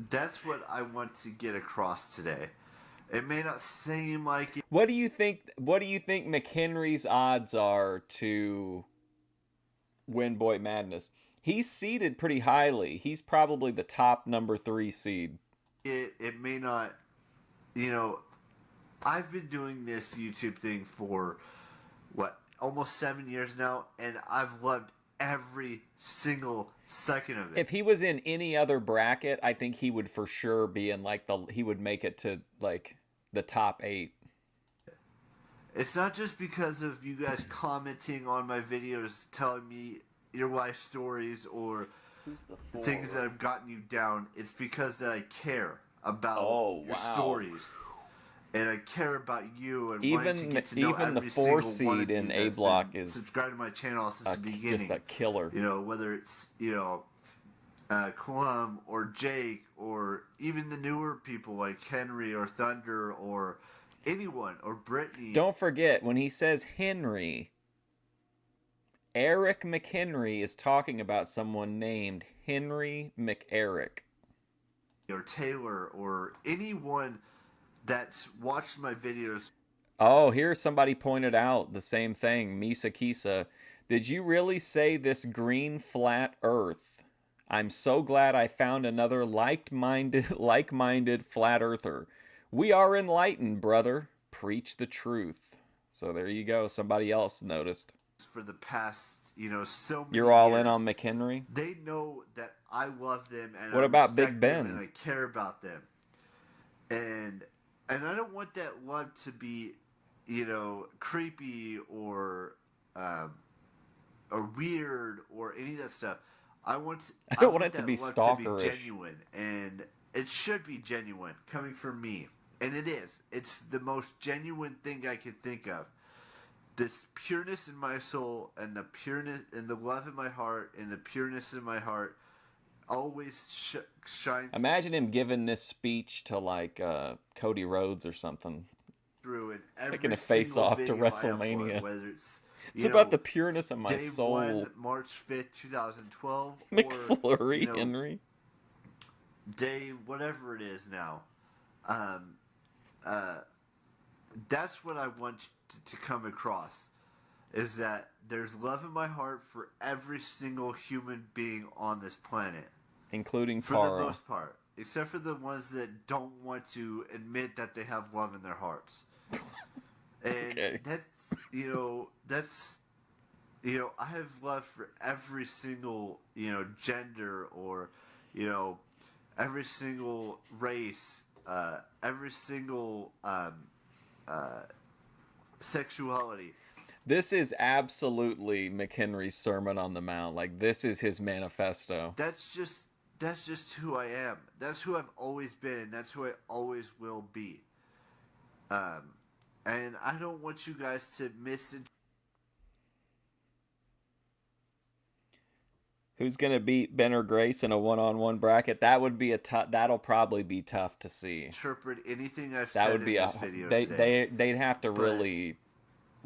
that's what I want to get across today. It may not seem like it. What do you think McHenry's odds are to win Boy Madness? He's seeded pretty highly. He's probably the top number 3 seed. It may not, I've been doing this YouTube thing for almost 7 years now, and I've loved every single second of it. If he was in any other bracket, I think he would for sure be in he would make it to the top 8. It's not just because of you guys commenting on my videos, telling me your life stories or things that have gotten you down. It's because that I care about your stories. And I care about you and wanting to get to know the every 4 single one of seed in you A that's block been is subscribed to my channel since the beginning. Just a killer. Whether it's Clum or Jake or even the newer people like Henry or Thunder or anyone or Brittany. Don't forget, when he says Henry, Eric McHenry is talking about someone named Henry McEric. Or Taylor or anyone that's watched my videos. Oh, here somebody pointed out the same thing. Misa Kisa. Did you really say this green flat earth? I'm so glad I found another like-minded flat earther. We are enlightened, brother. Preach the truth. So there you go. Somebody else noticed. For the past, so many You're all years, in on McHenry? They know that I love them and what I about respect Big Ben? them and I care about them. And I don't want that love to be, creepy or weird or any of that stuff. I don't want it to be To stalkerish. be genuine, and it should be genuine coming from me, and it is. It's the most genuine thing I can think of. This pureness in my soul and the pureness and the love in my heart and the pureness in my heart always shines. Imagine him giving this speech to Cody Rhodes or something. Through in every taking a face off to WrestleMania. Whether it's about the pureness of my day soul. 1, March 5th, 2012. McFlurry, or, Henry. Day whatever it is now. That's what I want to come across, is that there's love in my heart for every single human being on this planet. Including For Tara. the most part. Except for the ones that don't want to admit that they have love in their hearts. And Okay. that's I have love for every single, gender or, every single race, every single sexuality. This is absolutely McHenry's Sermon on the Mount. Like, this is his manifesto. That's just who I am. That's who I've always been, and that's who I always will be. And I don't want you guys to miss it. Who's gonna beat Ben or Grace in a one-on-one bracket? That would be a tough. That'll probably be tough to see. Interpret anything I've That said would be in a. this video today. They'd have to really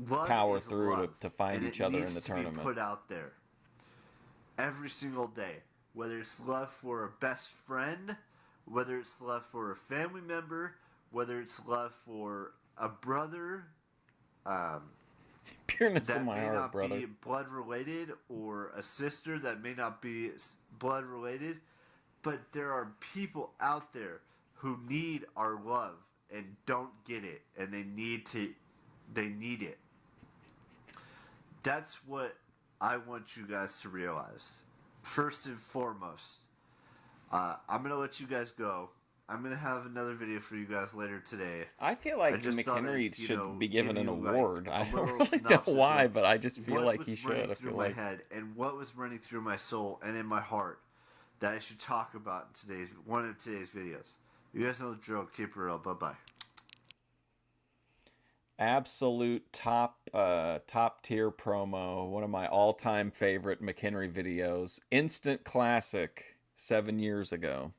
Love power is through love, to find and each it other needs in the to tournament. Be put out there every single day, whether it's love for a best friend, whether it's love for a family member, whether it's love for a brother. Pureness That in my may heart, not brother. be blood related, or a sister that may not be blood related, but there are people out there who need our love and don't get it, and they need it. That's what I want you guys to realize. First and foremost, I'm gonna let you guys go. I'm gonna have another video for you guys later today. I feel like just thought McHenry I'd, should be given give an you, award. like, I a don't little really know synopsis why, of but I just feel what like was he should. running I through feel my like head and what was running through my soul and in my heart that I should talk about in one of today's videos. You guys know the drill. Keep it real. Bye bye. absolute top tier promo. One of my all-time favorite McHenry videos. Instant classic 7 years ago.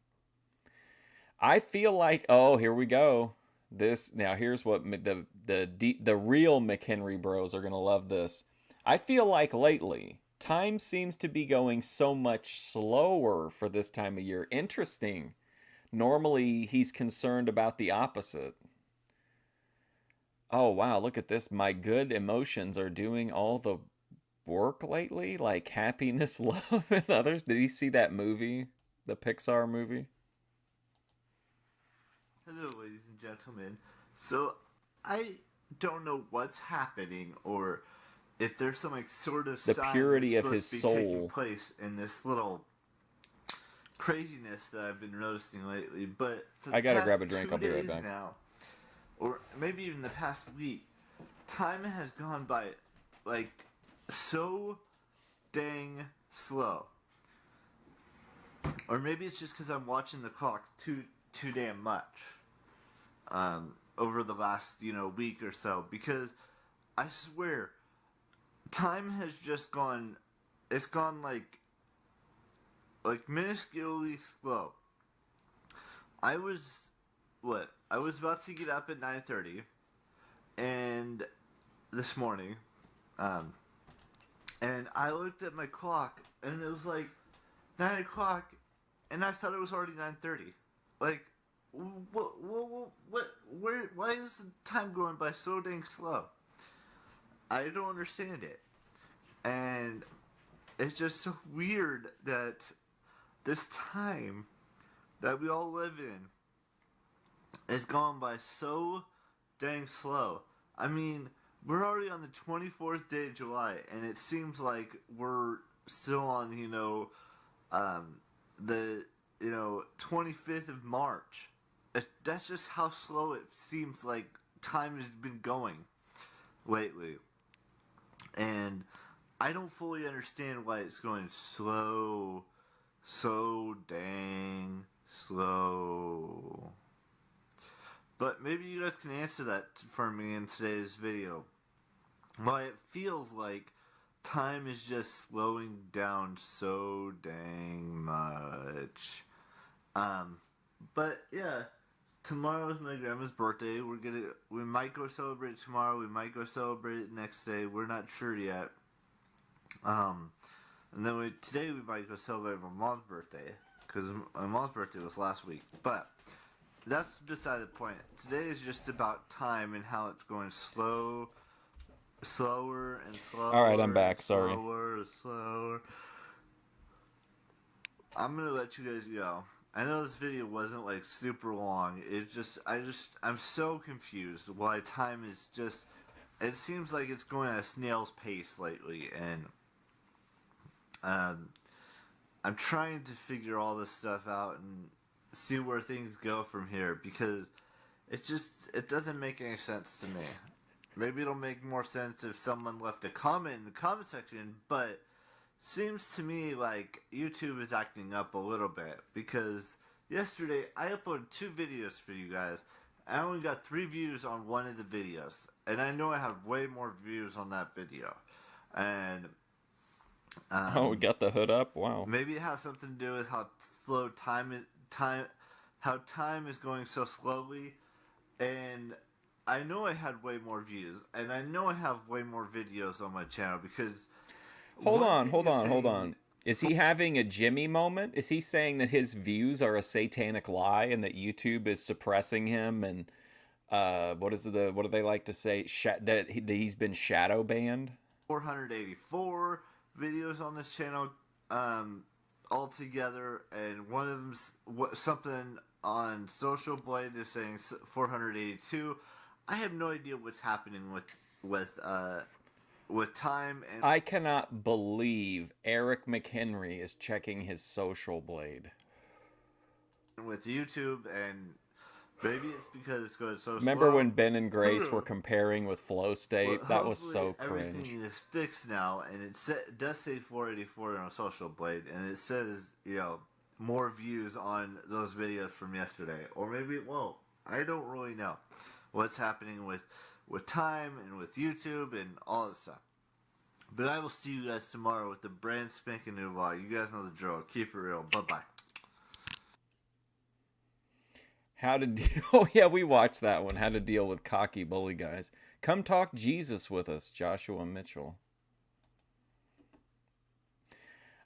I feel like, oh, here we go. Here's what the real McHenry bros are gonna love this. I feel like lately time seems to be going so much slower for this time of year. Interesting. Normally he's concerned about the opposite. Oh wow, look at this. My good emotions are doing all the work lately, like happiness, love, and others. Did he see that movie? The Pixar movie? Hello, ladies and gentlemen. So, I don't know what's happening, or if there's some sort of The sign purity that's of his supposed to be taking soul. place in this little craziness that I've been noticing lately. But for the I gotta past grab a drink, 2 I'll be right days back. now, or maybe even the past week, time has gone by like so dang slow. Or maybe it's just because I'm watching the clock too damn much. Over the last, week or so, because I swear, time has just gone, it's gone like minusculely slow. I was about to get up at 9:30, and this morning, and I looked at my clock, and it was like 9 o'clock, and I thought it was already 9:30. Like, why is the time going by so dang slow? I don't understand it. And it's just so weird that this time that we all live in is gone by so dang slow. I mean, we're already on the 24th day of July, and it seems like we're still on, the 25th of March. That's just how slow it seems like time has been going lately. And I don't fully understand why it's going so dang slow. But maybe you guys can answer that for me in today's video. Why it feels like time is just slowing down so dang much. But yeah, tomorrow is my grandma's birthday. We might go celebrate it tomorrow. We might go celebrate it next day. We're not sure yet. And then today we might go celebrate my mom's birthday, because my mom's birthday was last week. But that's beside the point. Today is just about time and how it's going slower and slower. All right, I'm back. Sorry. Slower. I'm gonna let you guys go. I know this video wasn't like super long. I'm so confused why time is just. It seems like it's going at a snail's pace lately, and I'm trying to figure all this stuff out and see where things go from here, because it doesn't make any sense to me. maybe it'll make more sense if someone left a comment in the comment section, but seems to me like YouTube is acting up a little bit, because yesterday I uploaded 2 videos for you guys. I only got 3 views on one of the videos, and I know I have way more views on that video. And oh, we got the hood up. Wow. maybe it has something to do with how slow how time is going so slowly. And I know I had way more views, and I know I have way more videos on my channel because. Hold on. Is he having a Jimmy moment? Is he saying that his views are a satanic lie and that YouTube is suppressing him? And what do they like to say? That he's been shadow banned? 484 videos on this channel altogether, and one of them's something on Social Blade is saying 482. I have no idea what's happening with time, and I cannot believe Eric McHenry is checking his Social Blade with YouTube, and maybe it's because it's going so Remember slow. when Ben and Grace were comparing with Flow State? Well, that was so cringe. Everything is fixed now, and it does say 484 on Social Blade, and it says, more views on those videos from yesterday. Or maybe it won't. I don't really know what's happening with time and with YouTube and all that stuff. But I will see you guys tomorrow with the brand spanking new vlog. You guys know the drill. Keep it real. Bye-bye. Oh yeah, we watched that one. How to deal with cocky bully guys. Come talk Jesus with us, Joshua Mitchell.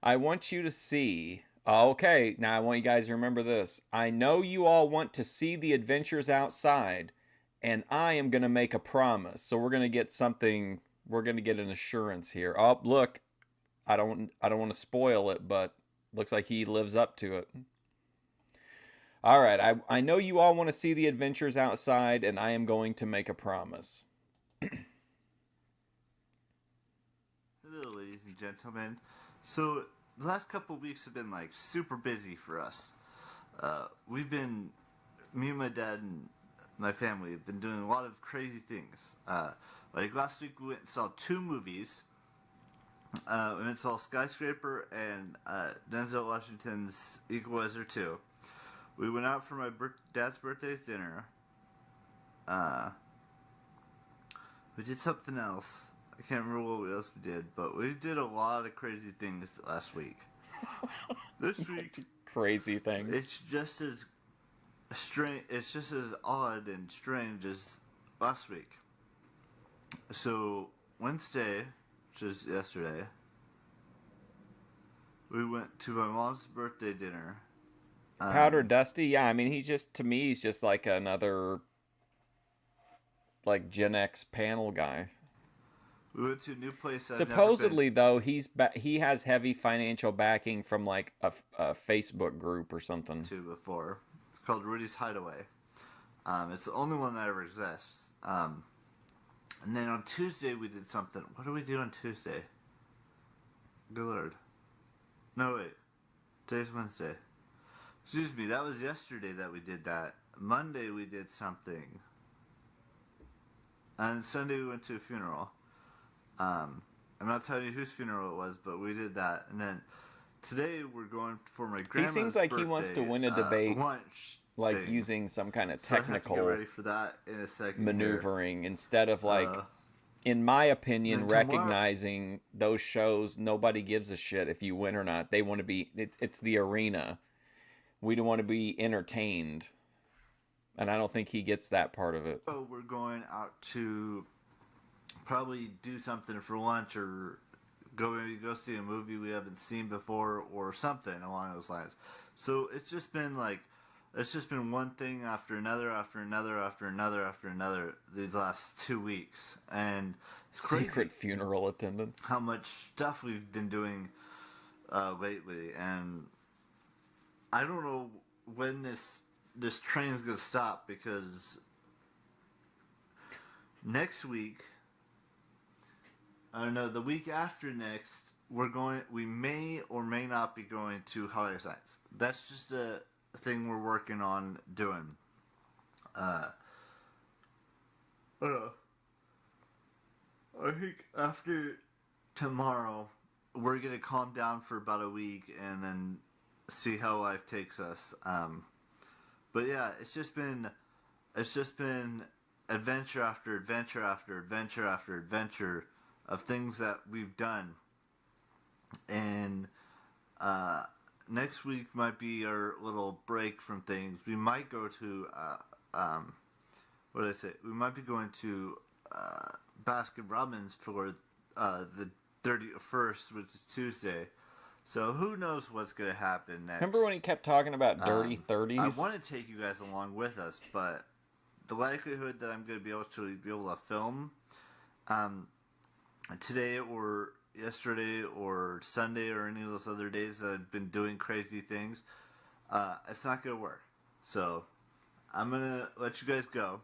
I want you to see. Okay, now I want you guys to remember this. I know you all want to see the adventures outside, and I am going to make a promise. So we're going to get something. We're going to get an assurance here. Oh, look, I don't want to spoil it, but looks like he lives up to it. All right, I know you all want to see the adventures outside, and I am going to make a promise. Hello, ladies and gentlemen. So, the last couple of weeks have been, super busy for us. Me and my dad and my family have been doing a lot of crazy things. Last week we went and saw 2 movies. We went and saw Skyscraper and Denzel Washington's Equalizer 2. We went out for my dad's birthday dinner. We did something else. I can't remember what else we did, but we did a lot of crazy things last week. This week, crazy things. it's just as strange. It's just as odd and strange as last week. So Wednesday, which is yesterday, we went to my mom's birthday dinner. Powder Dusty, yeah. I mean, to me, he's just like another, Gen X panel guy. We went to a new place. Supposedly, though, he has heavy financial backing from a Facebook group or something. Before. It's called Rudy's Hideaway. It's the only one that ever exists. And then on Tuesday we did something. What did we do on Tuesday? Good Lord. No, wait. Today's Wednesday. Excuse me, that was yesterday that we did that. Monday we did something. And Sunday we went to a funeral. I'm not telling you whose funeral it was, but we did that. And then today we're going for my grandma's He seems like birthday, he wants to win a debate, lunch like thing. using some kind of So I have to technical get ready for that in a second maneuvering instead of in my opinion, recognizing those shows. Nobody gives a shit if you win or not. They want to be. It's the arena. We don't want to be entertained, and I don't think he gets that part of it. So we're going out to probably do something for lunch, or go see a movie we haven't seen before, or something along those lines. So it's just been one thing after another, after another, after another, after another these last 2 weeks, and it's Secret crazy funeral attendance. how much stuff we've been doing lately, and I don't know when this train's gonna stop, because next week, I don't know, the week after next, we may or may not be going to Holiday Sites. That's just a thing we're working on doing. I think after tomorrow, we're gonna calm down for about a week and then see how life takes us. But yeah, it's just been adventure after adventure after adventure after adventure of things that we've done, and next week might be our little break from things. We might go to what did I say? We might be going to Baskin Robbins for the 31st, which is Tuesday. So who knows what's going to happen next. Remember when he kept talking about dirty 30s? I want to take you guys along with us, but the likelihood that I'm going to be able to film today or yesterday or Sunday or any of those other days that I've been doing crazy things, it's not going to work. So I'm going to let you guys go.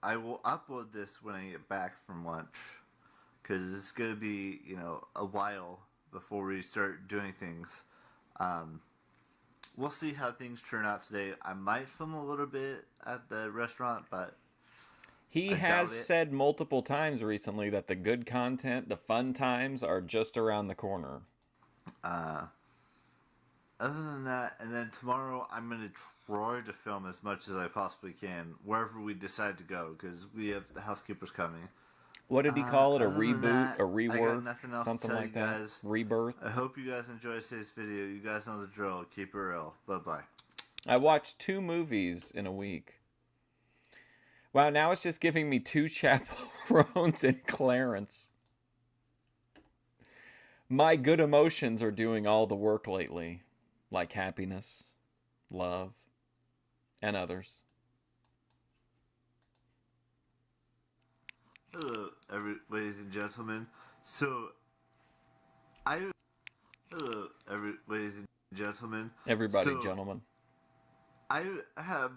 I will upload this when I get back from lunch, because it's going to be, a while before we start doing things. We'll see how things turn out today. I might film a little bit at the restaurant, but he has said multiple times recently that the good content, the fun times, are just around the corner. Other than that, and then tomorrow I'm going to try to film as much as I possibly can, wherever we decide to go, because we have the housekeepers coming. What did he call it? A Other than reboot? that, A rework? I got nothing else Something to tell like you that? guys. Rebirth? I hope you guys enjoyed today's video. You guys know the drill. Keep it real. Bye-bye. I watched 2 movies in a week. Wow, now it's just giving me 2 chaperones and Clarence. My good emotions are doing all the work lately, like happiness, love, and others. Hello, ladies and gentlemen. Hello, ladies and gentlemen. Everybody, gentlemen. I have,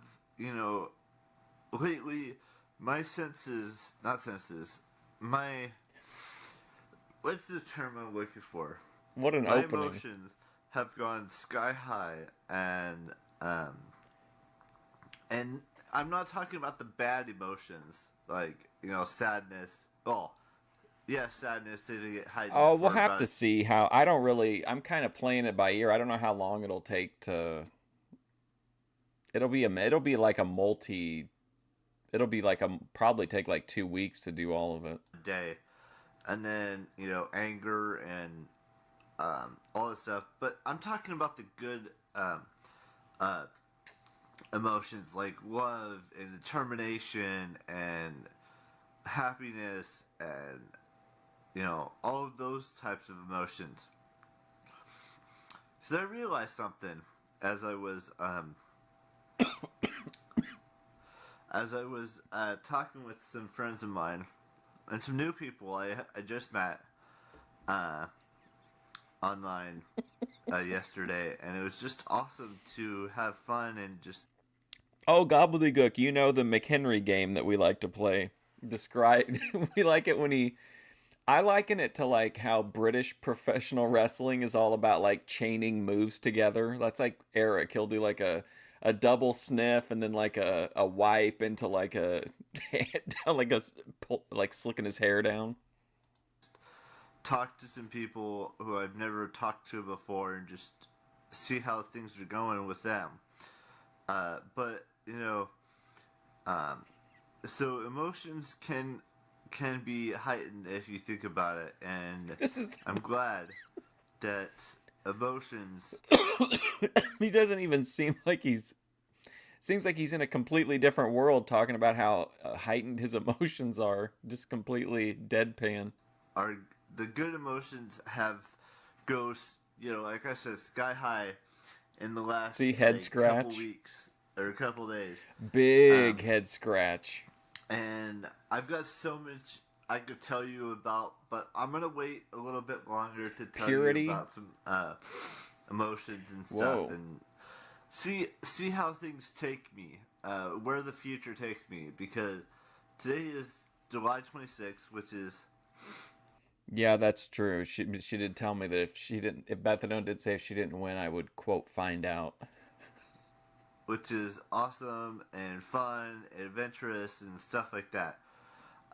lately, what's the term I'm looking for? What an My opening. emotions have gone sky high, and I'm not talking about the bad emotions, like, sadness. Oh, yeah, sadness did get heightened. Oh, we'll have to see how. I'm kind of playing it by ear. I don't know how long it'll take to. It'll be probably take like 2 weeks to do all of it. Day, and then anger and all this stuff. But I'm talking about the good emotions, like love and determination and happiness and all of those types of emotions. So I realized something as I was talking with some friends of mine and some new people I just met online yesterday, and it was just awesome to have fun and just. Oh, gobbledygook! You know the McHenry game that we like to play. We like it when I liken it to like how British professional wrestling is all about like chaining moves together. That's like Eric. He'll do like a double sniff and then like a wipe into like like slicking his hair down. Talk to some people who I've never talked to before and just see how things are going with them. But so emotions can be heightened if you think about it, and I'm glad that emotions. He doesn't even seem like seems like he's in a completely different world talking about how heightened his emotions are. Just completely deadpan. The good emotions goes, like I said, sky high in the last head scratch? couple weeks or a couple days. Big head scratch. And I've got so much I could tell you about, but I'm gonna wait a little bit longer to tell you about some emotions and stuff. Whoa. And see how things take me, where the future takes me, because today is July 26th, which is. Yeah, that's true. She did tell me that if Bethano did say if she didn't win, I would quote find out. Which is awesome and fun and adventurous and stuff like that.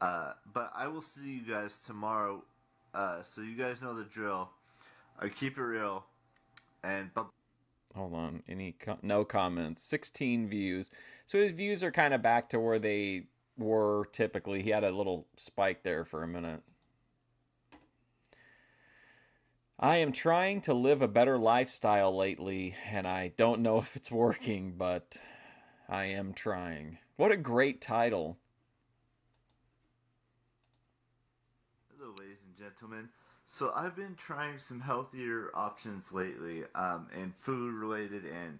But I will see you guys tomorrow. So you guys know the drill. I keep it real. And Hold on. No comments. 16 views. So his views are kind of back to where they were typically. He had a little spike there for a minute. I am trying to live a better lifestyle lately, and I don't know if it's working, but I am trying. What a great title. Hello, ladies and gentlemen. So I've been trying some healthier options lately, and food related, and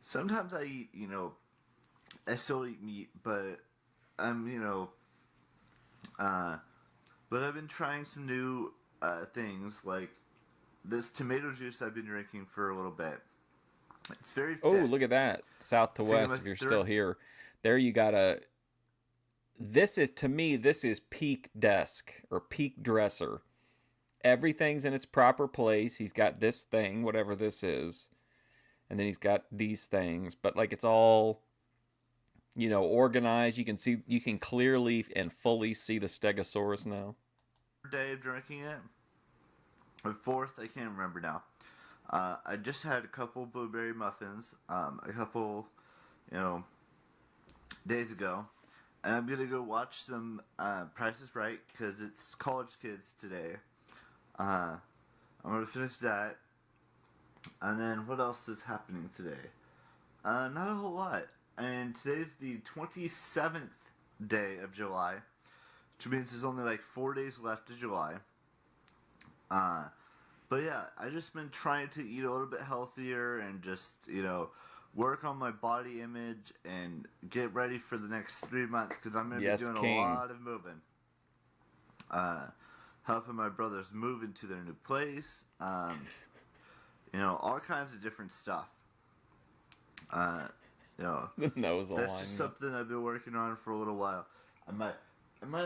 sometimes I eat, I still eat meat, but I'm, but I've been trying some new things like this tomato juice I've been drinking for a little bit. It's very Oh, look at that. South to west, if you're still here. There you got to me, this is peak desk or peak dresser. Everything's in its proper place. He's got this thing, whatever this is. And then he's got these things. But like it's all, organized. You can clearly and fully see the Stegosaurus now. Day of drinking it. Or fourth, I can't remember now. I just had a couple blueberry muffins, a couple, days ago. And I'm going to go watch some Price is Right because it's college kids today. I'm going to finish that. And then what else is happening today? Not a whole lot. And today's the 27th day of July, which means there's only like 4 days left of July. But yeah, I just been trying to eat a little bit healthier and just, work on my body image and get ready for the next 3 months because I'm going to be doing a lot of moving. Helping my brothers move into their new place. All kinds of different stuff. The nose alignment. That's just something I've been working on for a little while. I might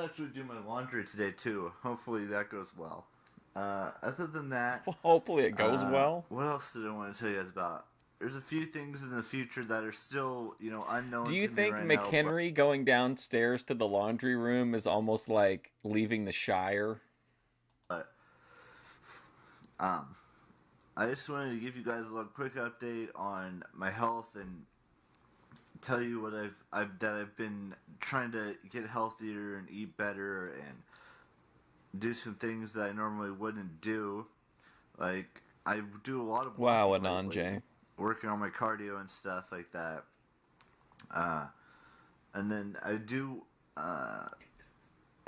actually do my laundry today too. Hopefully that goes well. Other than that, well, hopefully it goes well. What else did I want to tell you guys about? There's a few things in the future that are still, unknown. Do you to think me right McHenry going downstairs to the laundry room is almost like leaving the Shire? But I just wanted to give you guys a little quick update on my health and tell you what I've been trying to get healthier and eat better and do some things that I normally wouldn't do. Like I do a lot of Ananje. Working on my cardio and stuff like that. And then I do.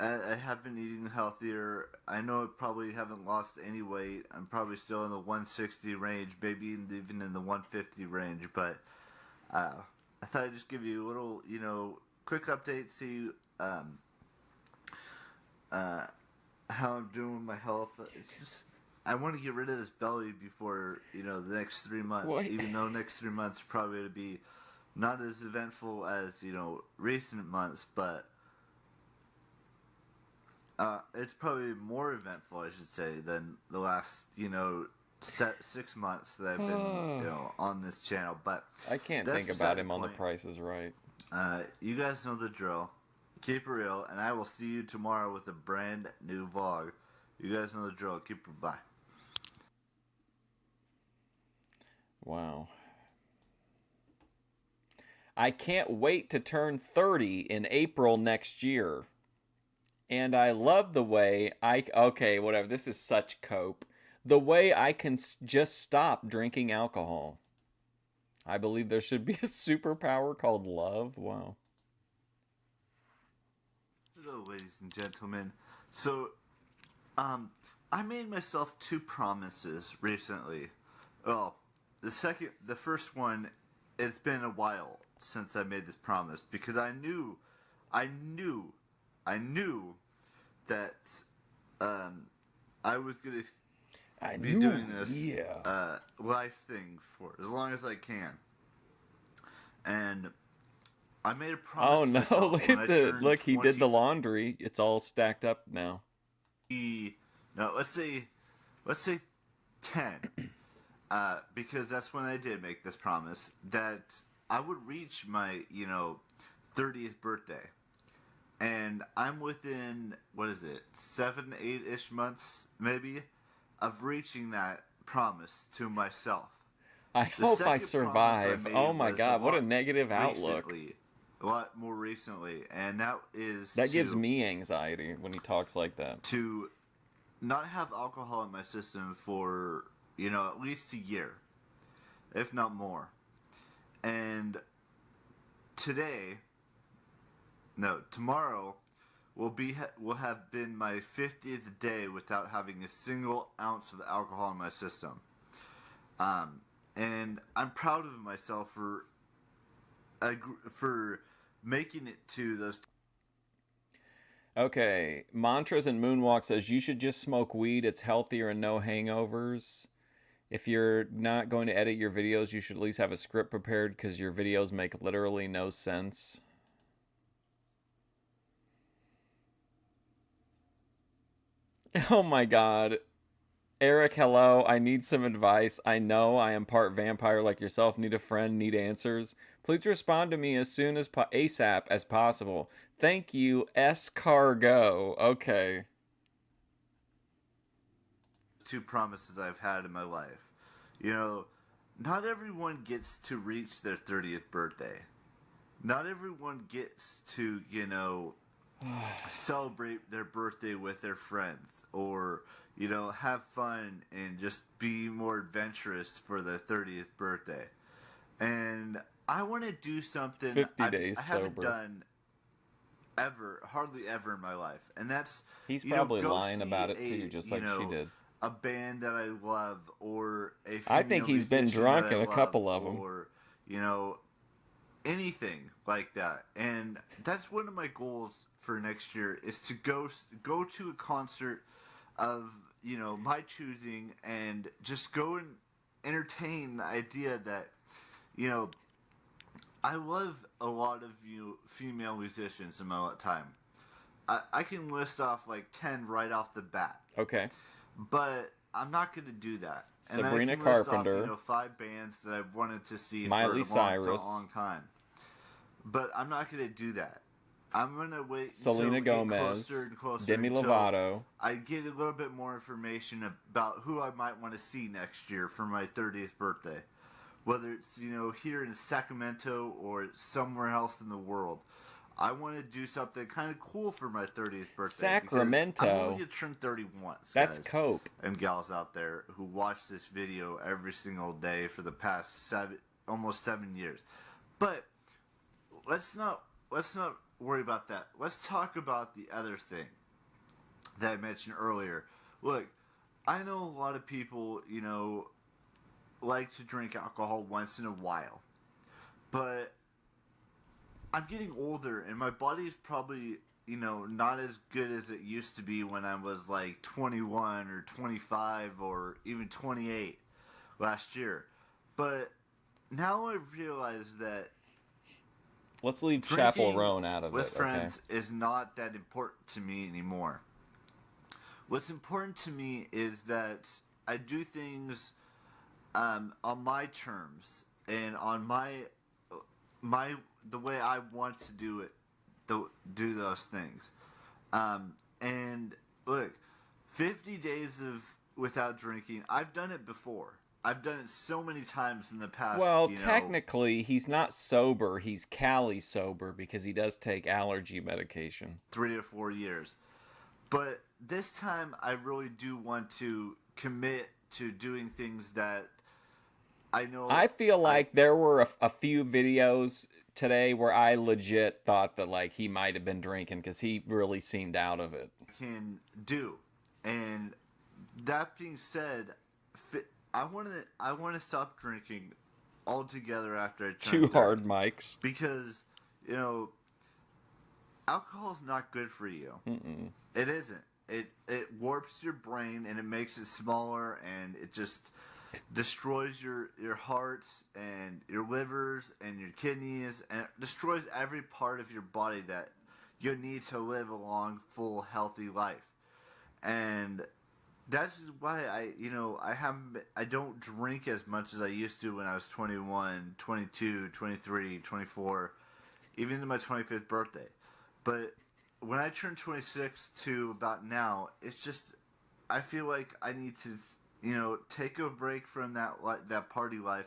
I have been eating healthier. I know I probably haven't lost any weight. I'm probably still in the 160 range, maybe even in the 150 range. But I thought I'd just give you a little, quick update. See how I'm doing with my health. It's just I want to get rid of this belly before the next 3 months. What? Even though next 3 months are probably going to be not as eventful as recent months, but. It's probably more eventful, I should say, than the last, 6 months that I've been, on this channel. But I can't think about him on The Price is Right. You guys know the drill. Keep it real, and I will see you tomorrow with a brand new vlog. You guys know the drill. Keep it. Bye. Wow. I can't wait to turn 30 in April next year. And I love the way okay, whatever, this is such cope. The way I can just stop drinking alcohol. I believe there should be a superpower called love. Wow. Hello, ladies and gentlemen. So, I made myself 2 promises recently. Well, the first one, it's been a while since I made this promise because I knew that I was going to be doing this life thing for as long as I can. And I made a promise. Oh no, look, he did the laundry. It's all stacked up now. No, let's say 10. Because that's when I did make this promise that I would reach my, 30th birthday. and I'm within, what is it, 7, 8-ish months, maybe, of reaching that promise to myself. I The hope I second promise I survive. made Oh my was God, what a negative outlook. A lot more recently, and that is That gives me anxiety when he talks like that. to not have alcohol in my system for, at least a year, if not more. And tomorrow will have been my 50th day without having a single ounce of alcohol in my system. And I'm proud of myself for making it to those. Okay, Mantras and Moonwalk says you should just smoke weed. It's healthier and no hangovers. If you're not going to edit your videos, you should at least have a script prepared because your videos make literally no sense. Oh my God. Eric, hello. I need some advice. I know I am part vampire like yourself. Need a friend. Need answers. Please respond to me as soon as ASAP as possible. Thank you, S-Cargo. Okay. 2 promises I've had in my life. Not everyone gets to reach their 30th birthday. Not everyone gets to, celebrate their birthday with their friends, or have fun and just be more adventurous for their 30th birthday. And I want to do something 50 days I haven't sober. done hardly ever in my life, and that's He's probably go lying see about it too, just like she did. A band that I love, or a I think he's been musician drunk that I in a love, couple of them. or anything like that. And that's one of my goals for next year, is to go to a concert of my choosing, and just go and entertain the idea that I love a lot of female musicians in my time. I can list off like 10 right off the bat. Okay. But I'm not going to do that. Sabrina and I can list Carpenter. off, 5 bands that I've wanted to see Miley for Cyrus. a long time. But I'm not going to do that. I'm going to wait Selena until Gomez, closer and closer Demi until Lovato. I get a little bit more information about who I might want to see next year for my 30th birthday. Whether it's, here in Sacramento or somewhere else in the world. I want to do something kind of cool for my 30th birthday. Sacramento? I'm only going to turn 30 once. That's guys cope. and gals out there who watch this video every single day for the past almost 7 years. But let's not worry about that. Let's talk about the other thing that I mentioned earlier. Look, I know a lot of people, like to drink alcohol once in a while. But I'm getting older, and my body's probably, not as good as it used to be when I was like 21 or 25 or even 28 last year. But now I realize that let's leave Chapel Roan out of with it. friends is not that important to me anymore. What's important to me is that I do things on my terms and on the way I want to do it, do those things. And look, 50 days without drinking, I've done it before. I've done it so many times in the past. Well, technically, he's not sober. He's Cali sober because he does take allergy medication. 3 to 4 years. But this time, I really do want to commit to doing things that I know. I feel like there were a few videos today where I legit thought that like he might have been drinking because he really seemed out of it. Can do. And that being said, I want to stop drinking altogether after I turn 30. Hard mics. Because, alcohol's not good for you. Mm-mm. It isn't. It warps your brain and it makes it smaller, and it just destroys your heart and your livers and your kidneys, and it destroys every part of your body that you need to live a long, full, healthy life. And that's why I don't drink as much as I used to when I was 21, 22, 23, 24, even to my 25th birthday. But when I turned 26 to about now, it's just I feel like I need to, take a break from that party life.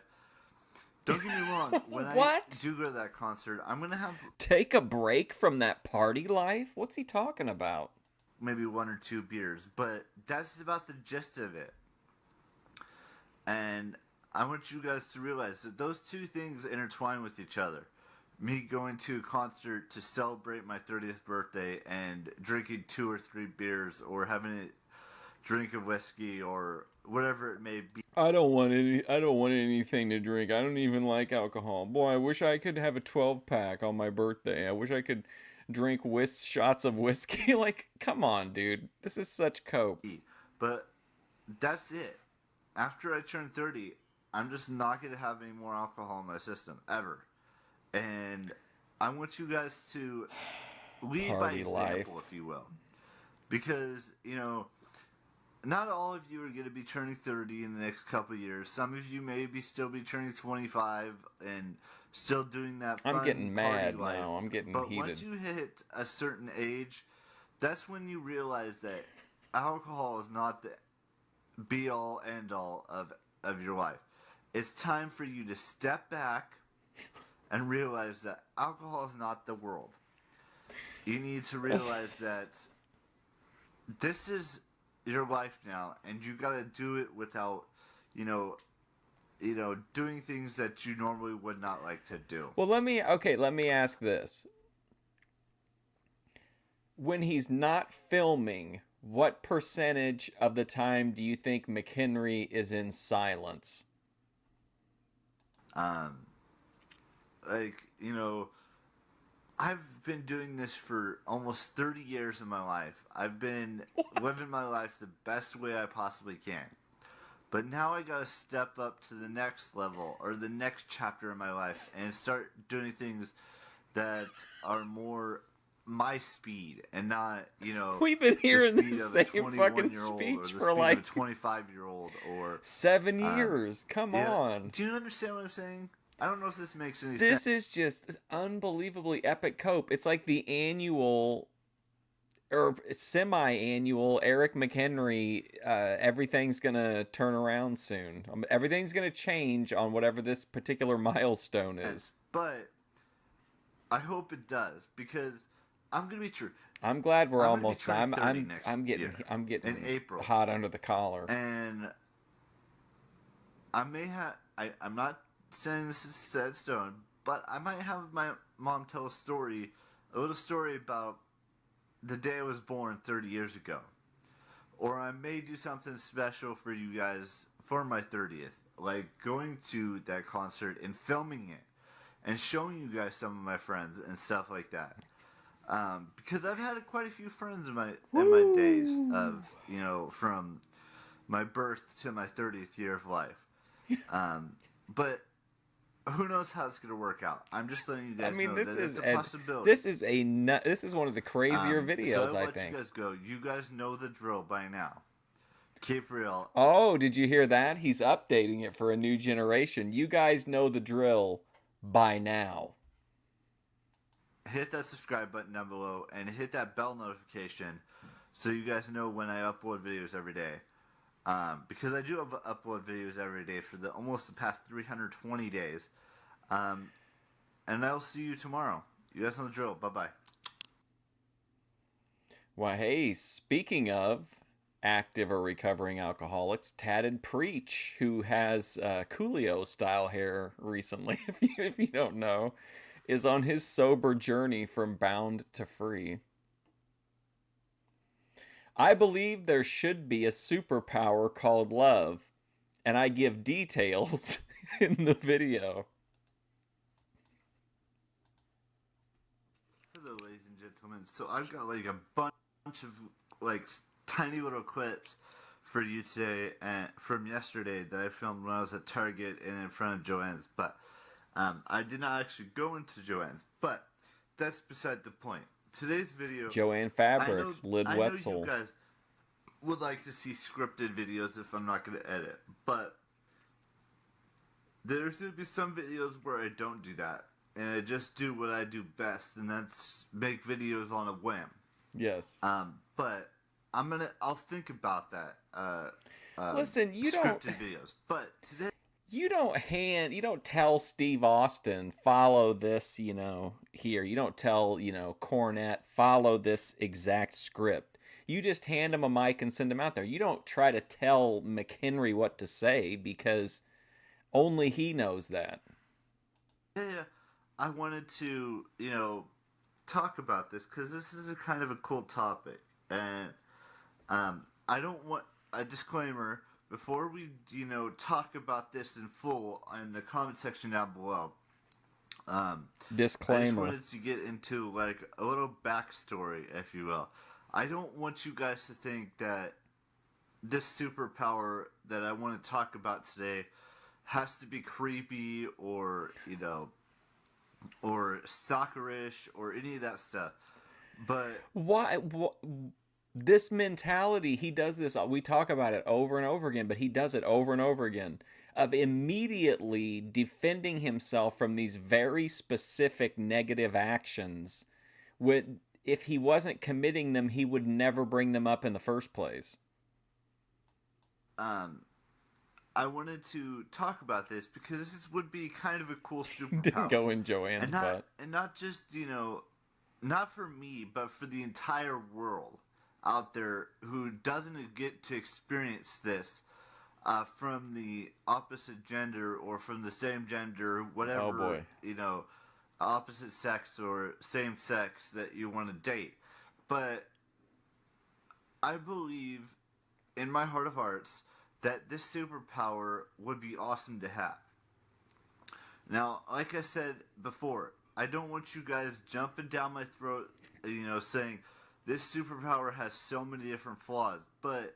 Don't get me wrong. When I do go to that concert, I'm gonna have take a break from that party life. What's he talking about? Maybe 1 or 2 beers, but that's about the gist of it. And I want you guys to realize that those two things intertwine with each other. Me going to a concert to celebrate my 30th birthday and drinking 2 or 3 beers or having a drink of whiskey or whatever it may be. I don't want anything to drink. I don't even like alcohol. Boy, I wish I could have a 12-pack on my birthday. I wish I could drink shots of whiskey. Like, come on, dude. This is such cope. But that's it. After I turn 30, I'm just not going to have any more alcohol in my system, ever. And I want you guys to lead by example, if you will. Because, not all of you are going to be turning 30 in the next couple of years. Some of you may still be turning 25 and still doing that fun I'm getting mad life. now. I'm getting but heated. Once you hit a certain age, that's when you realize that alcohol is not the be-all, end-all of your life. It's time for you to step back and realize that alcohol is not the world. You need to realize that this is your life now, and you got to do it without, doing things that you normally would not like to do. Well, let me ask this. When he's not filming, what percentage of the time do you think McHenry is in silence? I've been doing this for almost 30 years of my life. I've been living my life the best way I possibly can. But now I gotta step up to the next level or the next chapter of my life and start doing things that are more my speed and not, We've been hearing the same fucking 21-year-old speech or for like a 25-year-old or 7 years. Come on. Do you understand what I'm saying? I don't know if this makes any sense. This is just unbelievably epic cope. It's like the annual or semi-annual Eric McHenry, everything's gonna turn around soon. Everything's gonna change on whatever this particular milestone is. Yes, but I hope it does because I'm gonna be true. I'm glad we're almost. I'm getting in April hot under the collar. And I may have. I'm not saying this is set in stone, but I might have my mom tell a little story about the day I was born 30 years ago. Or I may do something special for you guys for my 30th, like going to that concert and filming it and showing you guys some of my friends and stuff like that. Because I've had quite a few friends in my days of, from my birth to my 30th year of life. But who knows how it's going to work out? I'm just letting you guys know this that is it's a possibility. This is one of the crazier videos, so I let think. You guys go. You guys know the drill by now. Keep real. Oh, did you hear that? He's updating it for a new generation. You guys know the drill by now. Hit that subscribe button down below and hit that bell notification so you guys know when I upload videos every day. Because I do upload videos every day for almost the past 320 days. And I'll see you tomorrow. You guys know the drill. Bye-bye. Well, hey, speaking of active or recovering alcoholics, Tatted Preach, who has Coolio-style hair recently, if you don't know, is on his sober journey from bound to free. I believe there should be a superpower called love, and I give details in the video. Hello, ladies and gentlemen. So I've got like a bunch of like tiny little clips for you today from yesterday that I filmed when I was at Target and in front of Joann's. But I did not actually go into Joann's, but that's beside the point. Today's video, Joann Fabrics, Lid Wetzel. I know you guys would like to see scripted videos if I'm not going to edit, but there's going to be some videos where I don't do that, and I just do what I do best, and that's make videos on a whim. Yes. But I'll think about that. Listen, you scripted don't videos, but today. you don't tell Steve Austin follow this, here. You don't tell, Cornette follow this exact script. You just hand him a mic and send him out there. You don't try to tell McHenry what to say because only he knows that. Yeah, I wanted to, talk about this because this is a kind of a cool topic, and I don't want a disclaimer before we, talk about this in full in the comment section down below. Disclaimer. I just wanted to get into like a little backstory, if you will. I don't want you guys to think that this superpower that I want to talk about today has to be creepy or, or stalkerish or any of that stuff. But why this mentality, he does this, we talk about it over and over again, but he does it over and over again, of immediately defending himself from these very specific negative actions. If he wasn't committing them, he would never bring them up in the first place. I wanted to talk about this because this would be kind of a cool superpower. Didn't go in Joanne's butt. And not just, not for me, but for the entire world out there who doesn't get to experience this from the opposite gender or from the same gender, whatever, oh boy. Opposite sex or same sex that you want to date. But I believe in my heart of hearts that this superpower would be awesome to have. Now, like I said before, I don't want you guys jumping down my throat, saying this superpower has so many different flaws. But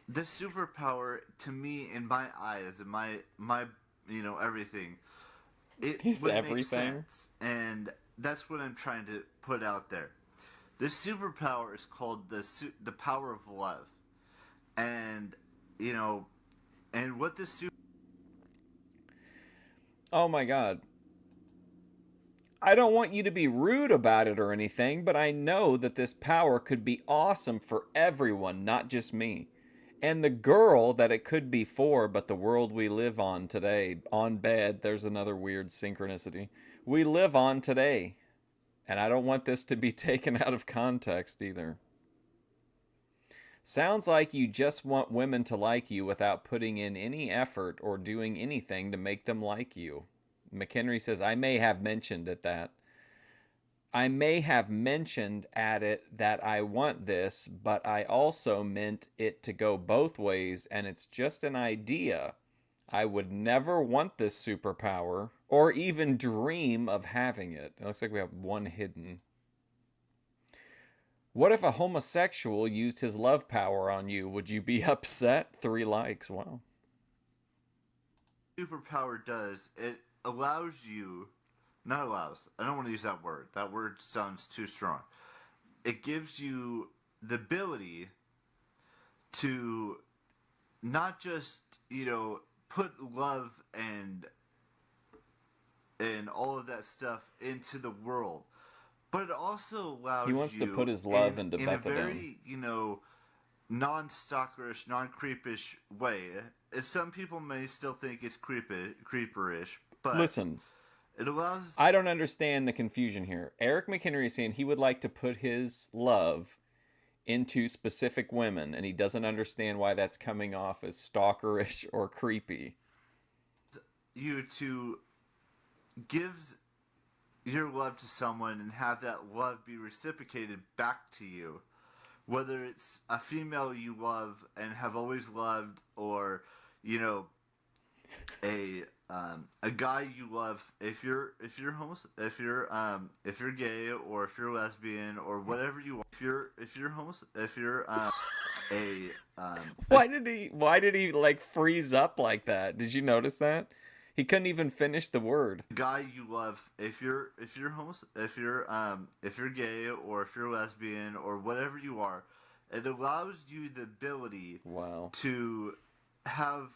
this superpower, to me, in my eyes, in my everything, it would everything. make sense. And that's what I'm trying to put out there. This superpower is called the power of love. And and what this oh my God. I don't want you to be rude about it or anything, but I know that this power could be awesome for everyone, not just me. And the girl that it could be for, but the world we live on today, on bed, there's another weird synchronicity, we live on today. And I don't want this to be taken out of context either. Sounds like you just want women to like you without putting in any effort or doing anything to make them like you. McHenry says, I may have mentioned at that. I may have mentioned at it that I want this, but I also meant it to go both ways, and it's just an idea. I would never want this superpower or even dream of having it. It looks like we have one hidden. What if a homosexual used his love power on you? Would you be upset? 3 likes. Wow. superpower does, it allows you, not allows, I don't want to use that word. That word sounds too strong. It gives you the ability to not just, put love and all of that stuff into the world, but it also allows you... He wants to put his love into in Beth a very, non-stalkerish, non-creepish way. Some people may still think it's creeperish, but... Listen, it allows... I don't understand the confusion here. Eric McHenry is saying he would like to put his love into specific women, and he doesn't understand why that's coming off as stalkerish or creepy. You to give your love to someone and have that love be reciprocated back to you, whether it's a female you love and have always loved, or a guy you love. If you're gay, or if you're lesbian, or whatever you want. Why did he like freeze up like that? Did you notice that? He couldn't even finish the word. Guy you love, if you're gay, or if you're lesbian, or whatever you are, it allows you the ability to have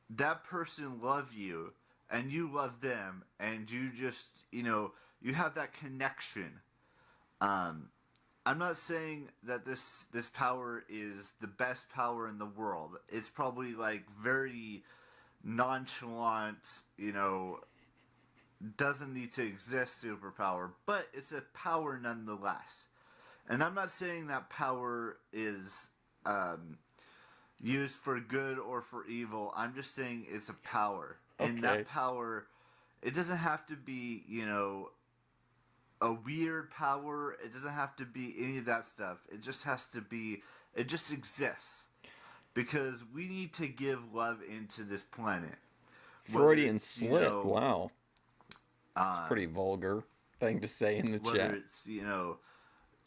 that person love you, and you love them, and you just, you have that connection. I'm not saying that this power is the best power in the world. It's probably like very nonchalant, doesn't need to exist superpower, but it's a power nonetheless. And I'm not saying that power is used for good or for evil. I'm just saying it's a power. Okay. And that power, it doesn't have to be, a weird power. It doesn't have to be any of that stuff. It just exists. Because we need to give love into this planet. Freudian slip, wow. It's pretty vulgar thing to say in the chat. Whether it's,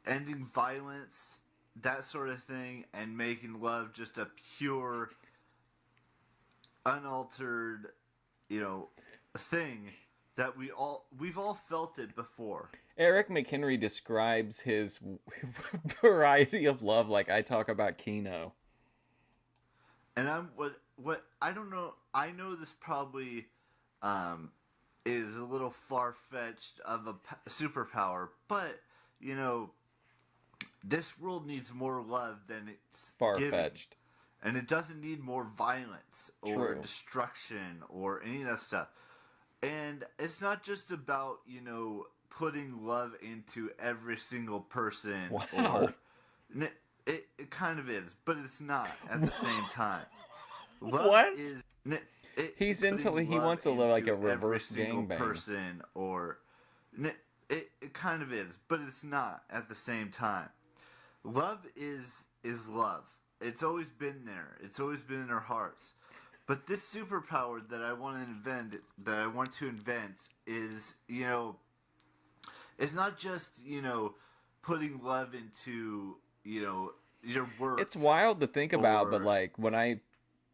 ending violence, that sort of thing, and making love just a pure, unaltered, thing that we've all felt it before. Eric McHenry describes his variety of love like I talk about Kino. And what I don't know. I know this probably is a little far-fetched of a superpower, but this world needs more love than it's far-fetched, and it doesn't need more violence or True. destruction or any of that stuff. And it's not just about putting love into every single person. Wow. It kind of is, but it's not at the same time. Love What? Is, He's into. He wants to live like a reverse gangbang. Person, or it kind of is, but it's not at the same time. Love is love. It's always been there. It's always been in our hearts. But this superpower that I want to invent, is, it's not just, putting love into, your work. It's wild to think about, but like when I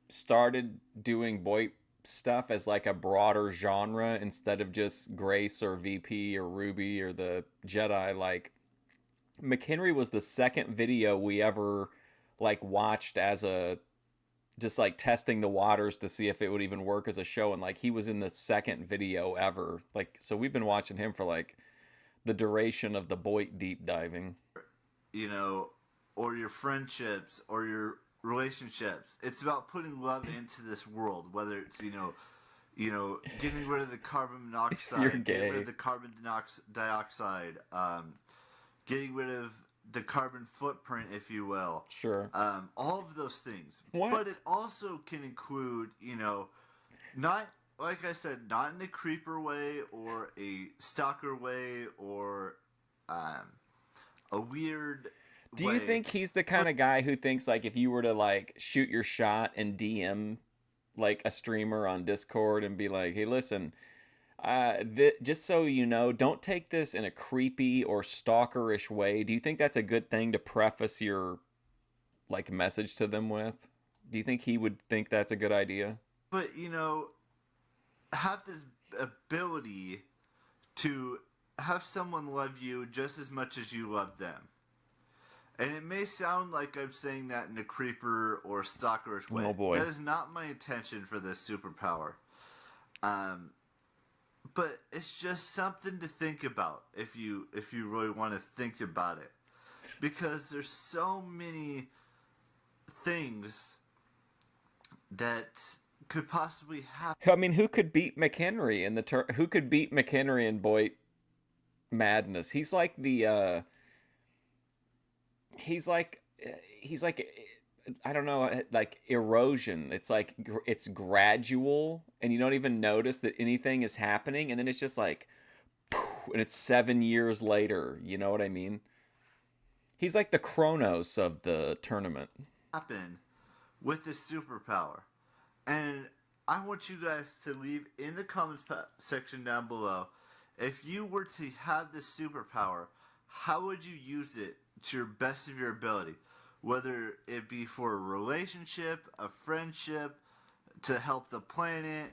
started doing boy stuff as like a broader genre instead of just Grace or VP or Ruby or the Jedi, like McHenry was the second video we ever like watched as a just like testing the waters to see if it would even work as a show, and like he was in the second video ever. Like, so we've been watching him for like the duration of the Boyd deep diving. Or your friendships or your relationships. It's about putting love into this world, whether it's getting rid of the carbon monoxide, You're gay. getting rid of the carbon dioxide, getting rid of the carbon footprint, if you will. Sure. All of those things. What? But it also can include, not, like I said, not in a creeper way or a stalker way or a weird Do you think he's the kind of guy who thinks like if you were to like shoot your shot and DM like a streamer on Discord and be like, hey, listen, just so you know, don't take this in a creepy or stalkerish way. Do you think that's a good thing to preface your like message to them with? Do you think he would think that's a good idea? But have this ability to have someone love you just as much as you love them. And it may sound like I'm saying that in a creeper or stalkerish way. Oh boy. That is not my intention for this superpower. But it's just something to think about if you really want to think about it. Because there's so many things that could possibly happen. I mean, who could beat McHenry in who could beat McHenry in Boyd madness? He's like the he's like I don't know, like erosion. It's like it's gradual and you don't even notice that anything is happening, and then it's just like and it's 7 years later, you know what I mean? He's like the Kronos of the tournament. Happen with this superpower. And I want you guys to leave in the comments section down below, if you were to have this superpower, how would you use it to your best of your ability? Whether it be for a relationship, a friendship, to help the planet,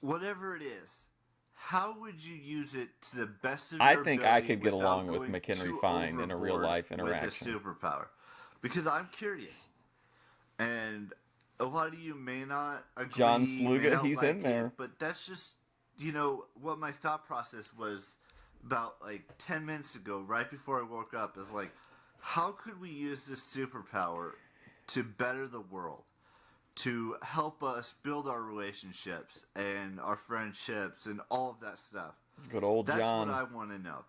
whatever it is, how would you use it to the best of your ability? I think I could get along with McHenry fine in a real life interaction. With a superpower. Because I'm curious. And a lot of you may not agree. John Sluga, may not he's like in there. But that's just, what my thought process was about like 10 minutes ago, right before I woke up, is like, how could we use this superpower to better the world? To help us build our relationships and our friendships and all of that stuff. Good old John. That's what I want to know.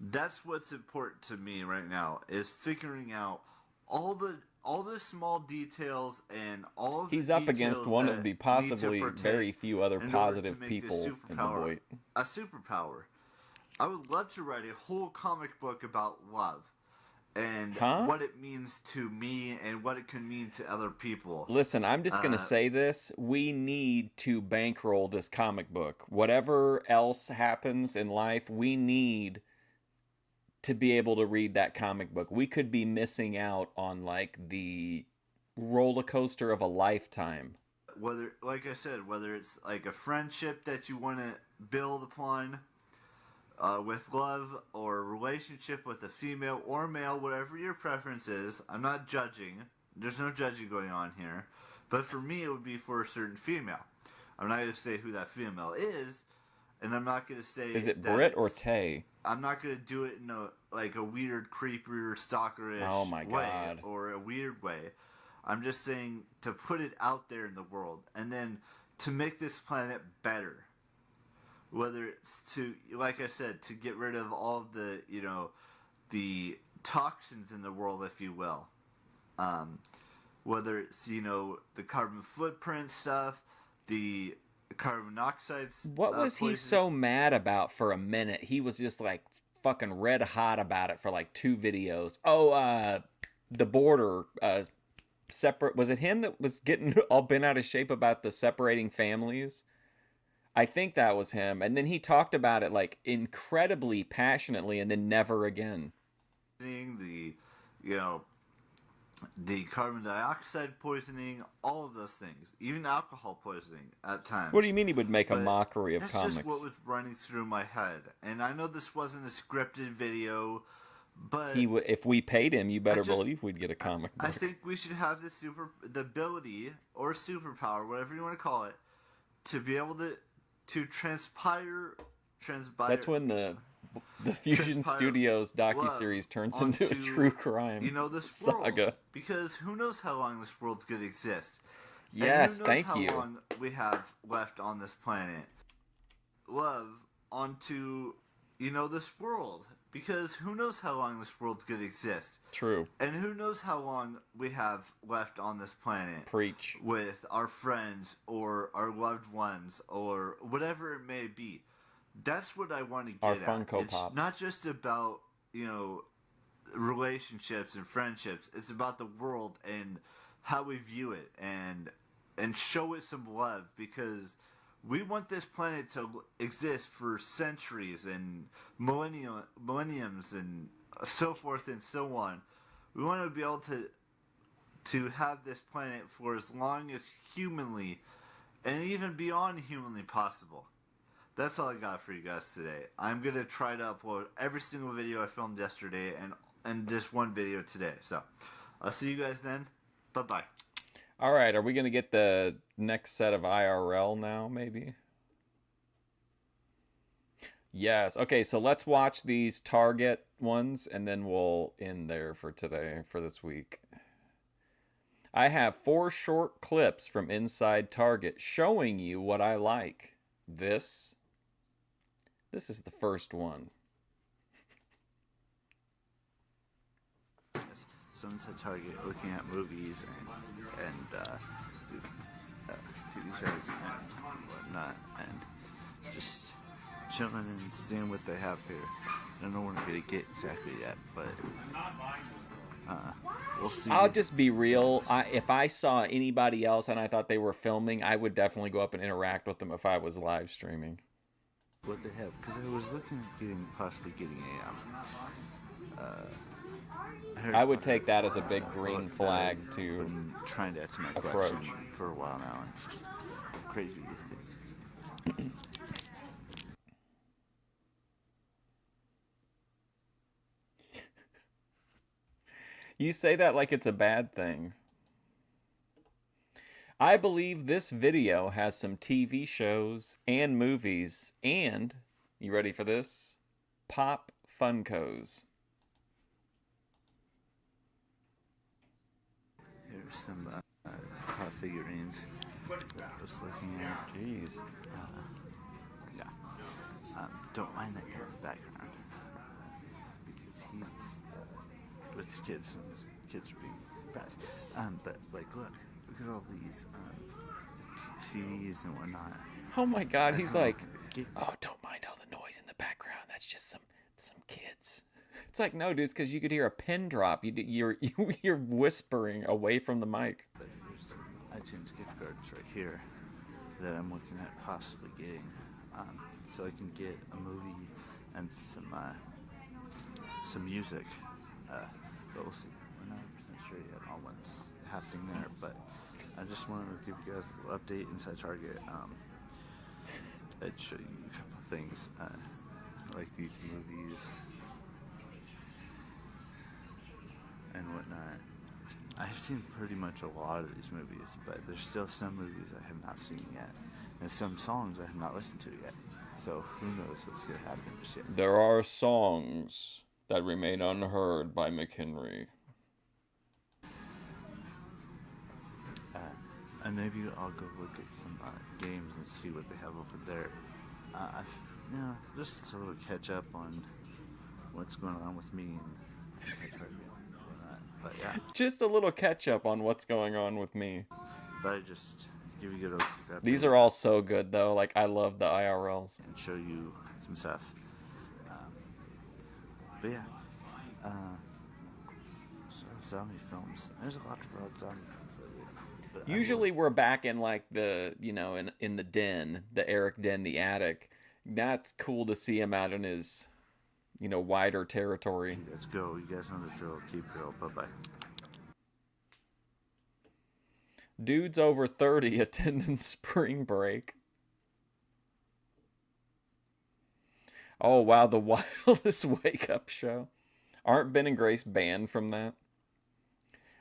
That's what's important to me right now, is figuring out all the small details and all of the He's up against one of the possibly very few other in positive order to make people this in the boy. a superpower. I would love to write a whole comic book about love and what it means to me and what it can mean to other people. Listen, I'm just going to say this. We need to bankroll this comic book. Whatever else happens in life, we need to be able to read that comic book. We could be missing out on like the roller coaster of a lifetime. Whether, like I said, whether it's like a friendship that you want to build upon with love, or a relationship with a female or male, whatever your preference is. I'm not judging. There's no judging going on here. But for me, it would be for a certain female. I'm not going to say who that female is, and I'm not going to say... Is it Brit or Tay? I'm not going to do it in a weird, creepier, stalkerish oh my way, God. or a weird way. I'm just saying to put it out there in the world, and then to make this planet better. Whether it's to, like I said, to get rid of all of the, the toxins in the world, if you will. Whether it's, the carbon footprint stuff, the carbon monoxide. What was he so mad about for a minute? He was just like fucking red hot about it for like 2 videos. Oh, the border, separate. Was it him that was getting all bent out of shape about the separating families? I think that was him. And then he talked about it like incredibly passionately and then never again. The carbon dioxide poisoning, all of those things, even alcohol poisoning at times. What do you mean he would make a mockery of comics? That's just what was running through my head. And I know this wasn't a scripted video, but if we paid him, you better believe we'd get a comic book. I think we should have the ability or superpower, whatever you want to call it, to be able to transpire. That's when the Fusion Studios docuseries turns into a true crime saga. Because who knows how long this world's going to exist. Yes, thank you. How long we have left on this planet. Love onto, this world. Because who knows how long this world's going to exist. True. And who knows how long we have left on this planet. Preach. With our friends or our loved ones or whatever it may be. That's what I want to get our at. Funko It's Pops. not just about, relationships and friendships. It's about the world and how we view it and show it some love, because we want this planet to exist for centuries and millenniums and so forth and so on. We want to be able to have this planet for as long as humanly and even beyond humanly possible. That's all I got for you guys today. I'm going to try to upload every single video I filmed yesterday and this one video today. So, I'll see you guys then. Bye-bye. All right, are we going to get the next set of IRL now, maybe? Yes. Okay, so let's watch these Target ones, and then we'll end there for today, for this week. I have 4 short clips from inside Target showing you what I like. This is the first one. Someone's at Target looking at movies and TV shows and whatnot, and just chilling and seeing what they have here. I don't know what I'm gonna get exactly yet, but we'll see. I'll just be real. If I saw anybody else and I thought they were filming, I would definitely go up and interact with them if I was live streaming. What they have, because I was looking at possibly getting I would take that as a big green flag to been trying to add to my approach collection for a while now. It's just crazy to think. You say that like it's a bad thing. I believe this video has some TV shows and movies and You ready for this? Pop Funkos. Here's some pop figurines that I was looking at. Jeez. Yeah. Don't mind that guy in the background. Because he's with his kids, and his kids are being pressed. But, like, look at all these CDs and whatnot. Oh my God, he's like, oh, don't mind all the noise in the background. That's just some kids. It's like, no, dude, it's because you could hear a pin drop. You're whispering away from the mic. But here's some iTunes gift cards right here that I'm looking at possibly getting, so I can get a movie and some music. But we'll see. We're not 100% sure yet on what's happening there. But I just wanted to give you guys a little update inside Target. I'd show you a couple of things, like these movies and whatnot. I've seen pretty much a lot of these movies, but there's still some movies I have not seen yet, and some songs I have not listened to yet. So who knows what's going to happen just yet. There are songs that remain unheard by McHenry. And maybe I'll go look at some games and see what they have over there. Just sort of catch up on what's going on with me and inside Target. But yeah. Just a little catch up on what's going on with me. But I just give you a good update. These are all so good though. Like, I love the IRLs. And show you some stuff. But yeah. So zombie films. There's a lot of zombie films. But Usually we're back in like the, in the den, the Eric den, the attic. That's cool to see him out in his, wider territory. Let's go. You guys know the drill. Keep real. Bye-bye. Dudes over 30 attending spring break. Oh, wow. The wildest wake-up show. Aren't Ben and Grace banned from that?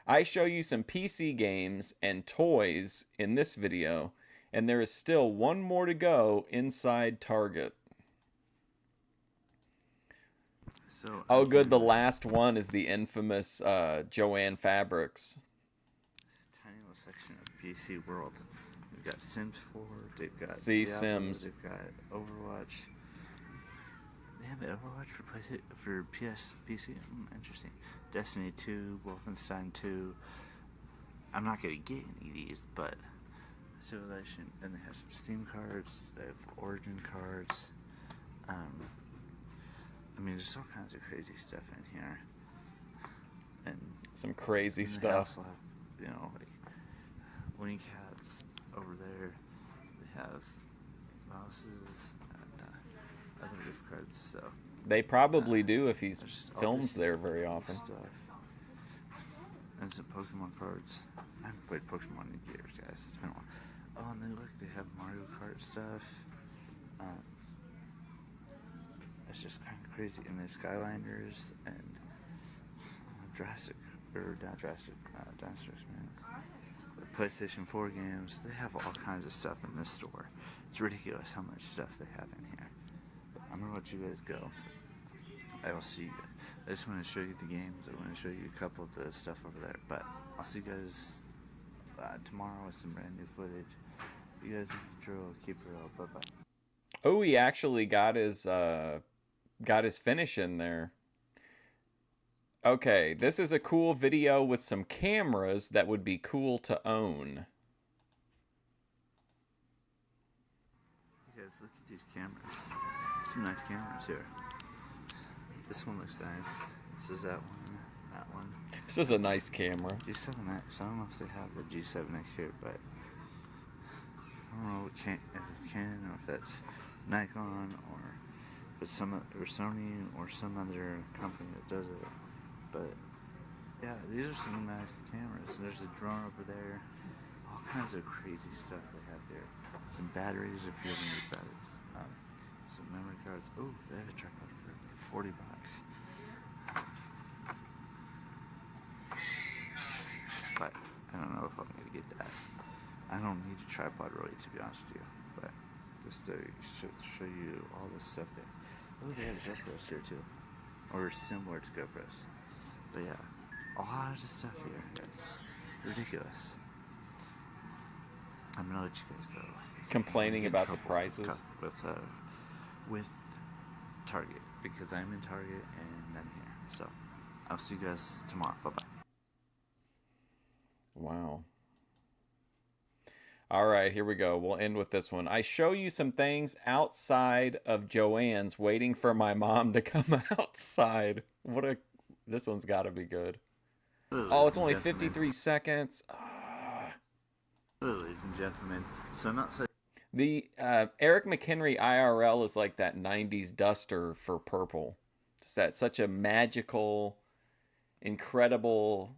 I show you some PC games and toys in this video, and there is still one more to go inside Target. So, oh, good. The last one is the infamous Joanne Fabrics. Tiny little section of PC World. We've got Sims 4. They've got See, Diablo, Sims. They've got Overwatch. They have Overwatch for PC. Interesting. Destiny 2, Wolfenstein 2. I'm not going to get any of these, but Civilization. And they have some Steam cards. They have Origin cards. There's all kinds of crazy stuff in here. And Some crazy they stuff. also have, like wing cats over there. They have mouses and other gift cards. So They probably do if he there's just all films this there very often. stuff. And some Pokemon cards. I haven't played Pokemon in years, guys. It's been a while. Oh, and they have Mario Kart stuff. It's just kind of crazy. And there's Skylanders and Dinosaurs, man. PlayStation 4 games. They have all kinds of stuff in this store. It's ridiculous how much stuff they have in here. But I'm going to let you guys go. I will see you guys. I just want to show you the games. I want to show you a couple of the stuff over there. But I'll see you guys tomorrow with some brand new footage. You guys know the drill. Keep it real. Bye-bye. Oh, he actually got his finish in there. Okay, this is a cool video with some cameras that would be cool to own. You guys, look at these cameras. Some nice cameras here. This one looks nice. This is that one. That one. This is a nice camera. G7X. I don't know if they have the G7X here, but I don't know if it's Canon or if that's Nikon or if it's or Sony or some other company that does it. But yeah, these are some nice cameras. There's a drone over there. All kinds of crazy stuff they have here. Some batteries if you ever need batteries. Some memory cards. Oh, they have a tripod for like $40. But I don't know if I'm gonna get that. I don't need a tripod really, to be honest with you. But just to show you all the stuff there. Oh, they have GoPros here too, or similar to GoPros. But yeah, a lot of stuff here, guys. Ridiculous. I'm gonna let you guys go. Complaining about the prices with Target, because I'm in Target and I'm here. So I'll see you guys tomorrow. Bye bye. Wow. All right, here we go. We'll end with this one. I show you some things outside of Joann's waiting for my mom to come outside. This one's got to be good. Oh, it's only 53 seconds. Ladies and gentlemen, so I'm outside. The Eric McHenry IRL is like that 90s duster for purple. It's such a magical, incredible...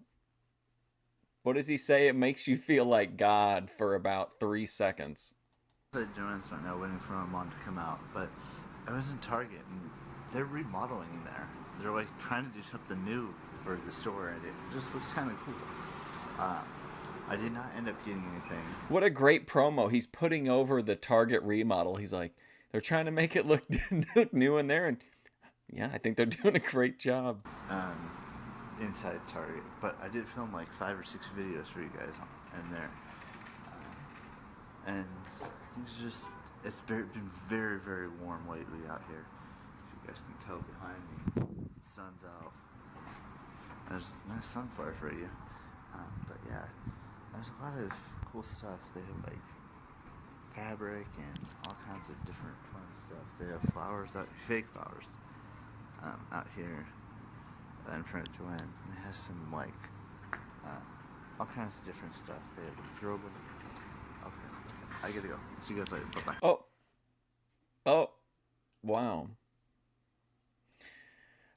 What does he say? It makes you feel like God for about 3 seconds. Joann's right now waiting for my mom to come out, but I was in Target and they're remodeling in there. They're like trying to do something new for the store, and it just looks kind of cool. I did not end up getting anything. What a great promo. He's putting over the Target remodel. He's like, they're trying to make it look new in there, and yeah, I think they're doing a great job. Inside Target, but I did film like 5 or 6 videos for you guys in there, and it's been very, very warm lately out here. If you guys can tell behind me, the sun's out. There's a nice sunflower for you, but yeah, there's a lot of cool stuff. They have like fabric and all kinds of different fun stuff. They have flowers, fake flowers, out here in front of Joann's, and they have some like all kinds of different stuff. They have a drill. Okay, I gotta go. See you guys later. Bye bye. Oh, wow.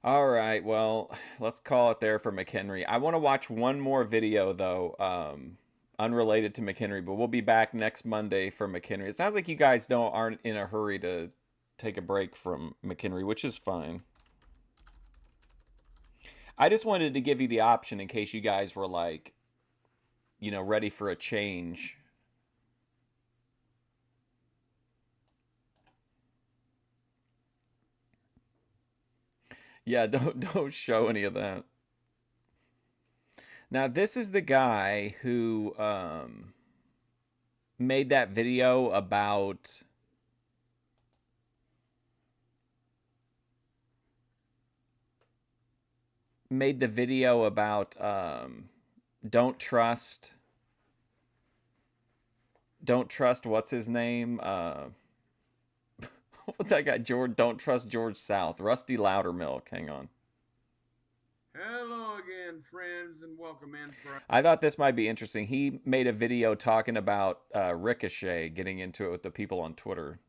All right, well, let's call it there for McHenry. I want to watch one more video though, unrelated to McHenry, but we'll be back next Monday for McHenry. It sounds like you guys aren't in a hurry to take a break from McHenry, which is fine. I just wanted to give you the option in case you guys were like, you know, ready for a change. Yeah, don't show any of that. Now, this is the guy who made that video about don't trust what's his name, what's that guy, don't trust George South, Rusty Loudermilk. Hang on. Hello again, friends, and welcome in for... I thought this might be interesting. He made a video talking about Ricochet, getting into it with the people on Twitter.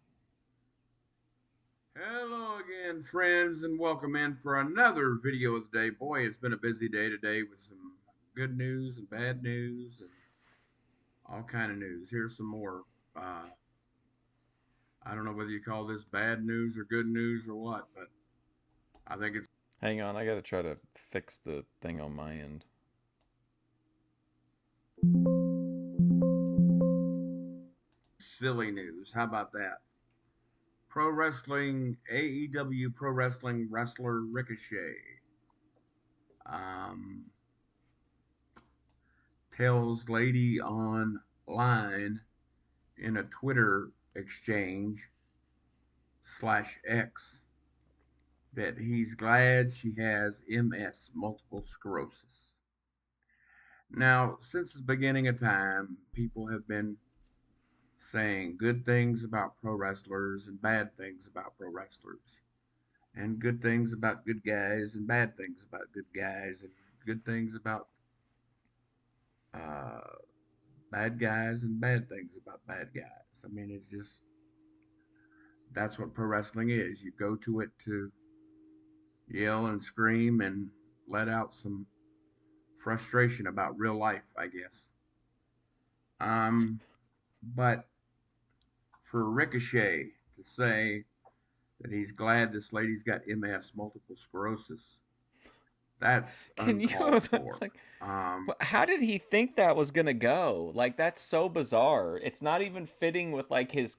Hello again, friends, and welcome in for another video of the day. Boy, it's been a busy day today with some good news and bad news and all kind of news. Here's some more. I don't know whether you call this bad news or good news or what, but I think it's... Hang on, I gotta try to fix the thing on my end. Silly news. How about that? Pro Wrestling, AEW Pro Wrestling wrestler Ricochet tells lady online in a Twitter exchange /X that he's glad she has MS, multiple sclerosis. Now, since the beginning of time, people have been saying good things about pro wrestlers and bad things about pro wrestlers, and good things about good guys and bad things about good guys, and good things about bad guys and bad things about bad guys. I mean, it's just, that's what pro wrestling is. You go to it to yell and scream and let out some frustration about real life, I guess. But for Ricochet to say that he's glad this lady's got MS, multiple sclerosis, that's uncalled for. Like, how did he think that was gonna go? Like, that's so bizarre. It's not even fitting with like his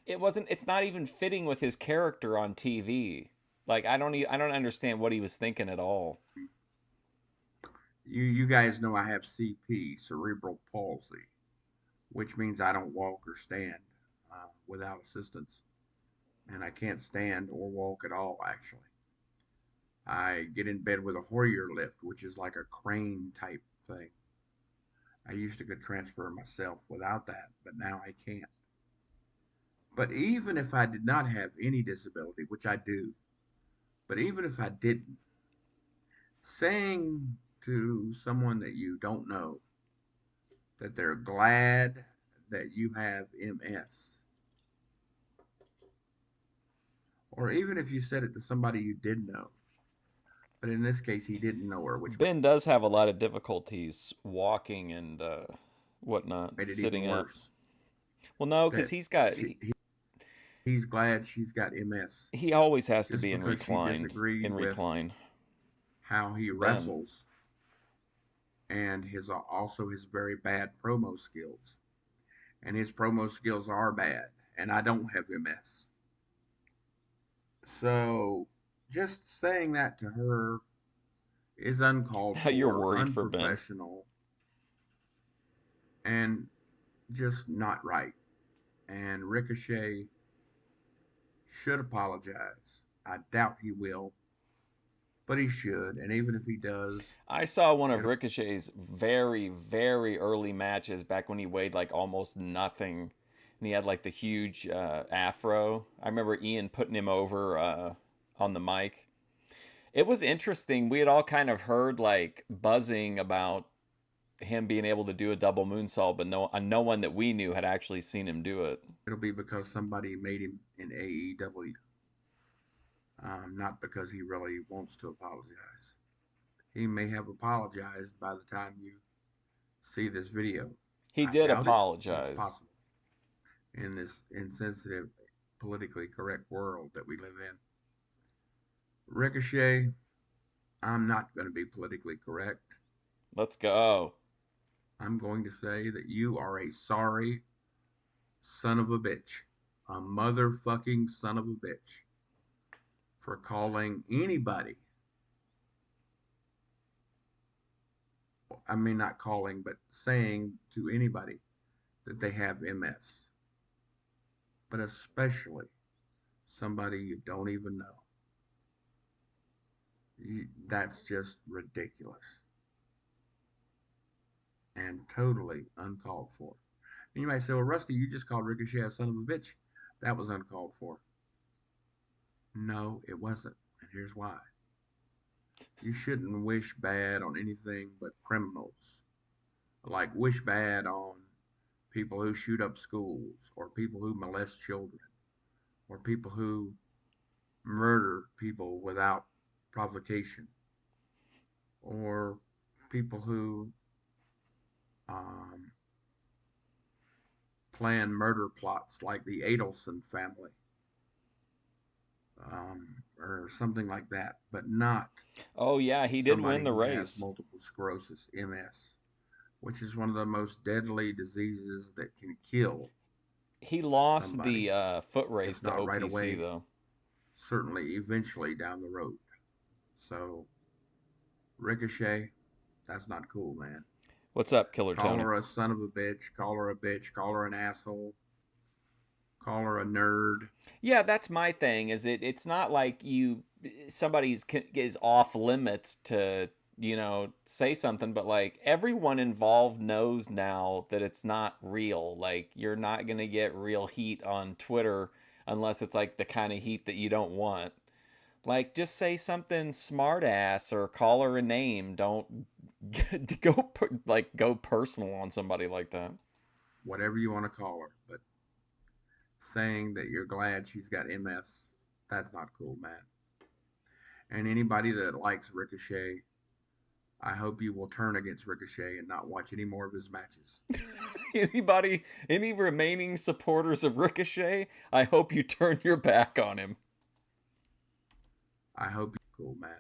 it's not even fitting with his character on TV. Like I don't understand what he was thinking at all. You guys know I have CP, cerebral palsy, which means I don't walk or stand without assistance, and I can't stand or walk at all. Actually, I get in bed with a Hoyer lift, which is like a crane type thing. I used to could transfer myself without that, but now I can't. But even if I did not have any disability, which I do, but even if I didn't, saying to someone that you don't know that they're glad that you have MS, or even if you said it to somebody you did know, but in this case he didn't know her, which Ben does have a lot of difficulties walking and whatnot, made it sitting even up. worse. Well, no, because That he's glad she's got MS he always has to just be in because she recline. disagreed In with recline. how he Ben. wrestles and his also his very bad promo skills. And his promo skills are bad, and I don't have MS. So just saying that to her is uncalled You're for, worried for Ben. unprofessional, and just not right. And Ricochet should apologize. I doubt he will, but he should. And even if he does, I saw one of Ricochet's very, very early matches back when he weighed like almost nothing. And he had like the huge afro. I remember Ian putting him over on the mic. It was interesting. We had all kind of heard like buzzing about him being able to do a double moonsault, but no one that we knew had actually seen him do it. it'll be because somebody made him in AEW, not because he really wants to apologize. He may have apologized by the time you see this video. He I did doubt it. apologize. It's possible in this insensitive, politically correct world that we live in. Ricochet, I'm not going to be politically correct. Let's go. I'm going to say that you are a sorry son of a bitch, a motherfucking son of a bitch, for calling anybody, I mean not calling, but saying to anybody that they have MS, but especially somebody you don't even know. That's just ridiculous and totally uncalled for. And you might say, well, Rusty, you just called Ricochet a son of a bitch. That was uncalled for. No, it wasn't. And here's why. You shouldn't wish bad on anything but criminals. Like wish bad on people who shoot up schools, or people who molest children, or people who murder people without provocation, or people who plan murder plots like the Adelson family, or something like that, but not. Oh yeah, he did win the who has race. multiple sclerosis, MS, which is one of the most deadly diseases that can kill. He lost somebody, the foot race if to not OPC right away, though. certainly eventually down the road. So Ricochet, that's not cool, man. What's up, Killer Call Tony? her a son of a bitch, call her a bitch, call her an asshole, call her a nerd. Yeah, that's my thing. Is it's not like somebody's is off limits to say something, but like everyone involved knows now that it's not real. Like you're not gonna get real heat on Twitter unless it's like the kind of heat that you don't want. Like just say something smart ass or call her a name. Don't go personal on somebody like that. Whatever you want to call her, but saying that you're glad she's got MS, that's not cool, man. And anybody that likes Ricochet, I hope you will turn against Ricochet and not watch any more of his matches. Any remaining supporters of Ricochet, I hope you turn your back on him. I hope you're cool, man.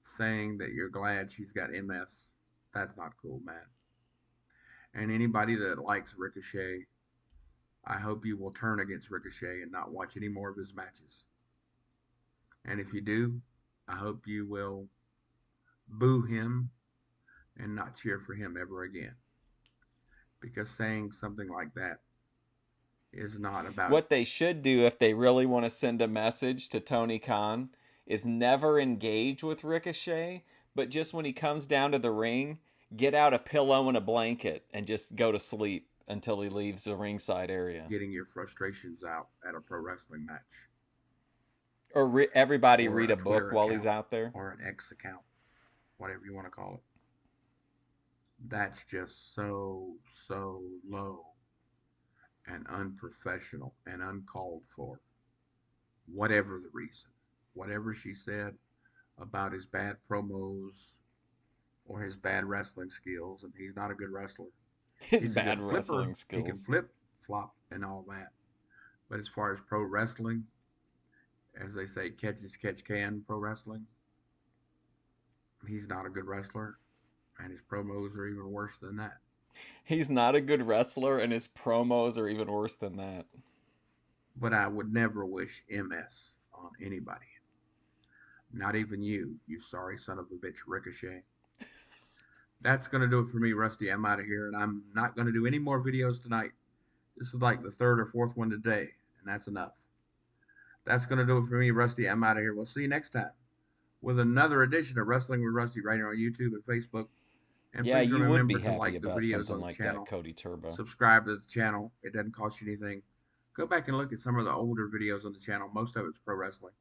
Saying that you're glad she's got MS, that's not cool, man. And anybody that likes Ricochet, I hope you will turn against Ricochet and not watch any more of his matches. And if you do, I hope you will boo him and not cheer for him ever again. Because saying something like that is not about What they should do if they really want to send a message to Tony Khan is never engage with Ricochet, but just when he comes down to the ring, get out a pillow and a blanket and just go to sleep until he leaves the ringside area. getting your frustrations out at a pro wrestling match. Or everybody Or read a a book Twitter while account, he's out there. or an X account, whatever you want to call it. That's just so low and unprofessional and uncalled for. Whatever the reason, whatever she said about his bad promos or his bad wrestling skills, and he's not a good wrestler. His He's bad a good flipper. wrestling He skills. can flip, flop, and all that. But as far as pro wrestling, as they say, catch as catch can pro wrestling, he's not a good wrestler, and his promos are even worse than that. He's not a good wrestler, and his promos are even worse than that. But I would never wish MS on anybody. Not even you, you sorry son of a bitch, Ricochet. That's going to do it for me, Rusty. I'm out of here, and I'm not going to do any more videos tonight. This is like the third or fourth one today, and that's enough. That's going to do it for me, Rusty. I'm out of here. We'll see you next time with another edition of Wrestling with Rusty right here on YouTube and Facebook. And Yeah, please you would remember be to happy like the about videos something on the like channel. that, Cody Turbo. Subscribe to the channel. It doesn't cost you anything. Go back and look at some of the older videos on the channel. Most of it's pro wrestling.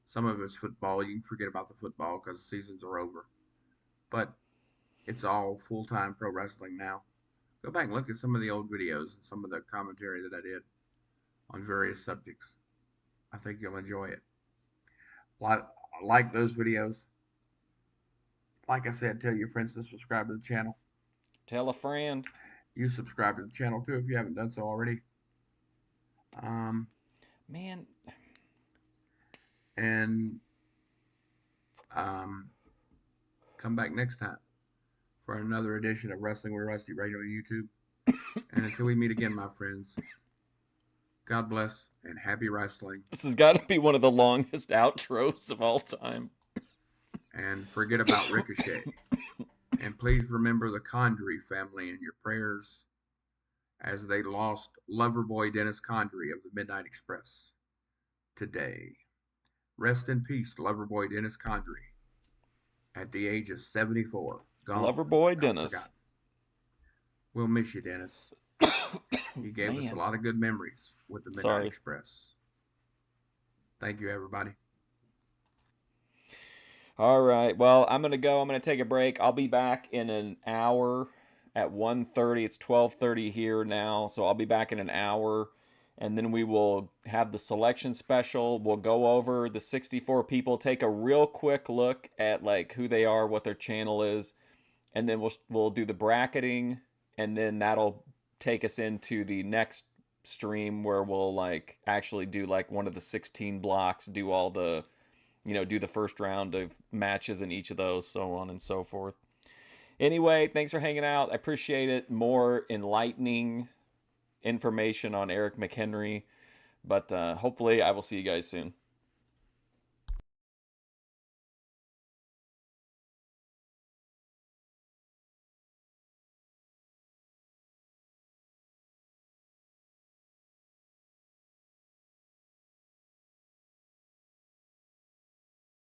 Some of it's football. You can forget about the football because the seasons are over. But it's all full-time pro wrestling now. Go back and look at some of the old videos and some of the commentary that I did on various subjects. I think you'll enjoy it. Like those videos. Like I said, tell your friends to subscribe to the channel. Tell a friend. You subscribe to the channel too if you haven't done so already. Man. And come back next time for another edition of Wrestling with Rusty right on YouTube. And until we meet again, my friends, God bless and happy wrestling. This has got to be one of the longest outros of all time. And forget about Ricochet. And please remember the Condrey family in your prayers as they lost Loverboy Dennis Condrey of the Midnight Express today. Rest in peace, Loverboy Dennis Condrey, at the age of 74. Gone. Loverboy Dennis. Forgotten. We'll miss you, Dennis. You gave us a lot of good memories with the Midnight Express. Thank you, everybody. All right. Well, I'm going to go. I'm going to take a break. I'll be back in an hour at 1:30. It's 12:30 here now, so I'll be back in an hour. And then we will have the selection special. We'll go over the 64 people, take a real quick look at like who they are, what their channel is, and then we'll do the bracketing, and then that'll take us into the next stream where we'll like actually do like one of the 16 blocks, do all the, do the first round of matches in each of those, so on and so forth. Anyway, thanks for hanging out. I appreciate it. More enlightening information on Eric McHenry. But hopefully I will see you guys soon.